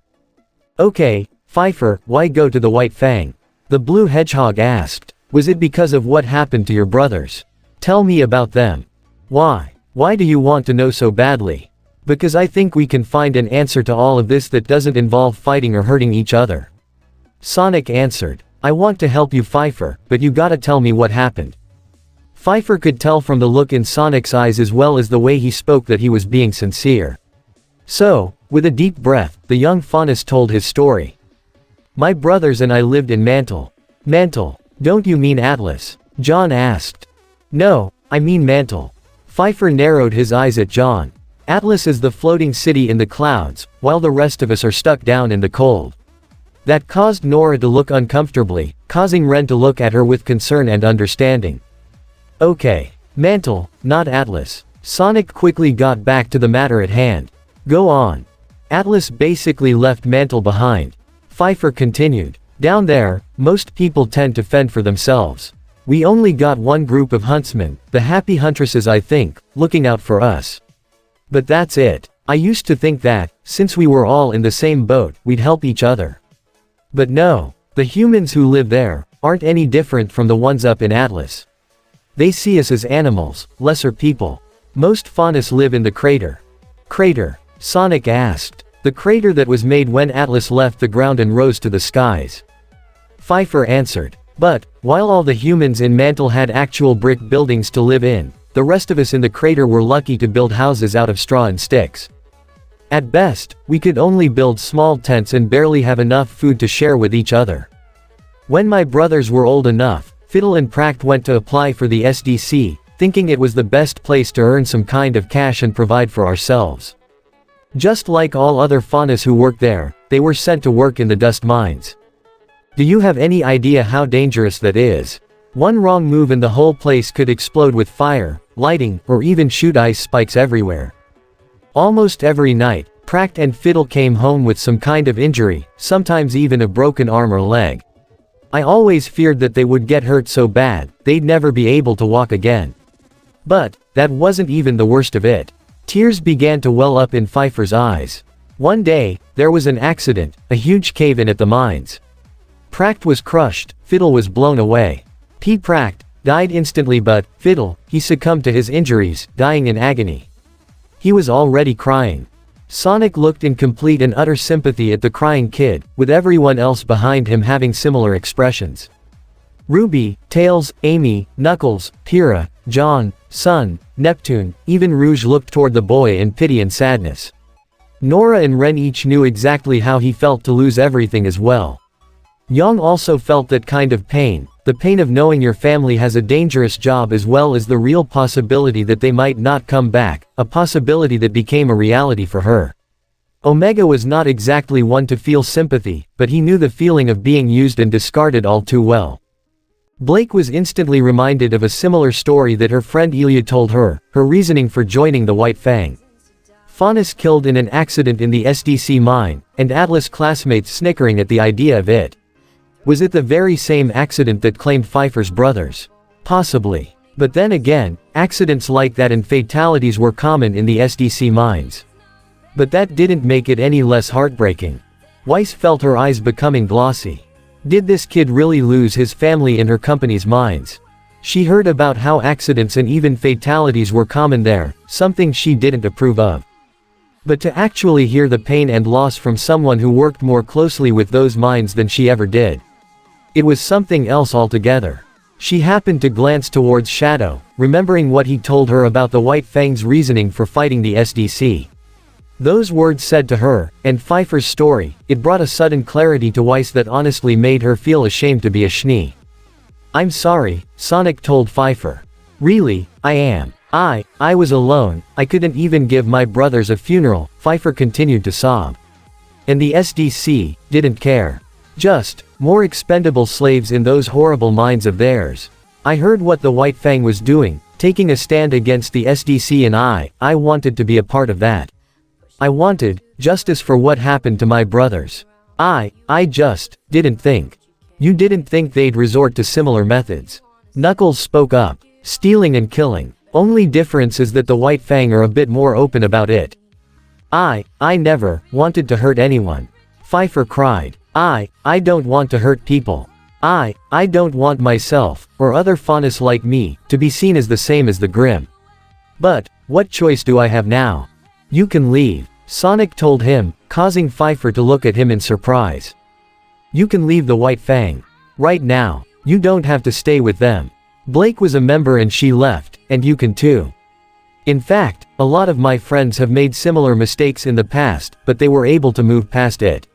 Okay, Pfeiffer, why go to the White Fang? The Blue Hedgehog asked. Was it because of what happened to your brothers? Tell me about them. Why? Why do you want to know so badly? Because I think we can find an answer to all of this that doesn't involve fighting or hurting each other. Sonic answered. I want to help you, Pfeiffer, but you gotta tell me what happened. Pfeiffer could tell from the look in Sonic's eyes as well as the way he spoke that he was being sincere. So, with a deep breath, the young Faunus told his story. My brothers and I lived in Mantle. Mantle, don't you mean Atlas? John asked. No, I mean Mantle. Pfeiffer narrowed his eyes at John. Atlas is the floating city in the clouds, while the rest of us are stuck down in the cold. That caused Nora to look uncomfortably, causing Ren to look at her with concern and understanding. Okay. Mantle, not Atlas. Sonic quickly got back to the matter at hand. Go on. Atlas basically left Mantle behind. Pfeiffer continued. Down there, most people tend to fend for themselves. We only got one group of huntsmen, the Happy Huntresses I think, looking out for us. But that's it. I used to think that, since we were all in the same boat, we'd help each other. But no, the humans who live there, aren't any different from the ones up in Atlas. They see us as animals, lesser people. Most Faunus live in the crater. Crater? Sonic asked. The crater that was made when Atlas left the ground and rose to the skies. Pfeiffer answered. But, while all the humans in Mantle had actual brick buildings to live in, the rest of us in the crater were lucky to build houses out of straw and sticks. At best, we could only build small tents and barely have enough food to share with each other. When my brothers were old enough, Fiddle and Pract went to apply for the SDC, thinking it was the best place to earn some kind of cash and provide for ourselves. Just like all other Faunus who worked there, they were sent to work in the dust mines. Do you have any idea how dangerous that is? One wrong move and the whole place could explode with fire, lighting, or even shoot ice spikes everywhere. Almost every night, Pract and Fiddle came home with some kind of injury, sometimes even a broken arm or leg. I always feared that they would get hurt so bad, they'd never be able to walk again. But, that wasn't even the worst of it. Tears began to well up in Pfeiffer's eyes. One day, there was an accident, a huge cave-in at the mines. Pract was crushed, Fiddle was blown away. Pract died instantly but, Fiddle, he succumbed to his injuries, dying in agony. He was already crying. Sonic looked in complete and utter sympathy at the crying kid, with everyone else behind him having similar expressions. Ruby, Tails, Amy, Knuckles, Pyrrha, John, Sun, Neptune, even Rouge looked toward the boy in pity and sadness. Nora and Ren each knew exactly how he felt to lose everything as well. Young also felt that kind of pain, the pain of knowing your family has a dangerous job as well as the real possibility that they might not come back, a possibility that became a reality for her. Omega was not exactly one to feel sympathy, but he knew the feeling of being used and discarded all too well. Blake was instantly reminded of a similar story that her friend Elia told her, her reasoning for joining the White Fang. Faunus killed in an accident in the SDC mine, and Atlas classmates snickering at the idea of it. Was it the very same accident that claimed Pfeiffer's brothers? Possibly. But then again, accidents like that and fatalities were common in the SDC mines. But that didn't make it any less heartbreaking. Weiss felt her eyes becoming glossy. Did this kid really lose his family in her company's mines? She heard about how accidents and even fatalities were common there, something she didn't approve of. But to actually hear the pain and loss from someone who worked more closely with those mines than she ever did. It was something else altogether. She happened to glance towards Shadow, remembering what he told her about the White Fang's reasoning for fighting the SDC. Those words said to her, and Pfeiffer's story, it brought a sudden clarity to Weiss that honestly made her feel ashamed to be a Schnee. "I'm sorry," Sonic told Pfeiffer. "Really, I am. I was alone, I couldn't even give my brothers a funeral," Pfeiffer continued to sob. And the SDC didn't care. Just more expendable slaves in those horrible minds of theirs. "I heard what the White Fang was doing, taking a stand against the SDC, and I wanted to be a part of that. I wanted justice for what happened to my brothers. I just didn't think. You didn't think they'd resort to similar methods." Knuckles spoke up. "Stealing and killing. Only difference is that the White Fang are a bit more open about it." I never wanted to hurt anyone," Pfeiffer cried. I don't want to hurt people. I don't want myself, or other faunus like me, to be seen as the same as the Grimm. But what choice do I have now?" "You can leave," Sonic told him, causing Pfeiffer to look at him in surprise. "You can leave the White Fang. Right now. You don't have to stay with them. Blake was a member and she left, and you can too. In fact, a lot of my friends have made similar mistakes in the past, but they were able to move past it.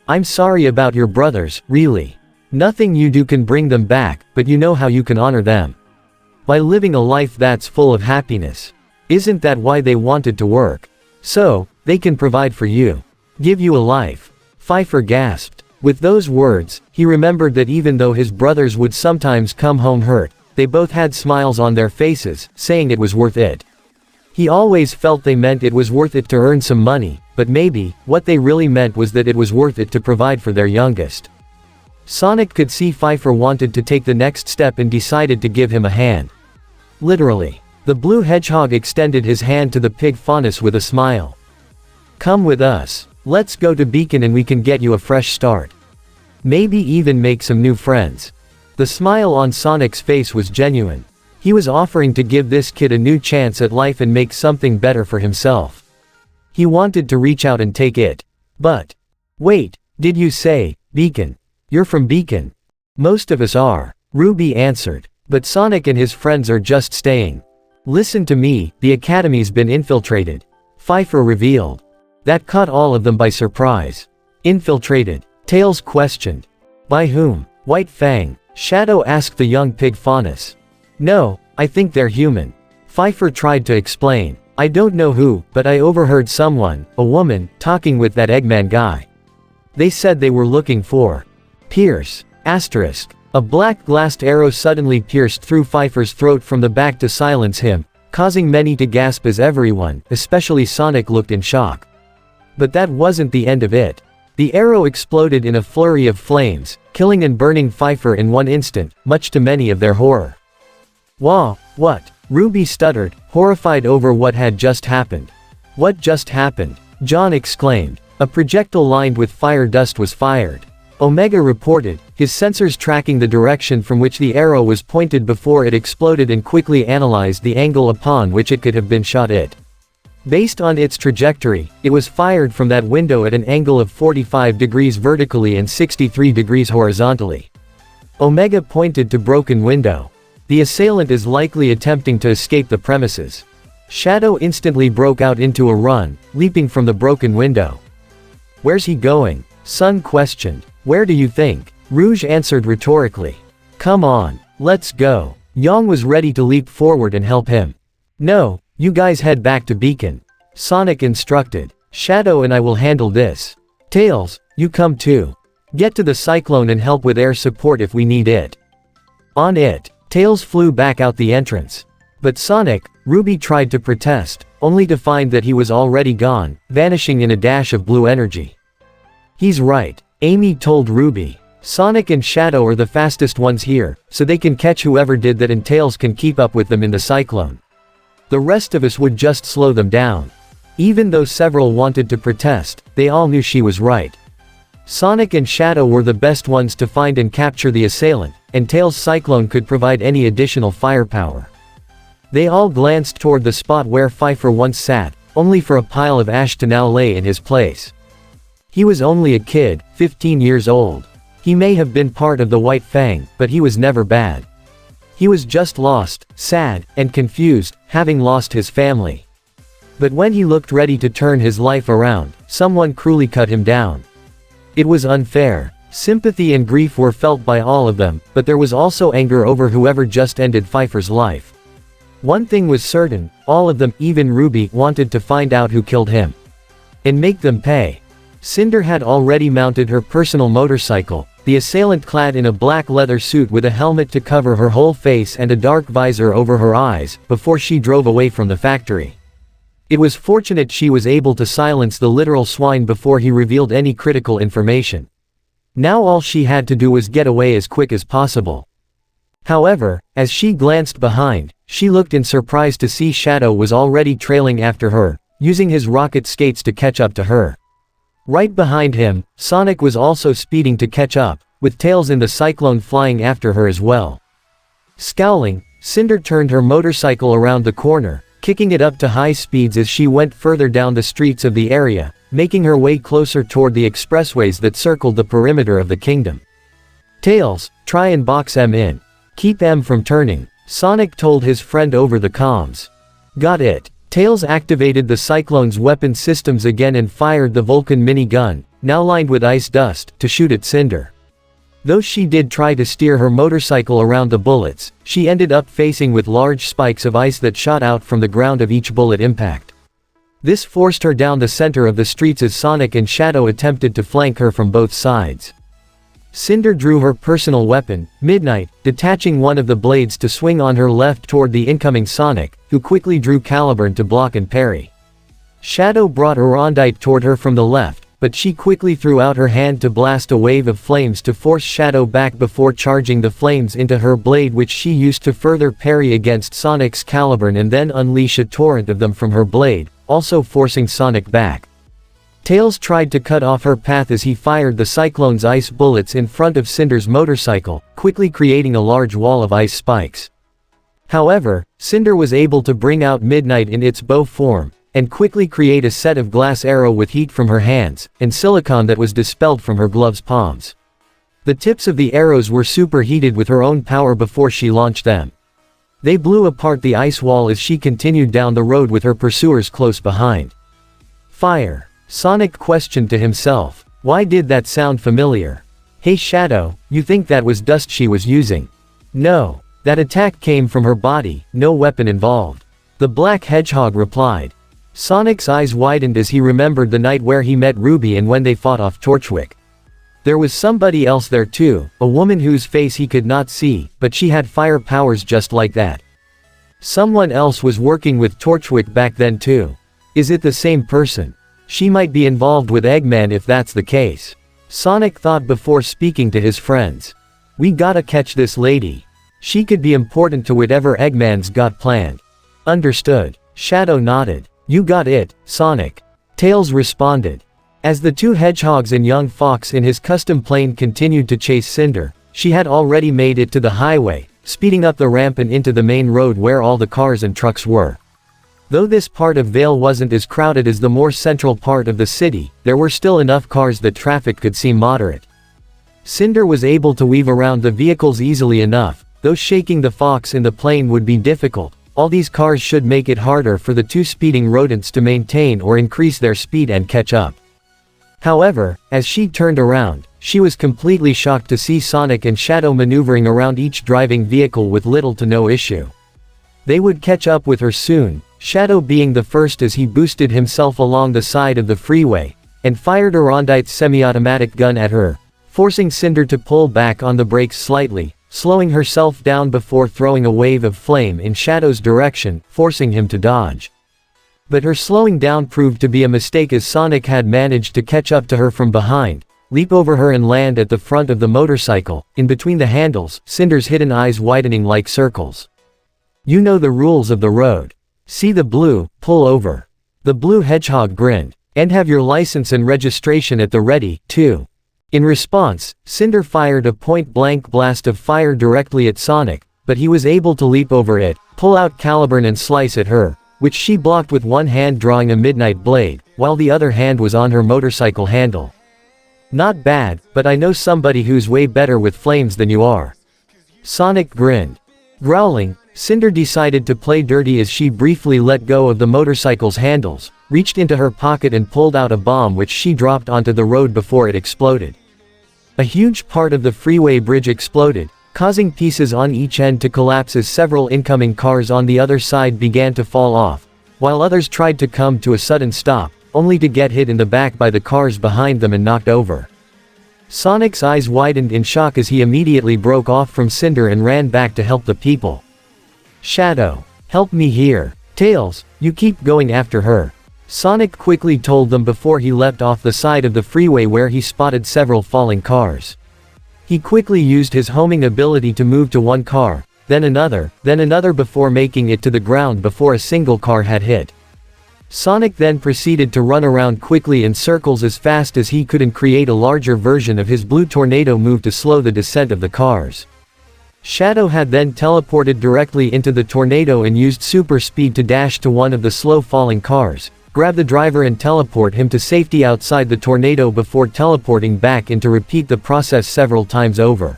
I'm sorry about your brothers, really. Nothing you do can bring them back, but you know how you can honor them. By living a life that's full of happiness. Isn't that why they wanted to work? So, they can provide for you. Give you a life." Pfeiffer gasped. With those words, he remembered that even though his brothers would sometimes come home hurt, they both had smiles on their faces, saying it was worth it. He always felt they meant it was worth it to earn some money, but maybe, what they really meant was that it was worth it to provide for their youngest. Sonic could see Pfeiffer wanted to take the next step and decided to give him a hand. Literally. The blue hedgehog extended his hand to the pig faunus with a smile. "Come with us. Let's go to Beacon and we can get you a fresh start. Maybe even make some new friends." The smile on Sonic's face was genuine. He was offering to give this kid a new chance at life and make something better for himself. He wanted to reach out and take it. But, wait, did you say, Beacon? You're from Beacon? Most of us are, RWBY answered. But Sonic and his friends are just staying. Listen to me, the academy's been infiltrated, Pfeiffer revealed. That caught all of them by surprise. Infiltrated? Tails questioned. By whom? White Fang, Shadow asked the young pig faunus. No, I think they're human. Pfeiffer tried to explain. I don't know who, but I overheard someone, a woman, talking with that Eggman guy. They said they were looking for Pierce. Asterisk. A black glassed arrow suddenly pierced through Pfeiffer's throat from the back to silence him, causing many to gasp as everyone, especially Sonic, looked in shock. But that wasn't the end of it. The arrow exploded in a flurry of flames, killing and burning Pfeiffer in one instant, much to many of their horror. Wah, what? RWBY stuttered, horrified over what had just happened. What just happened? John exclaimed. A projectile lined with fire dust was fired. Omega reported, his sensors tracking the direction from which the arrow was pointed before it exploded and quickly analyzed the angle upon which it could have been shot at. Based on its trajectory, it was fired from that window at an angle of 45 degrees vertically and 63 degrees horizontally. Omega pointed to broken window. The assailant is likely attempting to escape the premises. Shadow instantly broke out into a run, leaping from the broken window. Where's he going? Sun questioned. Where do you think? Rouge answered rhetorically. Come on, let's go. Yang was ready to leap forward and help him. No, you guys head back to Beacon. Sonic instructed. Shadow and I will handle this. Tails, you come too. Get to the cyclone and help with air support if we need it. On it. Tails flew back out the entrance. But Sonic, RWBY tried to protest, only to find that he was already gone, vanishing in a dash of blue energy. He's right, Amy told RWBY. Sonic and Shadow are the fastest ones here, so they can catch whoever did that and Tails can keep up with them in the cyclone. The rest of us would just slow them down. Even though several wanted to protest, they all knew she was right. Sonic and Shadow were the best ones to find and capture the assailant, and Tails' cyclone could provide any additional firepower. They all glanced toward the spot where Pfeiffer once sat, only for a pile of ash to now lay in his place. He was only a kid, 15 years old. He may have been part of the White Fang, but he was never bad. He was just lost, sad, and confused, having lost his family. But when he looked ready to turn his life around, someone cruelly cut him down. It was unfair. Sympathy and grief were felt by all of them, but there was also anger over whoever just ended Pfeiffer's life. One thing was certain, all of them, even Ruby, wanted to find out who killed him. And make them pay. Cinder had already mounted her personal motorcycle, the assailant clad in a black leather suit with a helmet to cover her whole face and a dark visor over her eyes, before she drove away from the factory. It was fortunate she was able to silence the literal swine before he revealed any critical information. Now all she had to do was get away as quick as possible. However, as she glanced behind, she looked in surprise to see Shadow was already trailing after her, using his rocket skates to catch up to her. Right behind him, Sonic was also speeding to catch up, with Tails in the Cyclone flying after her as well. Scowling, Cinder turned her motorcycle around the corner, kicking it up to high speeds as she went further down the streets of the area, making her way closer toward the expressways that circled the perimeter of the kingdom. Tails, try and box M in. Keep M from turning, Sonic told his friend over the comms. Got it. Tails activated the Cyclone's weapon systems again and fired the Vulcan minigun, now lined with ice dust, to shoot at Cinder. Though she did try to steer her motorcycle around the bullets, she ended up facing with large spikes of ice that shot out from the ground of each bullet impact. This forced her down the center of the streets as Sonic and Shadow attempted to flank her from both sides. Cinder drew her personal weapon, Midnight, detaching one of the blades to swing on her left toward the incoming Sonic, who quickly drew Caliburn to block and parry. Shadow brought Arondite toward her from the left, but she quickly threw out her hand to blast a wave of flames to force Shadow back before charging the flames into her blade, which she used to further parry against Sonic's Caliburn and then unleash a torrent of them from her blade, also forcing Sonic back. Tails tried to cut off her path as he fired the Cyclone's ice bullets in front of Cinder's motorcycle, quickly creating a large wall of ice spikes. However, Cinder was able to bring out Midnight in its bow form, and quickly create a set of glass arrow with heat from her hands, and silicon that was dispelled from her gloves' palms. The tips of the arrows were superheated with her own power before she launched them. They blew apart the ice wall as she continued down the road with her pursuers close behind. Fire. Sonic questioned to himself. Why did that sound familiar? Hey Shadow, you think that was dust she was using? No. That attack came from her body, no weapon involved. The Black Hedgehog replied. Sonic's eyes widened as he remembered the night where he met Ruby and when they fought off Torchwick. There was somebody else there too, a woman whose face he could not see, but she had fire powers just like that. Someone else was working with Torchwick back then too. Is it the same person? She might be involved with Eggman if that's the case. Sonic thought before speaking to his friends. We gotta catch this lady. She could be important to whatever Eggman's got planned. Understood. Shadow nodded. You got it, Sonic. Tails responded. As the two hedgehogs and young Fox in his custom plane continued to chase Cinder, she had already made it to the highway, speeding up the ramp and into the main road where all the cars and trucks were. Though this part of Vale wasn't as crowded as the more central part of the city, there were still enough cars that traffic could seem moderate. Cinder was able to weave around the vehicles easily enough, though shaking the Fox in the plane would be difficult. All these cars should make it harder for the two speeding rodents to maintain or increase their speed and catch up. However, as she turned around, she was completely shocked to see Sonic and Shadow maneuvering around each driving vehicle with little to no issue. They would catch up with her soon, Shadow being the first as he boosted himself along the side of the freeway, and fired Arondite's semi-automatic gun at her, forcing Cinder to pull back on the brakes slightly, slowing herself down before throwing a wave of flame in Shadow's direction, forcing him to dodge. But her slowing down proved to be a mistake as Sonic had managed to catch up to her from behind, leap over her and land at the front of the motorcycle, in between the handles, Cinder's hidden eyes widening like circles. You know the rules of the road. See the blue, pull over. The blue hedgehog grinned. And have your license and registration at the ready, too. In response, Cinder fired a point-blank blast of fire directly at Sonic, but he was able to leap over it, pull out Caliburn and slice at her, which she blocked with one hand drawing a midnight blade, while the other hand was on her motorcycle handle. Not bad, but I know somebody who's way better with flames than you are. Sonic grinned. Growling, Cinder decided to play dirty as she briefly let go of the motorcycle's handles, reached into her pocket and pulled out a bomb which she dropped onto the road before it exploded. A huge part of the freeway bridge exploded, causing pieces on each end to collapse as several incoming cars on the other side began to fall off, while others tried to come to a sudden stop, only to get hit in the back by the cars behind them and knocked over. Sonic's eyes widened in shock as he immediately broke off from Cinder and ran back to help the people. "Shadow, help me here. Tails, you keep going after her," Sonic quickly told them before he leapt off the side of the freeway where he spotted several falling cars. He quickly used his homing ability to move to one car, then another before making it to the ground before a single car had hit. Sonic then proceeded to run around quickly in circles as fast as he could and create a larger version of his blue tornado move to slow the descent of the cars. Shadow had then teleported directly into the tornado and used super speed to dash to one of the slow falling cars, grab the driver and teleport him to safety outside the tornado before teleporting back in to repeat the process several times over.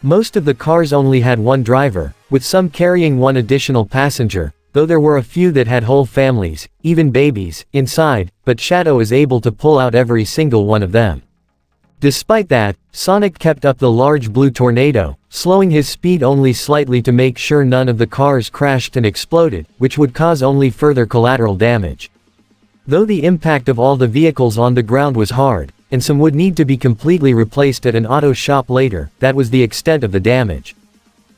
Most of the cars only had one driver, with some carrying one additional passenger, though there were a few that had whole families, even babies, inside, but Shadow is able to pull out every single one of them. Despite that, Sonic kept up the large blue tornado, slowing his speed only slightly to make sure none of the cars crashed and exploded, which would cause only further collateral damage. Though the impact of all the vehicles on the ground was hard, and some would need to be completely replaced at an auto shop later, that was the extent of the damage.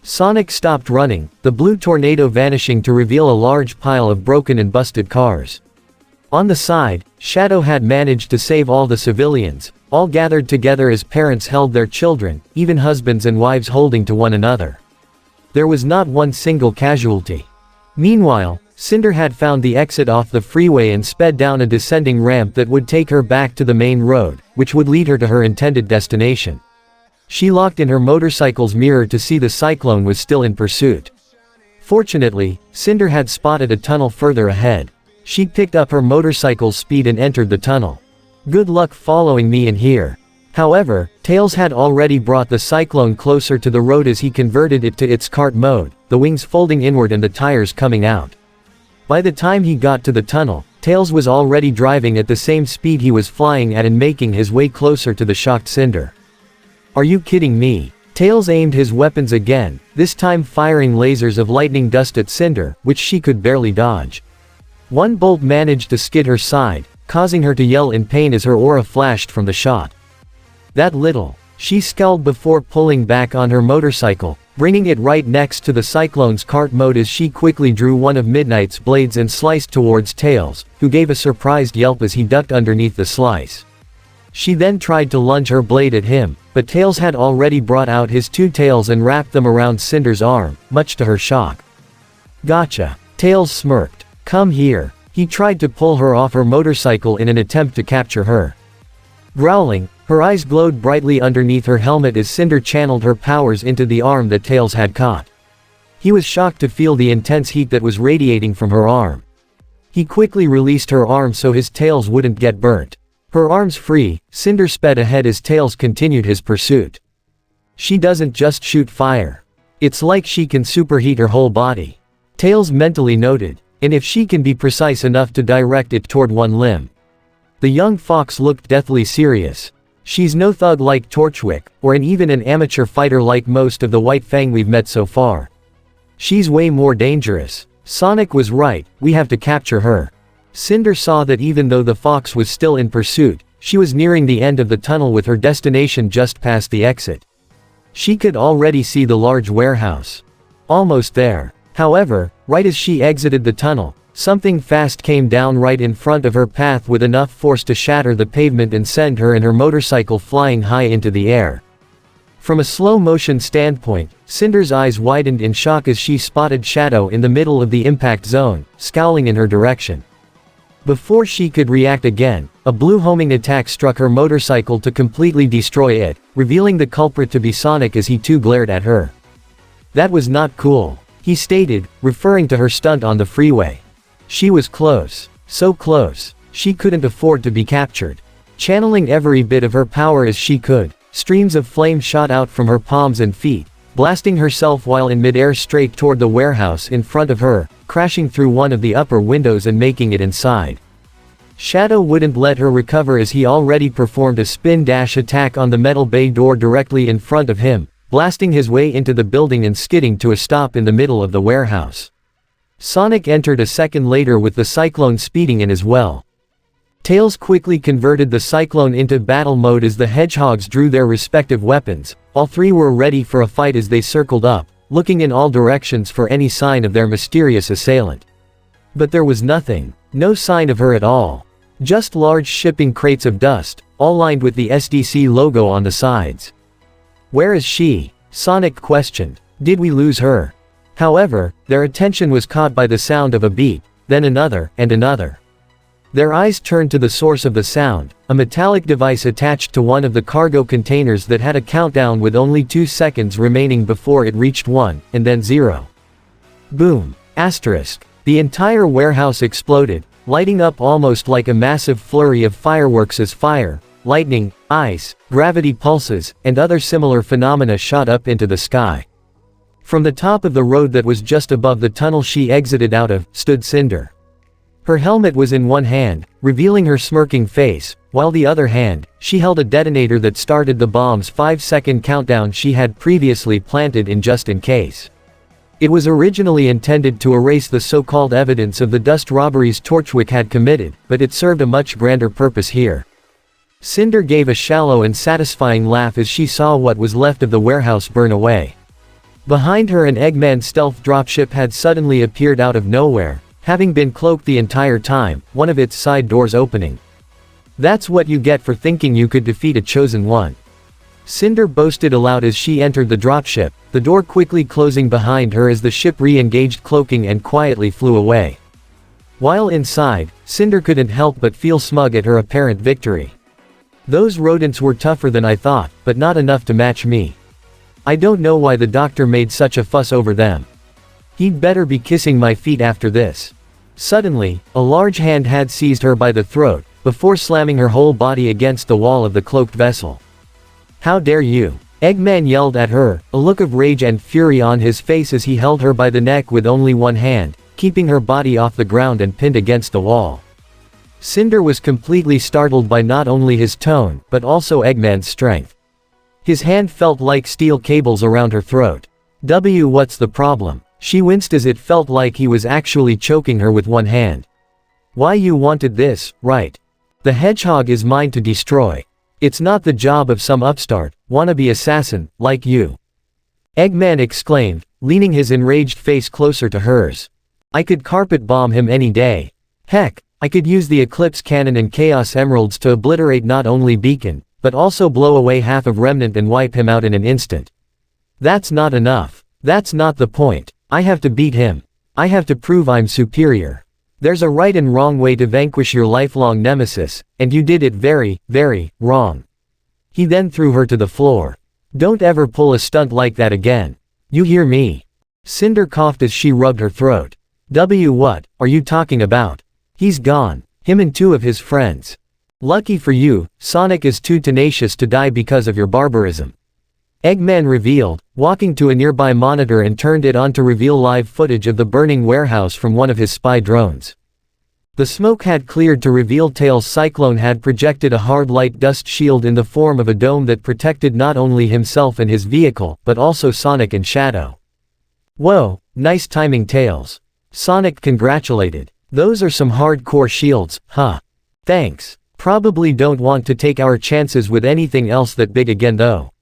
Sonic stopped running, the blue tornado vanishing to reveal a large pile of broken and busted cars. On the side, Shadow had managed to save all the civilians, all gathered together as parents held their children, even husbands and wives holding to one another. There was not one single casualty. Meanwhile, Cinder had found the exit off the freeway and sped down a descending ramp that would take her back to the main road, which would lead her to her intended destination. She looked in her motorcycle's mirror to see the cyclone was still in pursuit. Fortunately, Cinder had spotted a tunnel further ahead. She picked up her motorcycle's speed and entered the tunnel. "Good luck following me in here." However, Tails had already brought the cyclone closer to the road as he converted it to its kart mode, the wings folding inward and the tires coming out. By the time he got to the tunnel, Tails was already driving at the same speed he was flying at and making his way closer to the shocked Cinder. "Are you kidding me?" Tails aimed his weapons again, this time firing lasers of lightning dust at Cinder, which she could barely dodge. One bolt managed to skid her side, causing her to yell in pain as her aura flashed from the shot. That little, she scowled before pulling back on her motorcycle, bringing it right next to the cyclone's kart mode as she quickly drew one of Midnight's blades and sliced towards Tails, who gave a surprised yelp as he ducked underneath the slice. She then tried to lunge her blade at him, but Tails had already brought out his two tails and wrapped them around Cinder's arm, much to her shock. "Gotcha." Tails smirked. "Come here." He tried to pull her off her motorcycle in an attempt to capture her. Growling, her eyes glowed brightly underneath her helmet as Cinder channeled her powers into the arm that Tails had caught. He was shocked to feel the intense heat that was radiating from her arm. He quickly released her arm so his tails wouldn't get burnt. Her arms free, Cinder sped ahead as Tails continued his pursuit. She doesn't just shoot fire. It's like she can superheat her whole body. Tails mentally noted, and if she can be precise enough to direct it toward one limb. The young fox looked deathly serious. She's no thug like Torchwick, or even an amateur fighter like most of the White Fang we've met so far. She's way more dangerous. Sonic was right, we have to capture her. Cinder saw that even though the fox was still in pursuit, she was nearing the end of the tunnel with her destination just past the exit. She could already see the large warehouse. Almost there. However, right as she exited the tunnel, something fast came down right in front of her path with enough force to shatter the pavement and send her and her motorcycle flying high into the air. From a slow-motion standpoint, Cinder's eyes widened in shock as she spotted Shadow in the middle of the impact zone, scowling in her direction. Before she could react again, a blue homing attack struck her motorcycle to completely destroy it, revealing the culprit to be Sonic as he too glared at her. "That was not cool," he stated, referring to her stunt on the freeway. She was close. So close. She couldn't afford to be captured. Channeling every bit of her power as she could, streams of flame shot out from her palms and feet, blasting herself while in midair straight toward the warehouse in front of her, crashing through one of the upper windows and making it inside. Shadow wouldn't let her recover as he already performed a spin dash attack on the metal bay door directly in front of him, blasting his way into the building and skidding to a stop in the middle of the warehouse. Sonic entered a second later with the Cyclone speeding in as well. Tails quickly converted the Cyclone into battle mode as the Hedgehogs drew their respective weapons. All three were ready for a fight as they circled up, looking in all directions for any sign of their mysterious assailant. But there was nothing. No sign of her at all. Just large shipping crates of dust, all lined with the SDC logo on the sides. "Where is she?" Sonic questioned. "Did we lose her?" However, their attention was caught by the sound of a beep, then another, and another. Their eyes turned to the source of the sound, a metallic device attached to one of the cargo containers that had a countdown with only 2 seconds remaining before it reached 1, and then 0. Boom! Asterisk. The entire warehouse exploded, lighting up almost like a massive flurry of fireworks as fire, lightning, ice, gravity pulses, and other similar phenomena shot up into the sky. From the top of the road that was just above the tunnel she exited out of, stood Cinder. Her helmet was in one hand, revealing her smirking face, while the other hand, she held a detonator that started the bomb's 5-second countdown she had previously planted in just in case. It was originally intended to erase the so-called evidence of the dust robberies Torchwick had committed, but it served a much grander purpose here. Cinder gave a shallow and satisfying laugh as she saw what was left of the warehouse burn away. Behind her an Eggman stealth dropship had suddenly appeared out of nowhere, having been cloaked the entire time, one of its side doors opening. "That's what you get for thinking you could defeat a chosen one," Cinder boasted aloud as she entered the dropship, the door quickly closing behind her as the ship re-engaged cloaking and quietly flew away. While inside, Cinder couldn't help but feel smug at her apparent victory. "Those rodents were tougher than I thought, but not enough to match me. I don't know why the doctor made such a fuss over them. He'd better be kissing my feet after this." Suddenly, a large hand had seized her by the throat, before slamming her whole body against the wall of the cloaked vessel. "How dare you!" Eggman yelled at her, a look of rage and fury on his face as he held her by the neck with only one hand, keeping her body off the ground and pinned against the wall. Cinder was completely startled by not only his tone, but also Eggman's strength. His hand felt like steel cables around her throat. What's the problem?" She winced as it felt like he was actually choking her with one hand. "Why you wanted this, right? The hedgehog is mine to destroy. It's not the job of some upstart, wannabe assassin, like you," Eggman exclaimed, leaning his enraged face closer to hers. "I could carpet bomb him any day. Heck, I could use the Eclipse Cannon and Chaos Emeralds to obliterate not only Beacon, but also blow away half of Remnant and wipe him out in an instant. That's not enough. That's not the point. I have to beat him. I have to prove I'm superior. There's a right and wrong way to vanquish your lifelong nemesis, and you did it very, very wrong." He then threw her to the floor. "Don't ever pull a stunt like that again. You hear me?" Cinder coughed as she rubbed her throat. What are you talking about? He's gone. Him and 2 of his friends. Lucky for you, Sonic is too tenacious to die because of your barbarism," Eggman revealed, walking to a nearby monitor and turned it on to reveal live footage of the burning warehouse from one of his spy drones. The smoke had cleared to reveal Tails' Cyclone had projected a hard light dust shield in the form of a dome that protected not only himself and his vehicle, but also Sonic and Shadow. "Whoa, nice timing Tails," Sonic congratulated. "Those are some hardcore shields, huh? Thanks. Probably don't want to take our chances with anything else that big again though,"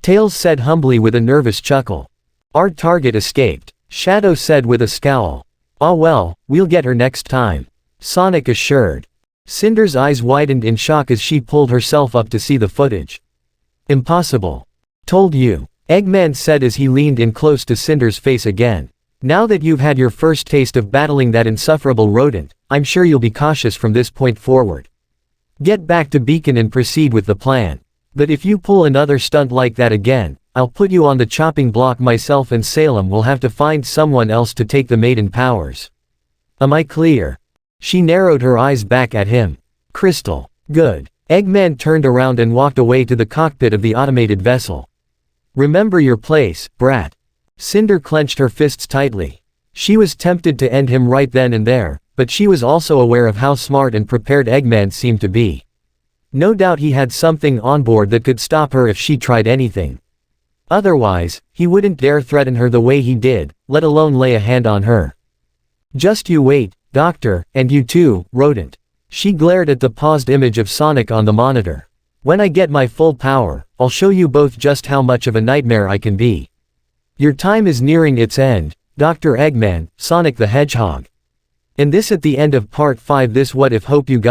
Tails said humbly with a nervous chuckle. "Our target escaped," Shadow said with a scowl. "Ah well, we'll get her next time," Sonic assured. Cinder's eyes widened in shock as she pulled herself up to see the footage. "Impossible. Told you," Eggman said as he leaned in close to Cinder's face again. "Now that you've had your first taste of battling that insufferable rodent, I'm sure you'll be cautious from this point forward. Get back to Beacon and proceed with the plan. But if you pull another stunt like that again, I'll put you on the chopping block myself and Salem will have to find someone else to take the maiden powers. Am I clear?" She narrowed her eyes back at him. "Crystal. Good." Eggman turned around and walked away to the cockpit of the automated vessel. Remember your place, brat. Cinder clenched her fists tightly. She was tempted to end him right then and there, but she was also aware of how smart and prepared Eggman seemed to be. No doubt he had something on board that could stop her if she tried anything. Otherwise, he wouldn't dare threaten her the way he did, let alone lay a hand on her. Just you wait, Doctor, and you too, Rodent. She glared at the paused image of Sonic on the monitor. When I get my full power, I'll show you both just how much of a nightmare I can be. Your time is nearing its end, Dr. Eggman, Sonic the Hedgehog. And this at the end of part 5. This what if. Hope you guys